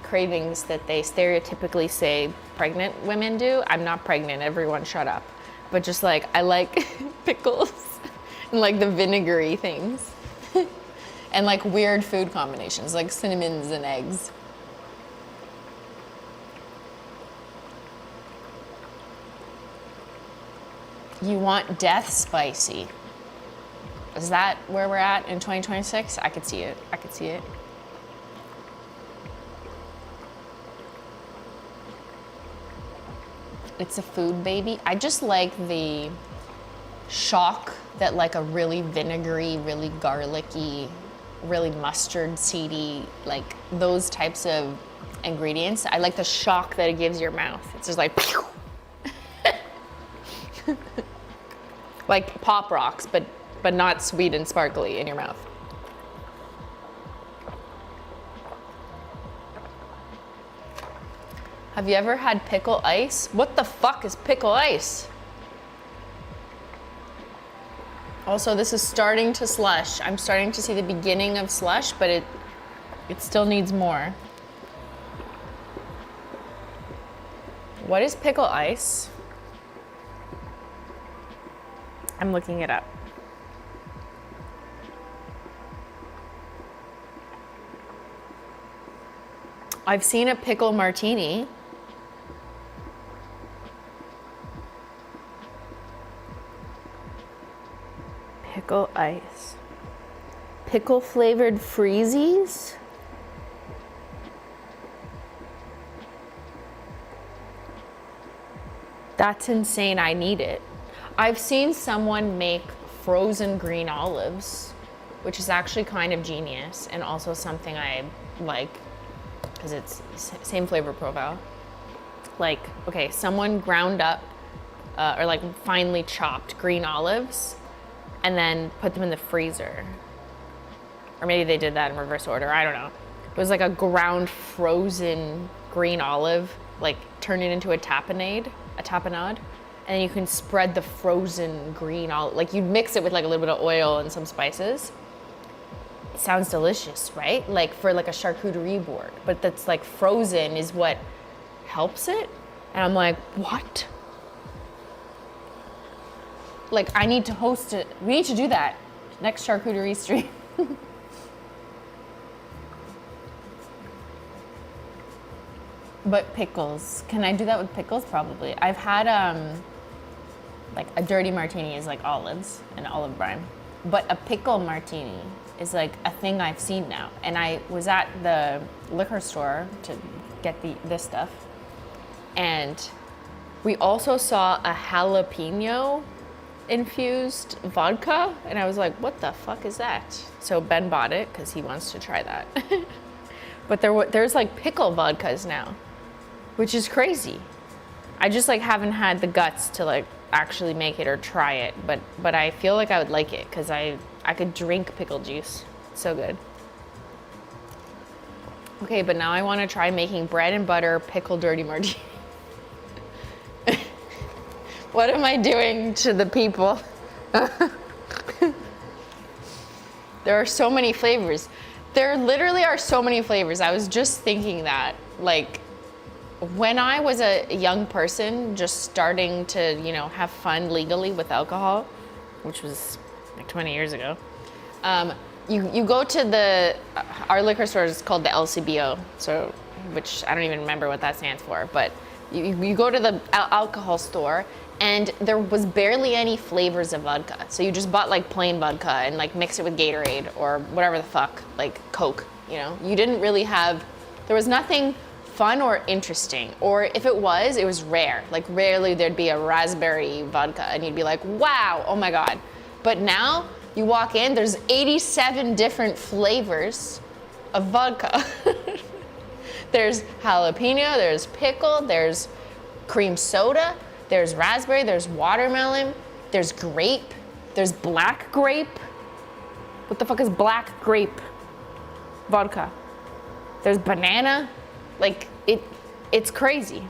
cravings that they stereotypically say pregnant women do. I'm not pregnant, everyone shut up. But just like, I like pickles and like the vinegary things. And like weird food combinations, like cinnamons and eggs. You want death spicy. Is that where we're at in 2026? I could see it. I could see it. It's a food baby. I just like the shock that like a really vinegary, really garlicky, really mustard seedy, like those types of ingredients. I like the shock that it gives your mouth. It's just like pew. Like Pop Rocks, but not sweet and sparkly in your mouth. Have you ever had pickle ice? What the fuck is pickle ice? Also, this is starting to slush. I'm starting to see the beginning of slush, but it still needs more. What is pickle ice? I'm looking it up. I've seen a pickle martini. Pickle ice. Pickle flavored freezies? That's insane, I need it. I've seen someone make frozen green olives, which is actually kind of genius and also something I like because it's same flavor profile. Like, okay, someone ground up or like finely chopped green olives and then put them in the freezer. Or maybe they did that in reverse order, I don't know. It was like a ground frozen green olive, like turn it into a tapenade, and then you can spread the frozen green olive, like you mix it with like a little bit of oil and some spices. It sounds delicious, right? Like for like a charcuterie board, but that's like frozen is what helps it. And I'm like, what? Like I need to host it. We need to do that next charcuterie stream. But pickles, can I do that with pickles? Probably. I've had like a dirty martini is like olives and olive brine, but a pickle martini is like a thing I've seen now. And I was at the liquor store to get this stuff, and we also saw a jalapeno infused vodka, and I was like, what the fuck is that? So Ben bought it because he wants to try that. But there's like pickle vodkas now, which is crazy. I just like haven't had the guts to like actually make it or try it, but I feel like I would like it because I could drink pickle juice. So good. Okay, but now I want to try making bread and butter pickle dirty martini. What am I doing to the people? There are so many flavors. There literally are so many flavors. I was just thinking that, like, when I was a young person just starting to, you know, have fun legally with alcohol, which was like 20 years ago, you go to our liquor store is called the LCBO, so, which I don't even remember what that stands for, but you go to the alcohol store and there was barely any flavors of vodka. So you just bought like plain vodka and like mix it with Gatorade or whatever the fuck, like Coke, you know? You didn't really have, there was nothing fun or interesting, or if it was rare. Like rarely there'd be a raspberry vodka and you'd be like, wow, oh my God. But now you walk in, there's 87 different flavors of vodka. There's jalapeno, there's pickle, there's cream soda, there's raspberry, there's watermelon, there's grape, there's black grape. What the fuck is black grape vodka? There's banana. Like, it's crazy.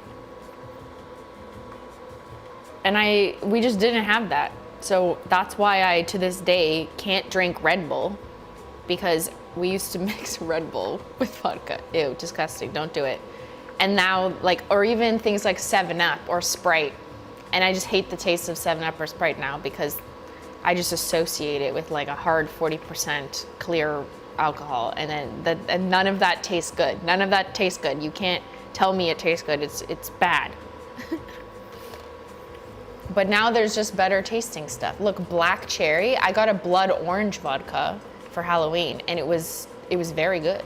And we just didn't have that. So that's why I, to this day, can't drink Red Bull, because we used to mix Red Bull with vodka. Ew, disgusting, don't do it. And now, like, or even things like 7-Up or Sprite. And I just hate the taste of 7-Up or Sprite now because I just associate it with like a hard 40% clear alcohol, and then and none of that tastes good. None of that tastes good. You can't tell me it tastes good. It's bad. But now there's just better tasting stuff. Look, black cherry. I got a blood orange vodka for Halloween, and it was very good.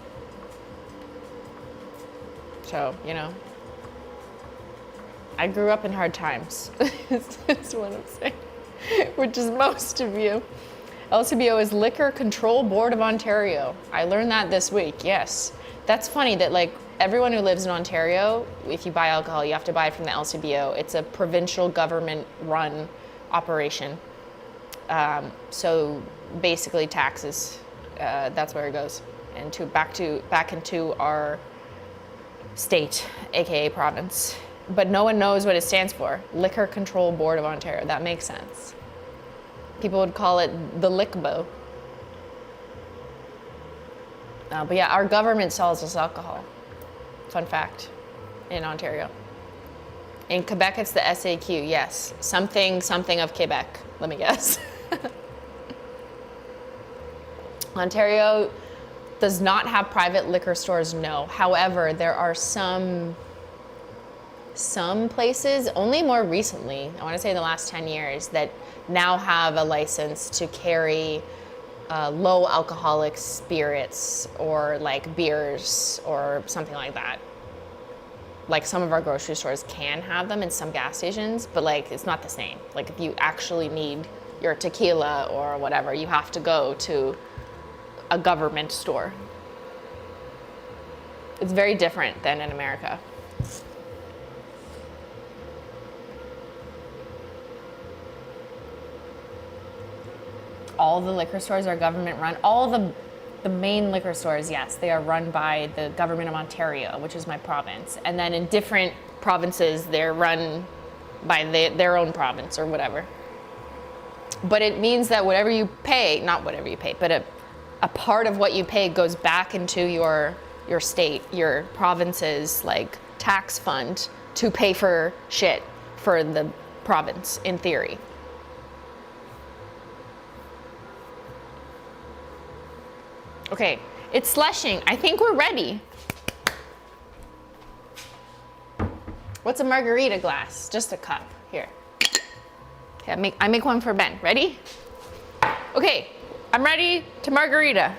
So, you know, I grew up in hard times. That's what I'm saying, which is most of you. LCBO is Liquor Control Board of Ontario. I learned that this week, yes. That's funny that like everyone who lives in Ontario, if you buy alcohol, you have to buy it from the LCBO. It's a provincial government run operation. So basically taxes, that's where it goes. And back into our state, AKA province. But no one knows what it stands for. Liquor Control Board of Ontario, that makes sense. People would call it the LICBO. But yeah, our government sells us alcohol. Fun fact, in Ontario. In Quebec, it's the SAQ, yes. Something of Quebec, let me guess. Ontario does not have private liquor stores, no. However, there are some places, only more recently, I want to say in the last 10 years, that now have a license to carry low alcoholic spirits or like beers or something like that. Like some of our grocery stores can have them in some gas stations, but like it's not the same. Like if you actually need your tequila or whatever, you have to go to a government store. It's very different than in America. All the liquor stores are government run. All the main liquor stores, yes, they are run by the government of Ontario, which is my province. And then in different provinces, they're run by their own province or whatever. But it means that whatever you pay, not whatever you pay, but a part of what you pay goes back into your state, your province's like tax fund to pay for shit for the province, in theory. Okay, it's slushing. I think we're ready. What's a margarita glass? Just a cup. Here. Okay, I make one for Ben. Ready? Okay, I'm ready to margarita.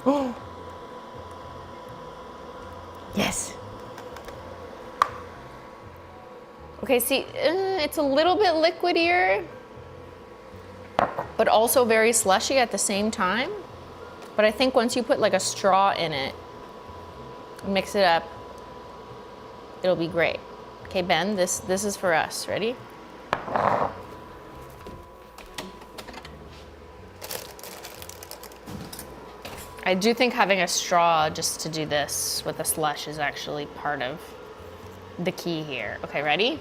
Oh. Yes. Okay, see, it's a little bit liquidier, but also very slushy at the same time. But I think once you put like a straw in it, mix it up, it'll be great. Okay, Ben, this is for us. Ready? I do think having a straw just to do this with a slush is actually part of the key here. Okay, ready?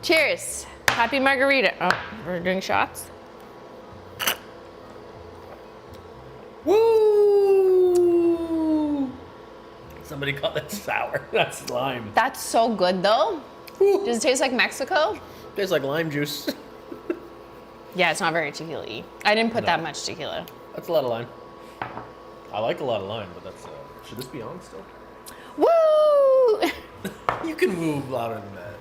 Cheers. Happy margarita. Oh, we're doing shots.
Woo! Somebody called it sour. That's lime.
That's so good though.
Woo.
Does it taste like Mexico?
Tastes like lime juice.
Yeah, it's not very tequila-y. I didn't put that much tequila.
That's a lot of lime. I like a lot of lime, but that's, should this be on still?
Woo!
You can move louder than that.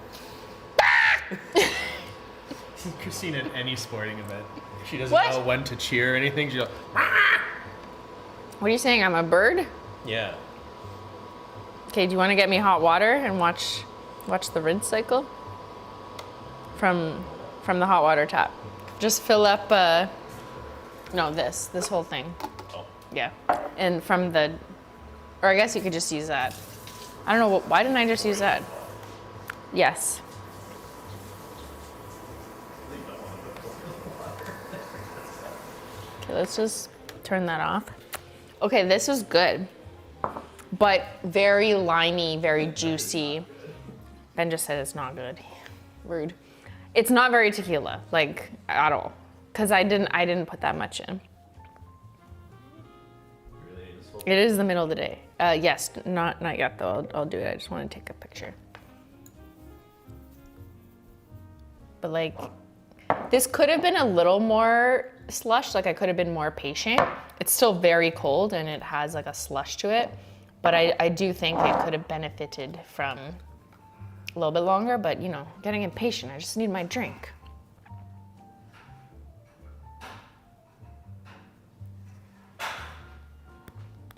Christine at any sporting event. She doesn't
What?
know when to cheer or anything. She goes,
What are you saying? I'm a bird?
yeah.
Okay, do you want to get me hot water and watch the rinse cycle? From the hot water tap. Just fill up, no, this whole thing.
Oh.
Yeah. And from the, or I guess you could just use that. I don't know, why didn't I just use that? Yes. Okay, let's just turn that off. Okay, this is good, but very limey, very juicy. Ben just said it's not good. Rude. It's not very tequila, like at all, because I didn't put that much in. It is the middle of the day. Yes, not yet though. I'll do it. I just want to take a picture. But like, this could have been a little more slush. Like I could have been more patient. It's still very cold and it has like a slush to it. But I do think it could have benefited from a little bit longer, but you know, getting impatient. I just need my drink.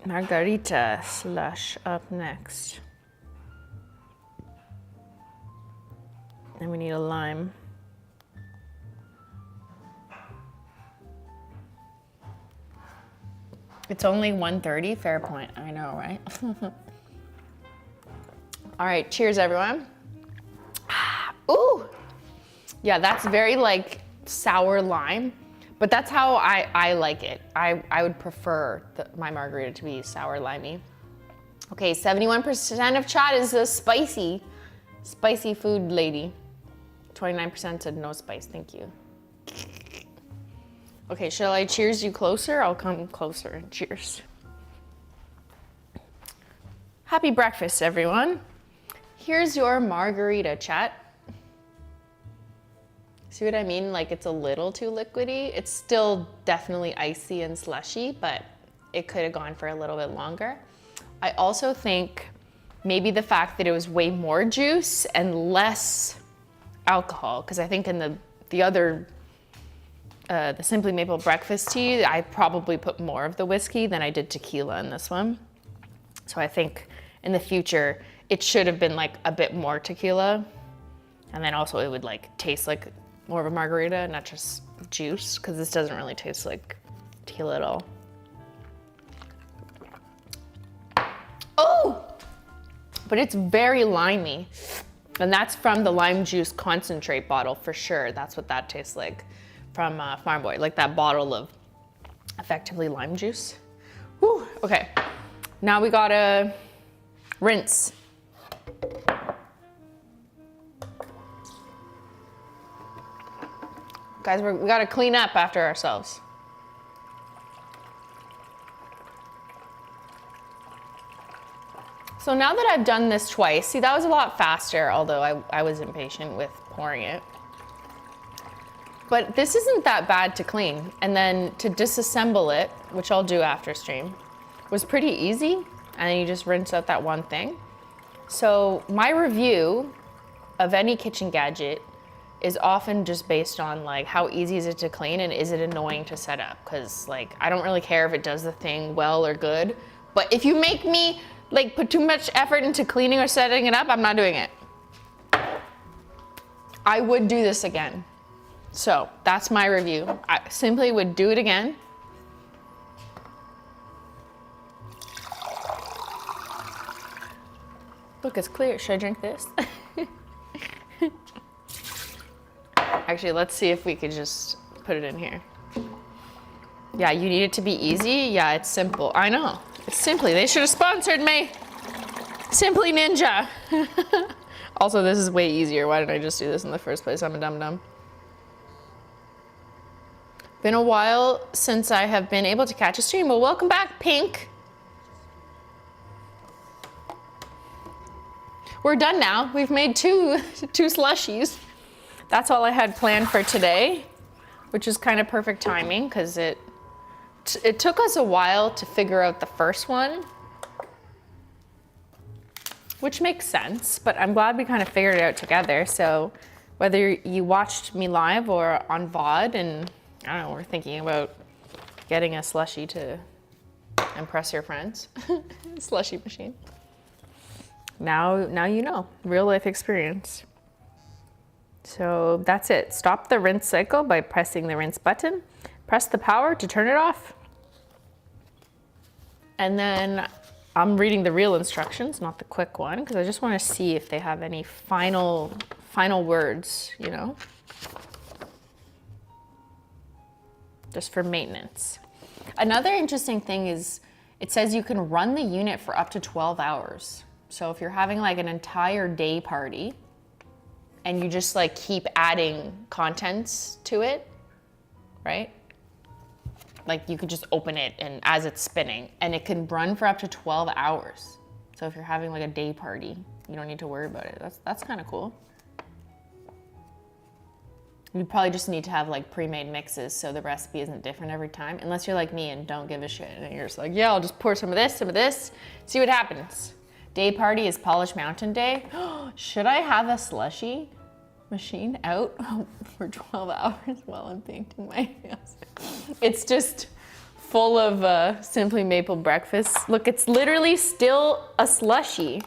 Margarita slush up next. And we need a lime. It's only 1:30, fair point. I know, right? All right, cheers everyone. Ooh, yeah, that's very like sour lime, but that's how I like it. I would prefer my margarita to be sour limey. Okay, 71% of chat is a spicy food lady. 29% said no spice, thank you. Okay, shall I cheers you closer? I'll come closer and cheers. Happy breakfast, everyone. Here's your margarita, chat. See what I mean? Like it's a little too liquidy. It's still definitely icy and slushy, but it could have gone for a little bit longer. I also think maybe the fact that it was way more juice and less alcohol, because I think in the other, the Simply Maple breakfast tea, I probably put more of the whiskey than I did tequila in this one. So I think in the future, it should have been like a bit more tequila. And then also it would like taste like more of a margarita, not just juice, because this doesn't really taste like tequila at all. Oh, but it's very limey. And that's from the lime juice concentrate bottle for sure. That's what that tastes like from Farm Boy, like that bottle of effectively lime juice. Whew, okay, now we gotta rinse. Guys, we gotta clean up after ourselves. So now that I've done this twice, see that was a lot faster, although I was impatient with pouring it. But this isn't that bad to clean. And then to disassemble it, which I'll do after stream, was pretty easy. And then you just rinse out that one thing. So my review of any kitchen gadget is often just based on like how easy is it to clean and is it annoying to set up? Because like I don't really care if it does the thing well or good, but if you make me like put too much effort into cleaning or setting it up, I'm not doing it. I would do this again. So that's my review. I simply would do it again. Look, it's clear. Should I drink this? Actually, let's see if we could just put it in here. Yeah, you need it to be easy. Yeah, it's simple. I know. It's Simply. They should have sponsored me. Simply Ninja. Also, this is way easier. Why didn't I just do this in the first place? I'm a dum-dum. Been a while since I have been able to catch a stream. Well, welcome back, Pink. We're done now. We've made two slushies. That's all I had planned for today, which is kind of perfect timing because it took us a while to figure out the first one, which makes sense, but I'm glad we kind of figured it out together. So whether you watched me live or on VOD, and I don't know, we're thinking about getting a slushie to impress your friends. Slushie machine. Now you know, real life experience. So that's it. Stop the rinse cycle by pressing the rinse button. Press the power to turn it off. And then I'm reading the real instructions, not the quick one, because I just want to see if they have any final words, you know? Just for maintenance. Another interesting thing is it says you can run the unit for up to 12 hours. So if you're having like an entire day party and you just like keep adding contents to it, right? Like you could just open it and as it's spinning and it can run for up to 12 hours. So if you're having like a day party, you don't need to worry about it. That's kind of cool. You probably just need to have like pre-made mixes so the recipe isn't different every time, unless you're like me and don't give a shit and you're just like, yeah, I'll just pour some of this, see what happens. Day party is Polish Mountain Day. Should I have a slushie machine out for 12 hours while I'm painting my nails? It's just full of Simply Maple breakfast. Look, it's literally still a slushie.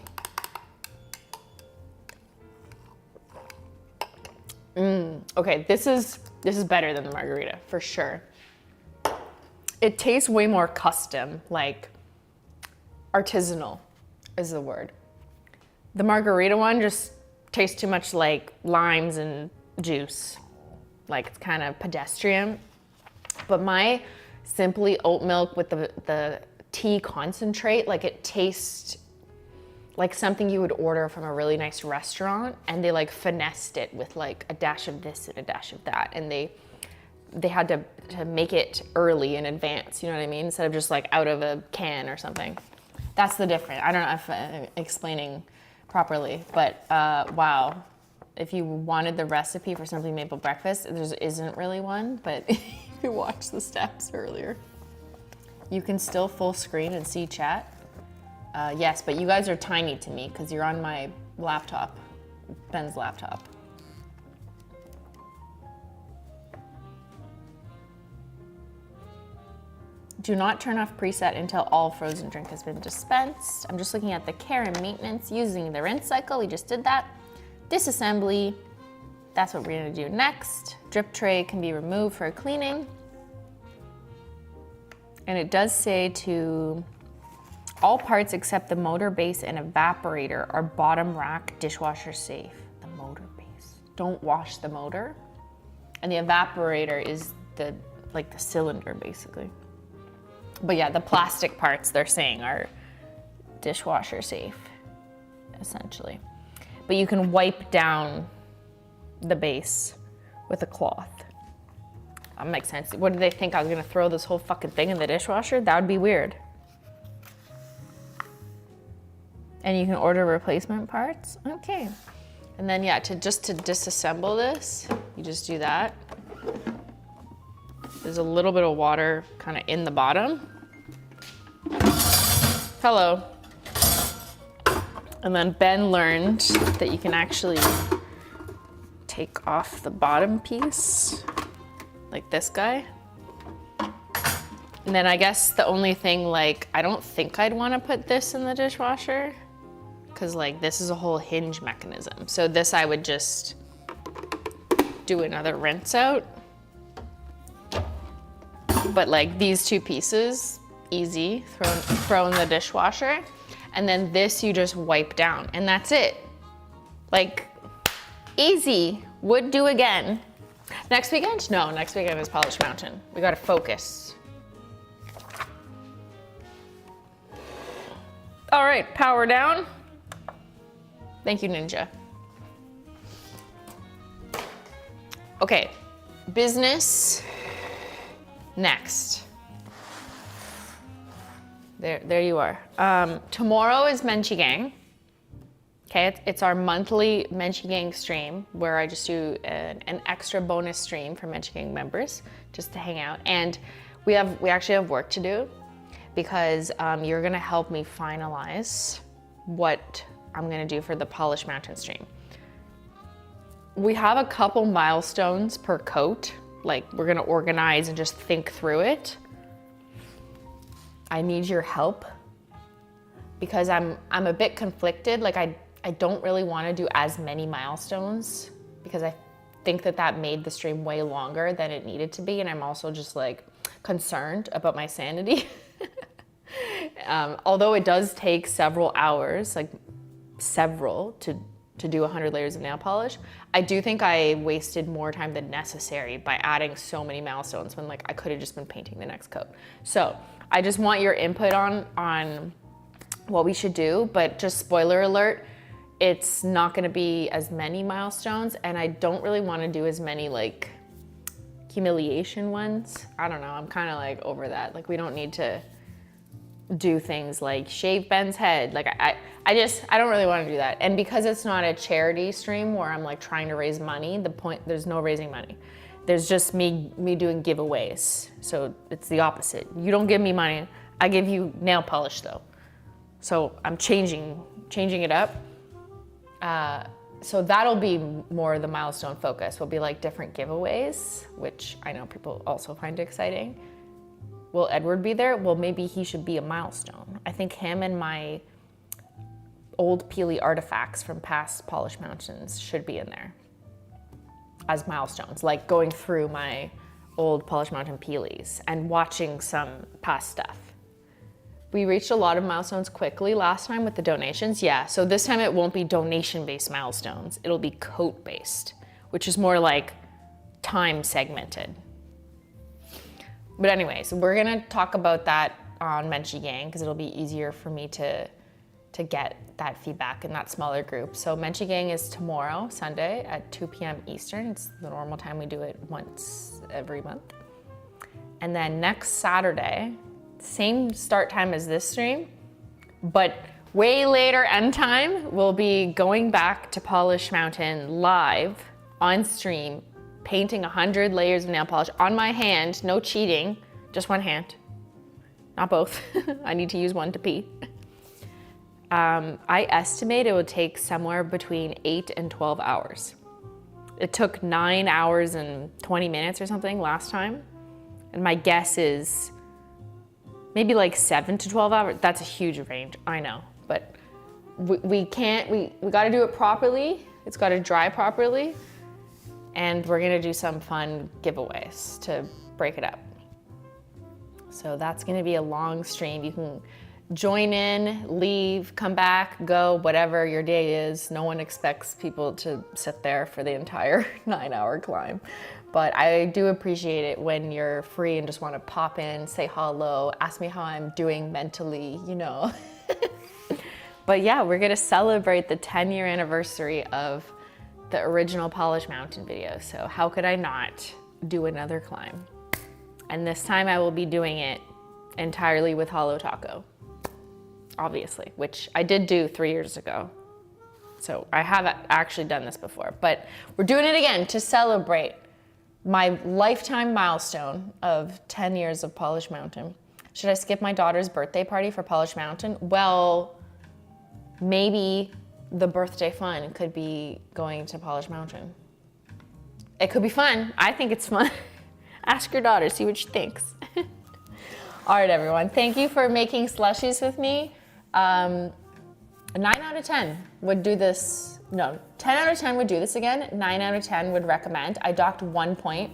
Okay, this is better than the margarita for sure. It tastes way more custom, like artisanal is the word. The margarita one just tastes too much like limes and juice. Like it's kind of pedestrian. But my Simply oat milk with the tea concentrate, like it tastes like something you would order from a really nice restaurant, and they like finessed it with like a dash of this and a dash of that, and they had to make it early in advance, you know what I mean? Instead of just like out of a can or something. That's the difference. I don't know if I'm explaining properly, but wow. If you wanted the recipe for Simply Maple breakfast, there isn't really one, but if you watch the steps earlier, you can still full screen and see chat. Yes, but you guys are tiny to me because you're on my laptop, Ben's laptop. Do not turn off preset until all frozen drink has been dispensed. I'm just looking at the care and maintenance using the rinse cycle. We just did that. Disassembly, that's what we're gonna do next. Drip tray can be removed for cleaning. And it does say to all parts except the motor base and evaporator are bottom rack dishwasher safe. The motor base. Don't wash the motor. And the evaporator is the cylinder basically. But yeah, the plastic parts they're saying are dishwasher safe, essentially. But you can wipe down the base with a cloth. That makes sense. What did they think? I was gonna throw this whole fucking thing in the dishwasher? That would be weird. And you can order replacement parts. Okay. And then yeah, to disassemble this, you just do that. There's a little bit of water kind of in the bottom. Hello. And then Ben learned that you can actually take off the bottom piece, like this guy. And then I guess the only thing, like, I don't think I'd want to put this in the dishwasher because like this is a whole hinge mechanism. So this I would just do another rinse out. But like these two pieces, easy, throw in the dishwasher. And then this you just wipe down and that's it. Like easy, would do again. Next weekend? No, next weekend is Polish Mountain. We gotta focus. All right, power down. Thank you, Ninja. Okay, business next. There you are. Tomorrow is Menchie Gang. Okay, it's our monthly Menchie Gang stream where I just do an extra bonus stream for Menchie Gang members just to hang out. And we actually have work to do because you're gonna help me finalize what I'm gonna do for the Polish Mountain stream. We have a couple milestones per coat. Like we're gonna organize and just think through it. I need your help because I'm a bit conflicted. Like I don't really want to do as many milestones because I think that made the stream way longer than it needed to be, and I'm also just like concerned about my sanity. Although it does take several hours, like several, to do 100 layers of nail polish, I do think I wasted more time than necessary by adding so many milestones when like I could have just been painting the next coat. So I just want your input on what we should do, but just spoiler alert, it's not gonna be as many milestones, and I don't really wanna do as many like humiliation ones. I don't know, I'm kinda like over that. Like we don't need to do things like shave Ben's head. Like I don't really wanna do that. And because it's not a charity stream where I'm like trying to raise money, there's no raising money. There's just me doing giveaways. So it's the opposite. You don't give me money, I give you nail polish though. So I'm changing it up. So that'll be more the milestone focus. Will be like different giveaways, which I know people also find exciting. Will Edward be there? Well, maybe he should be a milestone. I think him and my old Peely artifacts from past Polish Mountains should be in there as milestones, like going through my old Polish Mountain Peelies and watching some past stuff. We reached a lot of milestones quickly last time with the donations. Yeah, so this time it won't be donation-based milestones. It'll be coat-based, which is more like time segmented. But anyways, we're gonna talk about that on Menchie Gang because it'll be easier for me to get that feedback in that smaller group. So Menchie Gang is tomorrow, Sunday at 2 p.m. Eastern. It's the normal time we do it once every month. And then next Saturday, same start time as this stream, but way later end time, we'll be going back to Polish Mountain live on stream, painting 100 layers of nail polish on my hand, no cheating, just one hand, not both. I need to use one to pee. I estimate it would take somewhere between 8 and 12 hours. It took 9 hours and 20 minutes or something last time. And my guess is maybe like 7 to 12 hours. That's a huge range, I know. But we gotta do it properly. It's gotta dry properly. And we're gonna do some fun giveaways to break it up. So that's gonna be a long stream. You can join in, leave, come back, go, whatever your day is. No one expects people to sit there for the entire 9-hour climb. But I do appreciate it when you're free and just want to pop in, say hello, ask me how I'm doing mentally, you know. But yeah, we're gonna celebrate the 10-year anniversary of the original Polish Mountain video. So how could I not do another climb? And this time I will be doing it entirely with HOLO Taco, obviously, which I did do 3 years ago. So I have actually done this before, but we're doing it again to celebrate my lifetime milestone of 10 years of Polish Mountain. Should I skip my daughter's birthday party for Polish Mountain? Well, maybe the birthday fun could be going to Polish Mountain. It could be fun. I think it's fun. Ask your daughter, see what she thinks. All right, everyone. Thank you for making slushies with me. 9 out of 10 would do this. No, 10 out of 10 would do this again. 9 out of 10 would recommend. I docked 1 point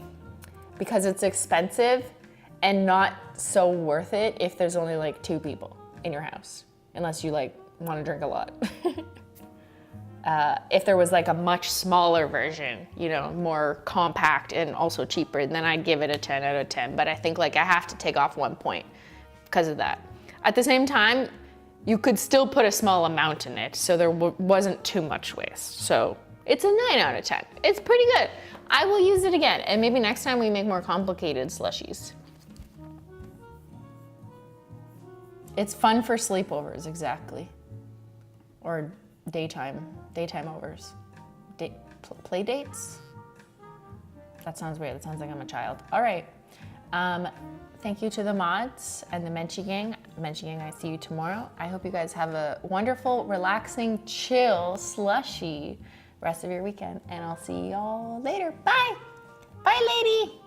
because it's expensive and not so worth it if there's only like 2 people in your house, unless you like want to drink a lot. If there was like a much smaller version, you know, more compact and also cheaper, then I'd give it a 10 out of 10. But I think like I have to take off 1 point because of that. At the same time, you could still put a small amount in it, so there wasn't too much waste. So it's a 9 out of 10. It's pretty good. I will use it again. And maybe next time we make more complicated slushies. It's fun for sleepovers, exactly. Or daytime overs. Play dates? That sounds weird. That sounds like I'm a child. All right. Thank you to the mods and the Menchie gang. Menchie gang, I see you tomorrow. I hope you guys have a wonderful, relaxing, chill, slushy rest of your weekend. And I'll see y'all later. Bye. Bye, lady.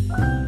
Bye.